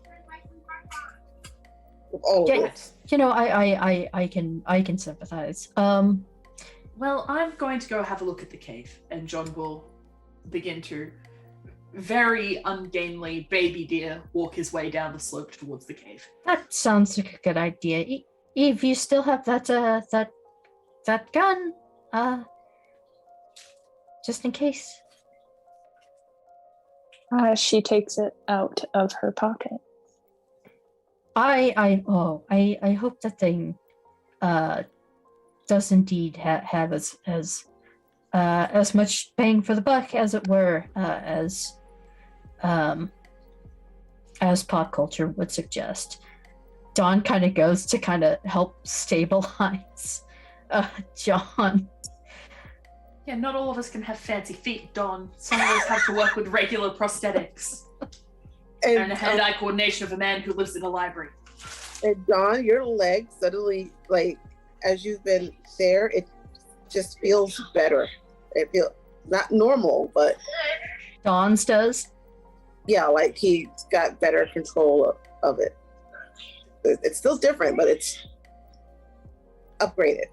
with all of Yeah. it. You know, I can sympathize. Well, I'm going to go have a look at the cave, and John will begin to very ungainly baby deer walk his way down the slope towards the cave. That sounds like a good idea. If you still have that gun, just in case. She takes it out of her pocket. I hope that thing does indeed have as much bang for the buck as it were as pop culture would suggest. Dawn kind of goes to kind of help stabilize John. Yeah, not all of us can have fancy feet, Don. Some of us have to work with regular prosthetics and the hand-eye coordination of a man who lives in a library. And Dawn, your leg suddenly, like, as you've been there, it just feels better. It feels not normal, but Dawn's does. yeah, like he's got better control of it. It's still different, but it's upgraded.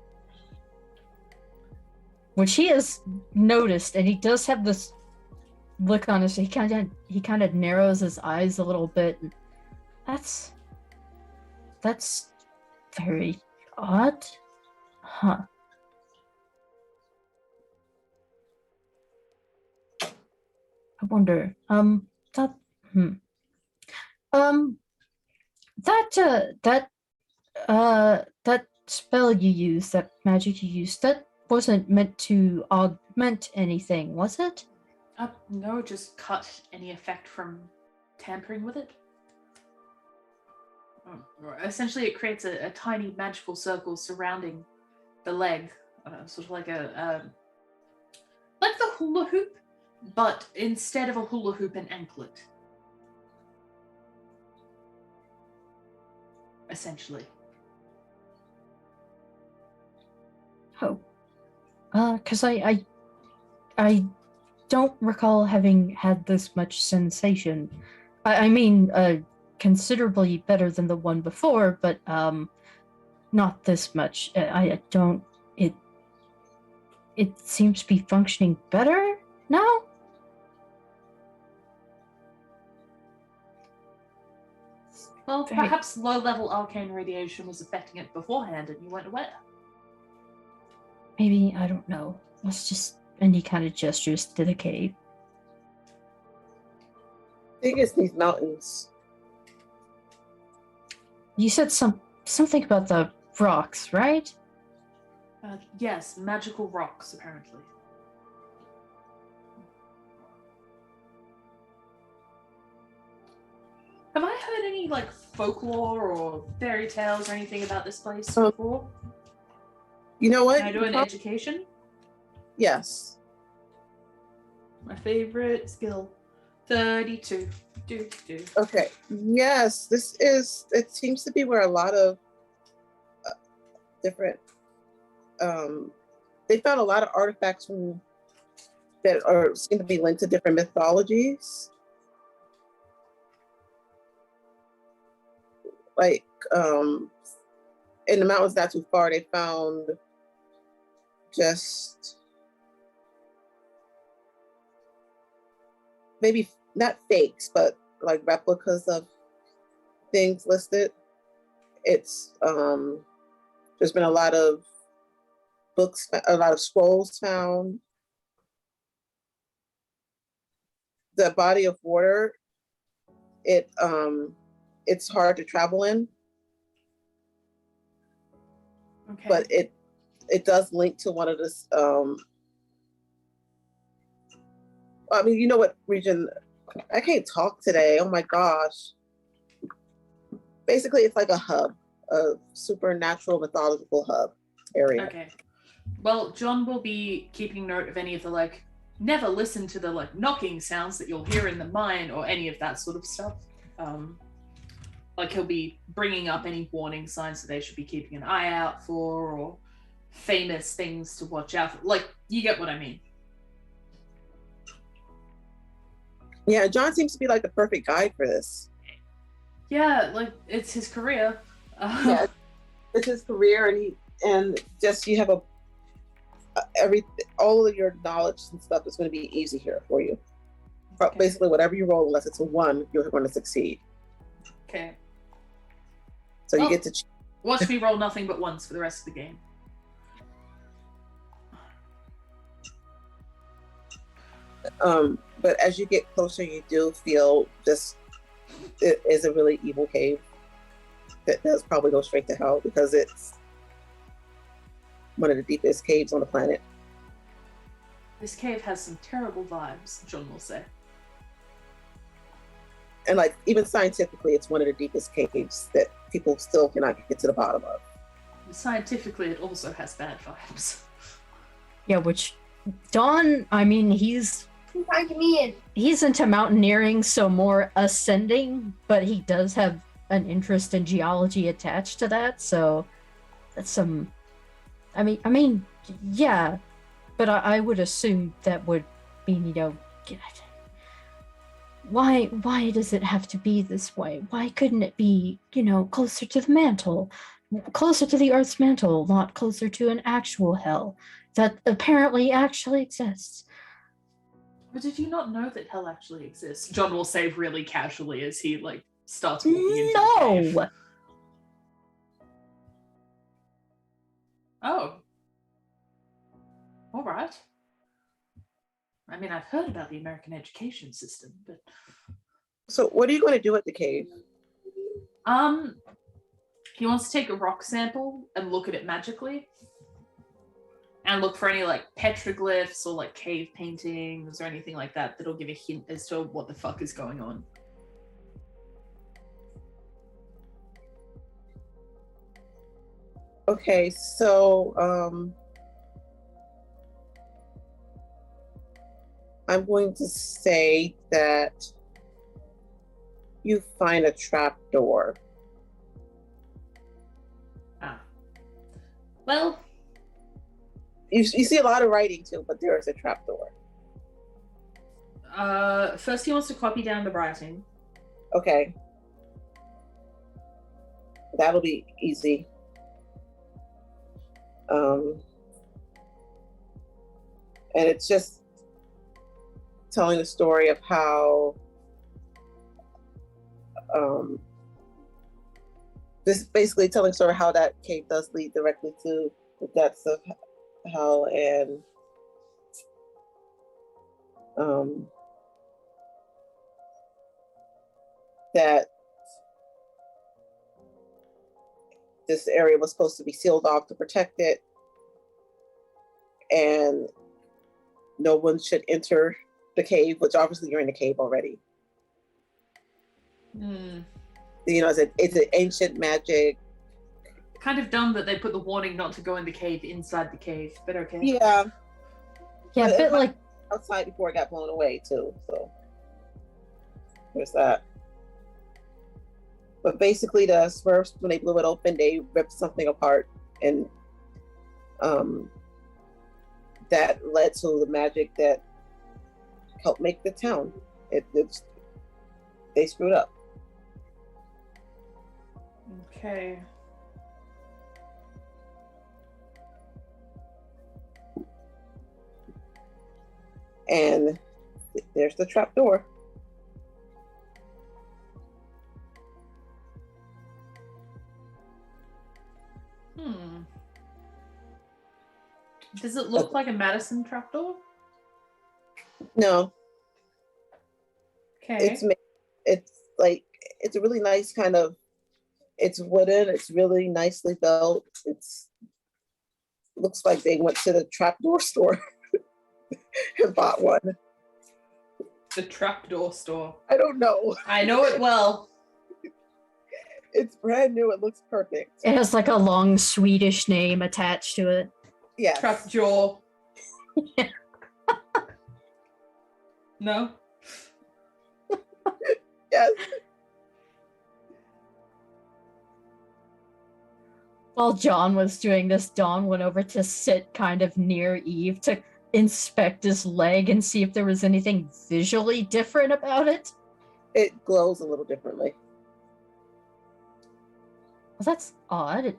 Which he has noticed, and he does have this look on his. He kind of narrows his eyes a little bit. That's very odd, huh? I wonder. That spell you used, that magic you used, that wasn't meant to augment anything, was it? No, just cut any effect from tampering with it. Essentially, it creates a tiny magical circle surrounding the leg, sort of like like the hula hoop, but instead of a hula hoop, an anklet. Essentially. Oh. Because I don't recall having had this much sensation. I mean, considerably better than the one before, but not this much. I don't. It seems to be functioning better now. Well, Very- perhaps low-level arcane radiation was affecting it beforehand and you weren't aware. Maybe, I don't know. It's just any kind of gestures to the cave. I think it's these mountains. You said something about the rocks, right? Yes, magical rocks, apparently. Have I heard any, like, folklore or fairy tales or anything about this place before? You know what? Can I do an education? Yes. My favorite skill. 32. Do. Okay. Yes, it seems to be where a lot of different, they found a lot of artifacts that seem to be linked to different mythologies. Like, in the mountains not too far, they found just maybe not fakes, but like replicas of things listed. It's there's been a lot of books, a lot of scrolls found. The body of water, it's hard to travel in, Okay. but it does link to one of this. I mean, you know what region? I can't talk today. Oh my gosh. Basically, it's like a hub, a supernatural mythological hub area. Okay. Well, John will be keeping note of any of the, like, never listen to the, like, knocking sounds that you'll hear in the mine or any of that sort of stuff. Like, he'll be bringing up any warning signs that they should be keeping an eye out for, or famous things to watch out for. Like, you get what I mean. Yeah, John seems to be like the perfect guide for this. Yeah, like, it's his career. Yeah, it's his career, and you have all of your knowledge and stuff is going to be easy here for you. Okay. Basically, whatever you roll, unless it's a 1, you're going to succeed. Okay. So you Well- get to Watch me roll nothing but once for the rest of the game. but as you get closer, you do feel it is a really evil cave that does probably go straight to hell, because it's one of the deepest caves on the planet. This cave has some terrible vibes, John will say. And like, even scientifically, it's one of the deepest caves that people still cannot get to the bottom of. Scientifically, it also has bad vibes. Yeah, which Dawn, I mean, he's into mountaineering, so more ascending, but he does have an interest in geology attached to that, so that's some I mean yeah, but I would assume that would mean, why does it have to be this way? Why couldn't it be, closer to the mantle, closer to the Earth's mantle, not closer to an actual hell that apparently actually exists? But did you not know that hell actually exists? John will say really casually as he, like, starts walking into the cave. No! Oh. All right. I mean, I've heard about the American education system, but So what are you going to do at the cave? he wants to take a rock sample and look at it magically, and look for any, like, petroglyphs or, like, cave paintings or anything like that that'll give a hint as to what the fuck is going on. Okay, so I'm going to say that you find a trap door. Ah. Well, You see a lot of writing too, but there is a trapdoor. First he wants to copy down the writing. Okay. That'll be easy. And it's just telling the story of how this basically telling story how that cave does lead directly to the depths of hell, and that this area was supposed to be sealed off to protect it, and no one should enter the cave, which obviously you're in the cave already. You know, it's an ancient magic. Kind of dumb that they put the warning not to go in the cave inside the cave, but okay. Yeah. Yeah, a bit like outside before it got blown away too. So there's that. But basically, the Smurfs, when they blew it open, they ripped something apart, and that led to the magic that helped make the town. They screwed up. Okay. And there's the trapdoor. Does it look like a Madison trapdoor? No. Okay. It's a really nice kind of. It's wooden. It's really nicely built. Looks like they went to the trapdoor store and bought one. The trapdoor store. I don't know. I know it well. It's brand new. It looks perfect. it has like a long Swedish name attached to it. Yeah. Trapjaw. No? Yes. While John was doing this, Dawn went over to sit kind of near Eve to inspect his leg and see if there was anything visually different about it. It glows a little differently. Well, that's odd.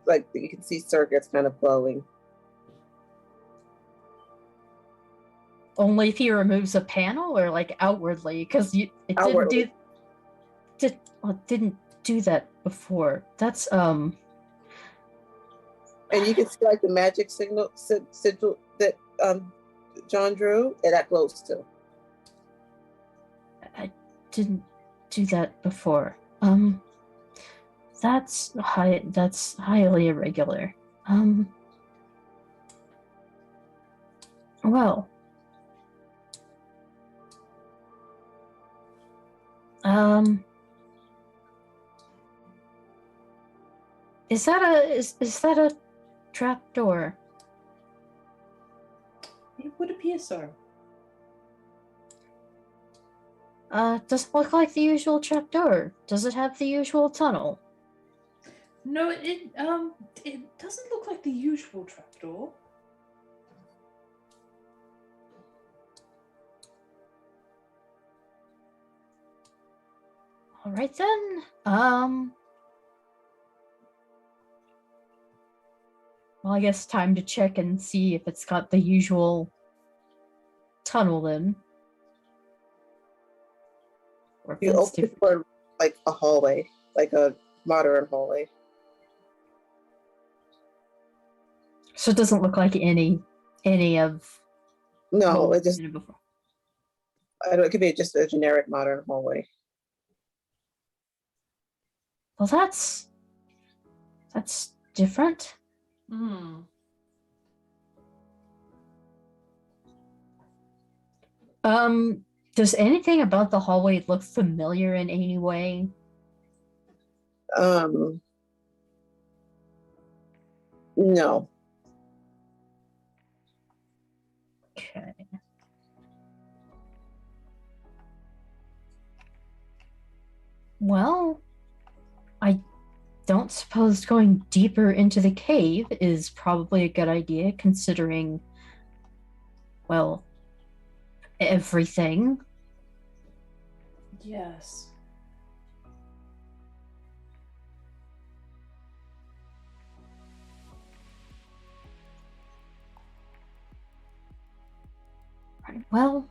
Like you can see circuits kind of glowing. Only if he removes a panel or like outwardly, because it Outwardly. didn't do that before. That's And you can see like the magic sigil that John drew, and that glows too. I didn't do that before. That's highly irregular. Well. Is that a trap door? It would appear so. Doesn't look like the usual trap door. Does it have the usual tunnel? No, it doesn't look like the usual trapdoor. All right then. Well, I guess time to check and see if it's got the usual tunnel then. Or if You it's open it different. for like a hallway, like a modern hallway. So it doesn't look like any of. No, what it just we've seen before. it could be just a generic modern hallway. Well, that's different. Does anything about the hallway look familiar in any way? No. Okay. Well, I don't suppose going deeper into the cave is probably a good idea, considering, well, everything. Yes. Right, well,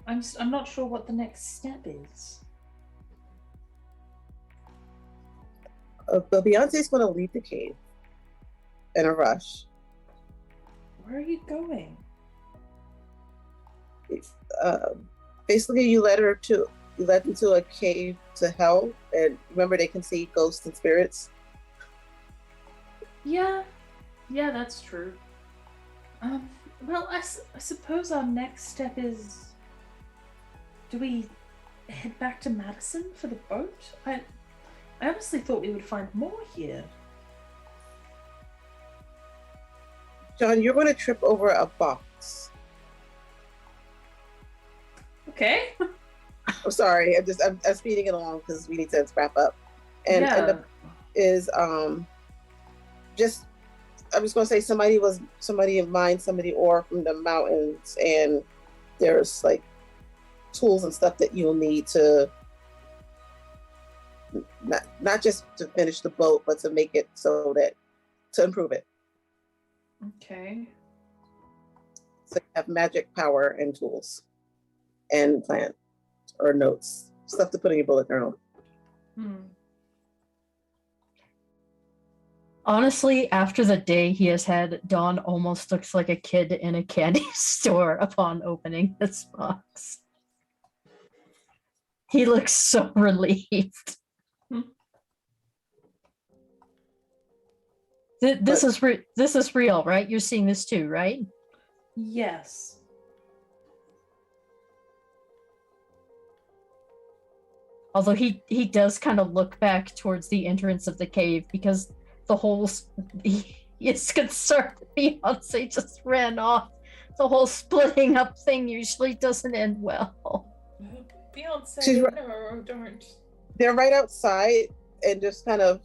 I'm not sure what the next step is. But Beyonce's going to leave the cave in a rush. Where are you going? Basically, you led them to a cave to hell, and remember they can see ghosts and spirits. Yeah, that's true. Well, I suppose our next step is, do we head back to Madison for the boat? I honestly thought we would find more here. John, you're going to trip over a box. Okay. I'm sorry. I'm speeding it along because we need to wrap up. And the is just I'm just gonna say somebody mined some of the ore from the mountains, and there's like tools and stuff that you'll need to not just to finish the boat, but to make it to improve it. Okay. So you have magic power and tools and plant or notes, stuff to put in your bullet journal. Honestly, after the day he has had, Dawn almost looks like a kid in a candy store upon opening this box. He looks so relieved. This is real, right? You're seeing this too, right? Yes. Although he does kind of look back towards the entrance of the cave because the whole he is concerned Beyonce just ran off. The whole splitting up thing usually doesn't end well. Beyonce, no, don't. They're right outside, and just kind of,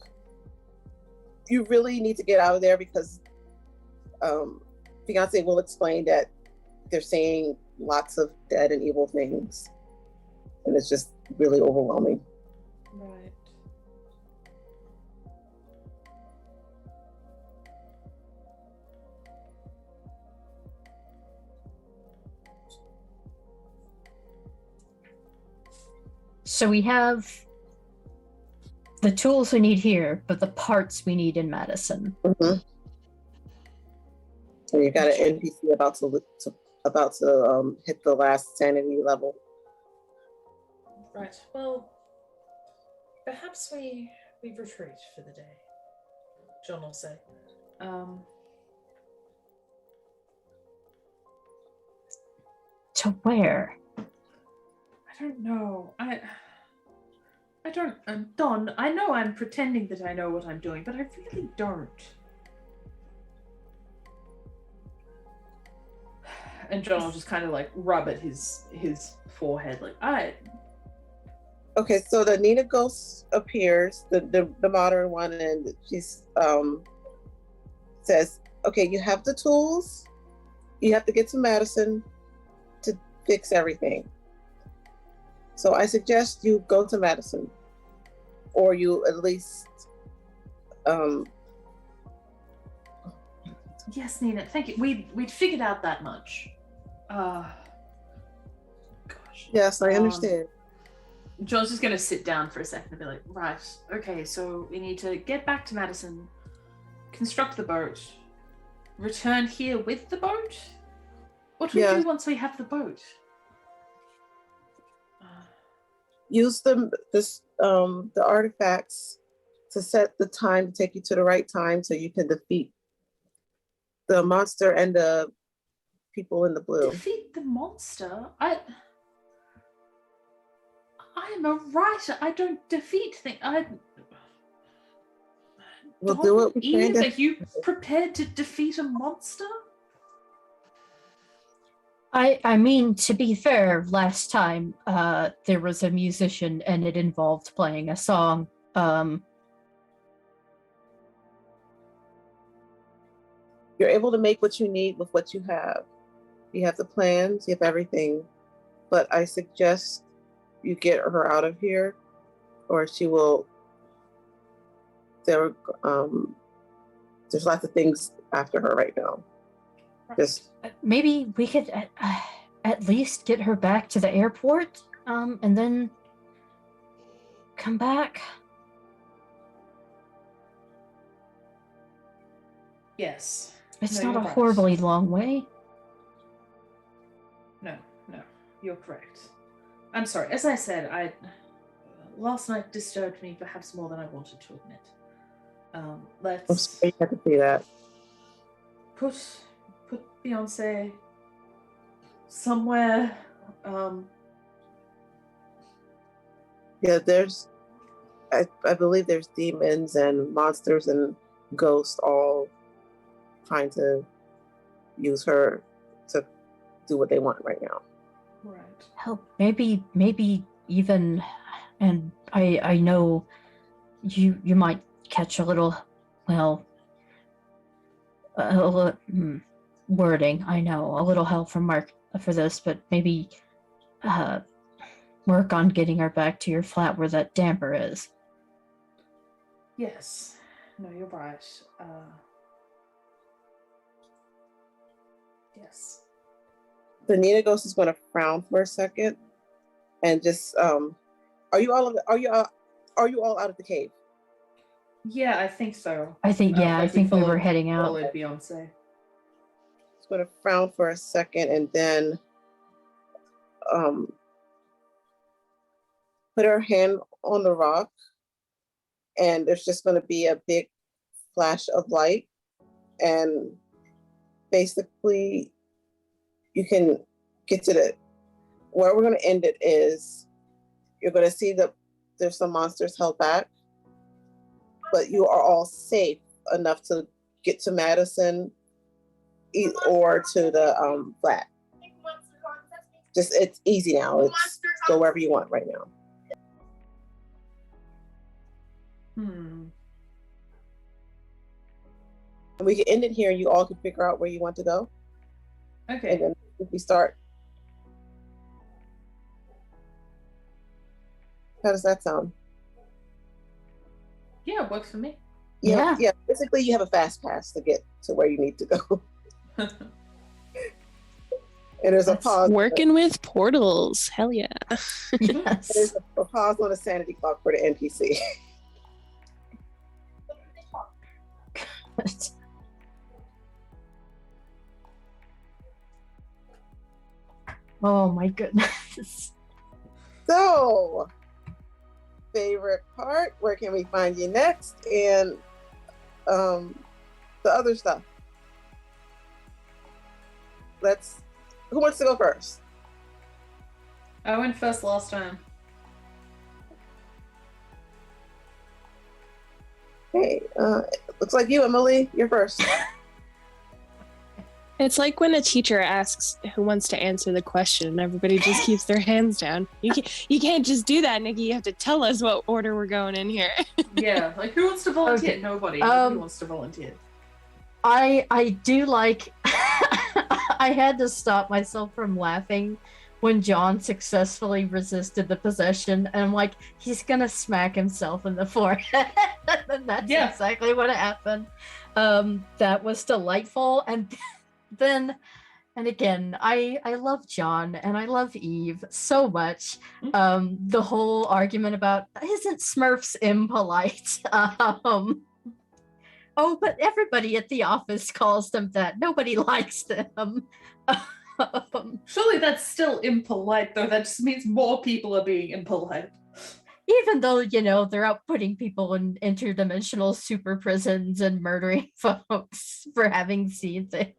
you really need to get out of there because Beyonce will explain that they're saying lots of dead and evil things, and it's just really overwhelming. Right. So we have the tools we need here, but the parts we need in Madison. Mm-hmm. And you got an NPC about to hit the last sanity level. Right. Well, perhaps we retreat for the day. John will say. To where? I don't know. I don't. Don, I know I'm pretending that I know what I'm doing, but I really don't. And John will just kind of like rub at his forehead, like, Okay, so the Nina ghost appears, the modern one, and she's says, okay, you have the tools, you have to get to Madison to fix everything. So I suggest you go to Madison, or you at least Yes, Nina, thank you. We'd figured out that much. Gosh. Yes, I understand. John's just gonna sit down for a second and be like, right, okay, so we need to get back to Madison, construct the boat, return here with the boat? What do we do once we have the boat? Use the artifacts to set the time to take you to the right time so you can defeat the monster and the people in the blue. Defeat the monster? I am a writer. I don't defeat things. We'll do what we can. Eve, are you prepared to defeat a monster? I mean, to be fair, last time there was a musician and it involved playing a song. You're able to make what you need with what you have. You have the plans, you have everything, but I suggest you get her out of here, or she will. There's lots of things after her right now. Just Maybe we could at least get her back to the airport, and then come back. Yes. It's No, not a you're right. horribly long way. No, you're correct. I'm sorry. As I said, last night disturbed me perhaps more than I wanted to admit. I'm Let's sorry you had to see that. put Beyonce somewhere. Yeah, I believe there's demons and monsters and ghosts all trying to use her to do what they want right now. Right. Hell, maybe even, and I know you might catch a little, well, wording. I know a little help from Mark for this, but maybe work on getting her back to your flat where that damper is. Yes. No, you're right. Yes. The Nina Ghost is going to frown for a second, and just are you all out of the cave? Yeah, I think so. I think Like I think we were followed- heading out. Followed Beyonce. It's going to frown for a second, and then put her hand on the rock, and there's just going to be a big flash of light, and basically you can get to where we're going to end it is you're going to see that there's some monsters held back, but you are all safe enough to get to Madison or to the flat. Just it's easy now. It's go wherever you want right now. And we can end it here. You all can figure out where you want to go. Okay. And then if we start. How does that sound? Yeah, it works for me. Yeah. Yeah. Basically, you have a fast pass to get to where you need to go. And there's a That's pause. Working with portals. Hell yeah. Yes. There's a pause on the sanity clock for the NPC. Oh my goodness. So, favorite part, where can we find you next? And the other stuff. Who wants to go first? I went first last time. Hey, looks like you, Emily. You're first. It's like when a teacher asks who wants to answer the question and everybody just keeps their hands down. You can't just do that, Nikki. You have to tell us what order we're going in here. Yeah, like who wants to volunteer? Okay. Nobody. Nobody wants to volunteer. I do like I had to stop myself from laughing when John successfully resisted the possession, and I'm like, he's gonna smack himself in the forehead. And that's exactly what happened. That was delightful. And then and again, I love John and I love Eve so much. The whole argument about isn't Smurfs impolite? Oh, but everybody at the office calls them that. Nobody likes them. Surely that's still impolite, though. That just means more people are being impolite. Even though, they're out putting people in interdimensional super prisons and murdering folks for having seen things.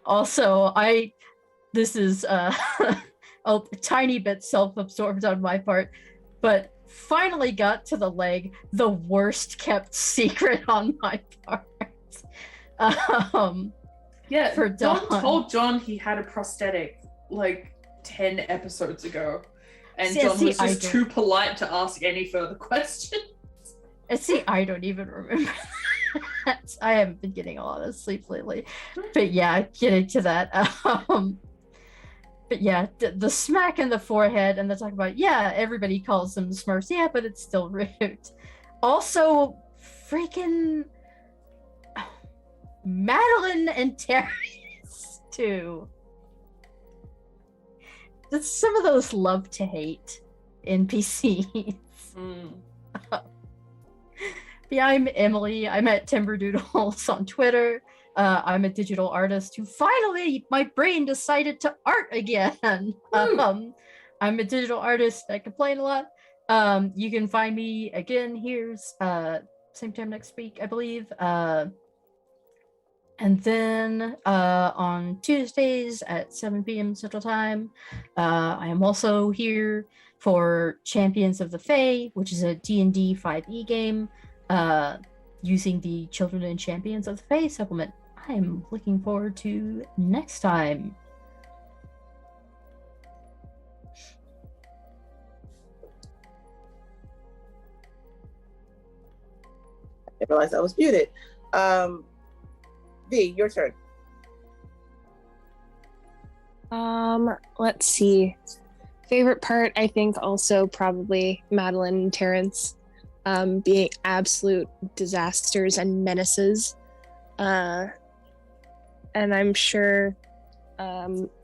Also, this is a tiny bit self-absorbed on my part, but finally got to the leg, the worst kept secret on my part. Yeah, for Don Don. told John he had a prosthetic like 10 episodes ago. And See- John see, was I just don't- too polite to ask any further questions. And see, I don't even remember that. I haven't been getting a lot of sleep lately. But yeah, getting to that. But yeah, the smack in the forehead, and they're talking about, yeah, everybody calls them Smurfs. Yeah, but it's still rude. Also, freaking Madeline and Terrence, too. That's some of those love to hate NPCs. Mm. Yeah, I'm Emily. I'm at Timberdoodles on Twitter. I'm a digital artist who finally, my brain decided to art again. I'm a digital artist. I complain a lot. You can find me again here, same time next week, I believe. And then on Tuesdays at 7 p.m. Central Time, I am also here for Champions of the Fae, which is a D&D 5e game using the Children and Champions of the Fae supplement. I'm looking forward to next time. I realized I was muted. V, your turn. Let's see. Favorite part, I think, also probably Madeline and Terrence being absolute disasters and menaces. And I'm sure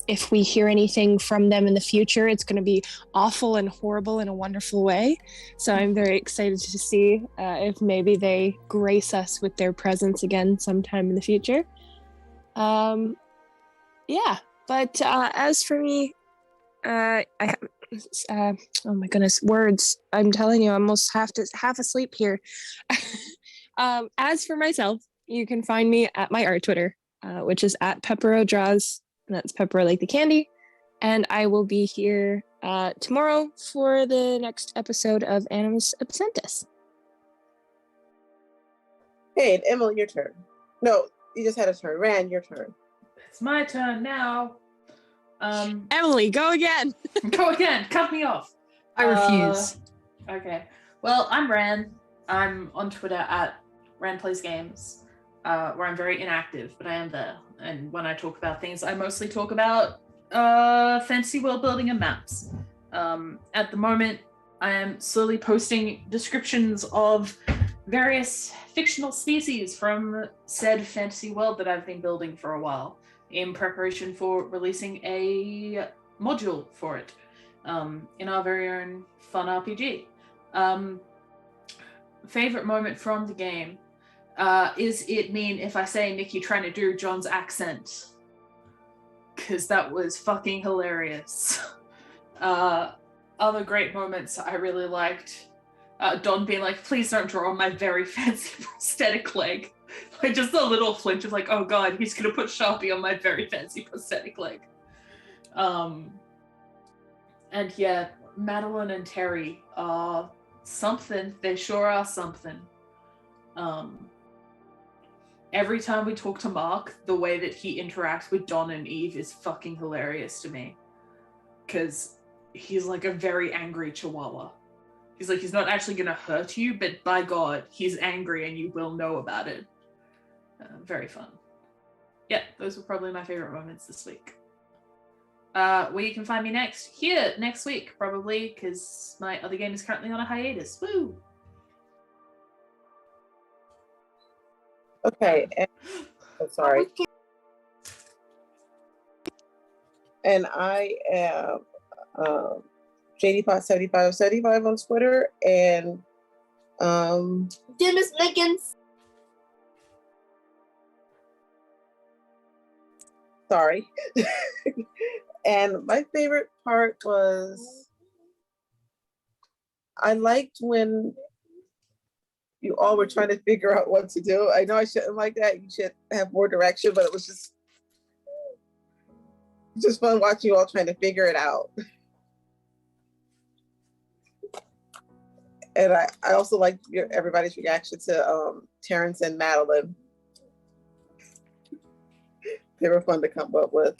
if we hear anything from them in the future, it's going to be awful and horrible in a wonderful way. So I'm very excited to see if maybe they grace us with their presence again sometime in the future. Yeah, but as for me, I have, oh my goodness, words. I'm telling you, I'm almost half asleep here. As for myself, you can find me at my art Twitter, which is at Peppero Draws, and that's Peppero like the candy. And I will be here tomorrow for the next episode of Animus Absentus. Hey, and Emily, your turn. No, you just had a turn. Rand, your turn. It's my turn now. Emily, go again. Go again. Cut me off. I refuse. Okay. Well, I'm Ran. I'm on Twitter at Ran Plays Games, where I'm very inactive, but I am there. And when I talk about things, I mostly talk about fantasy world building and maps. At the moment, I am slowly posting descriptions of various fictional species from said fantasy world that I've been building for a while, in preparation for releasing a module for it in our very own FUNRPG. Favorite moment from the game is it mean if I say Nikki trying to do John's accent, because that was fucking hilarious. Other great moments I really liked. Don being like, please don't draw on my very fancy prosthetic leg. Like just a little flinch of like, oh god, he's gonna put Sharpie on my very fancy prosthetic leg. And yeah, Madeline and Terry are something. They sure are something. Every time we talk to Mark, the way that he interacts with Don and Eve is fucking hilarious to me. Because he's like a very angry chihuahua. He's like, he's not actually gonna hurt you, but by God, he's angry and you will know about it. Very fun. Yeah, those were probably my favorite moments this week. Where you can find me next? Here, next week, probably, because my other game is currently on a hiatus. Woo! Okay. And, oh, sorry. And I am JDPot7575 on Twitter, and Dennis Lickens. sorry. And my favorite part was I liked when you all were trying to figure out what to do. I know I shouldn't like that. You should have more direction, but it was just fun watching you all trying to figure it out. And I also liked everybody's reaction to Terrence and Madeline. They were fun to come up with.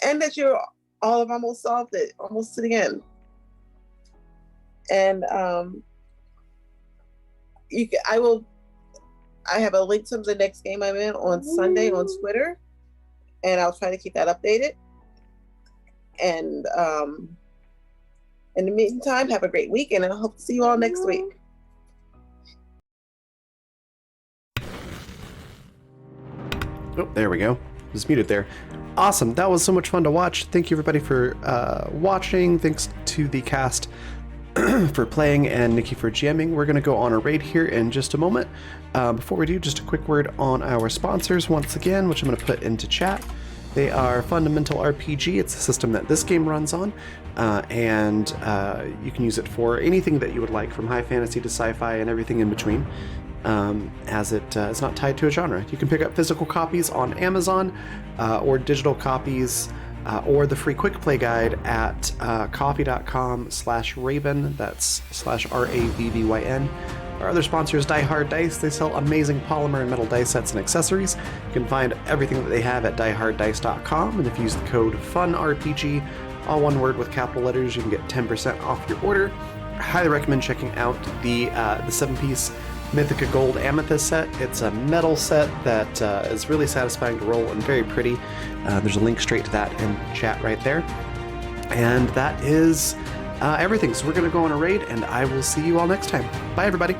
And that you're all have almost solved it, almost to the end. And I have a link to the next game I'm in on Sunday on Twitter, and I'll try to keep that updated. And in the meantime, have a great week, and I hope to see you all next week. Oh, there we go. Just muted there. Awesome. That was so much fun to watch. Thank you everybody for watching. Thanks to the cast for playing and Nikki for GMing. We're going to go on a raid here in just a moment. Before we do, just a quick word on our sponsors once again, which I'm going to put into chat. They are Fundamental RPG. It's a system that this game runs on, and you can use it for anything that you would like, from high fantasy to sci-fi and everything in between, as it is not tied to a genre. You can pick up physical copies on Amazon or digital copies or the free quick play guide at coffee.com/Raven. That's /RAVVYN. Our other sponsor is Die Hard Dice. They sell amazing polymer and metal dice sets and accessories. You can find everything that they have at dieharddice.com, and if you use the code FUNRPG, all one word with capital letters, you can get 10% off your order. I highly recommend checking out the 7-piece Mythica Gold Amethyst set. It's a metal set that is really satisfying to roll and very pretty. There's a link straight to that in chat right there. And that is everything. So we're going to go on a raid, and I will see you all next time. Bye, everybody.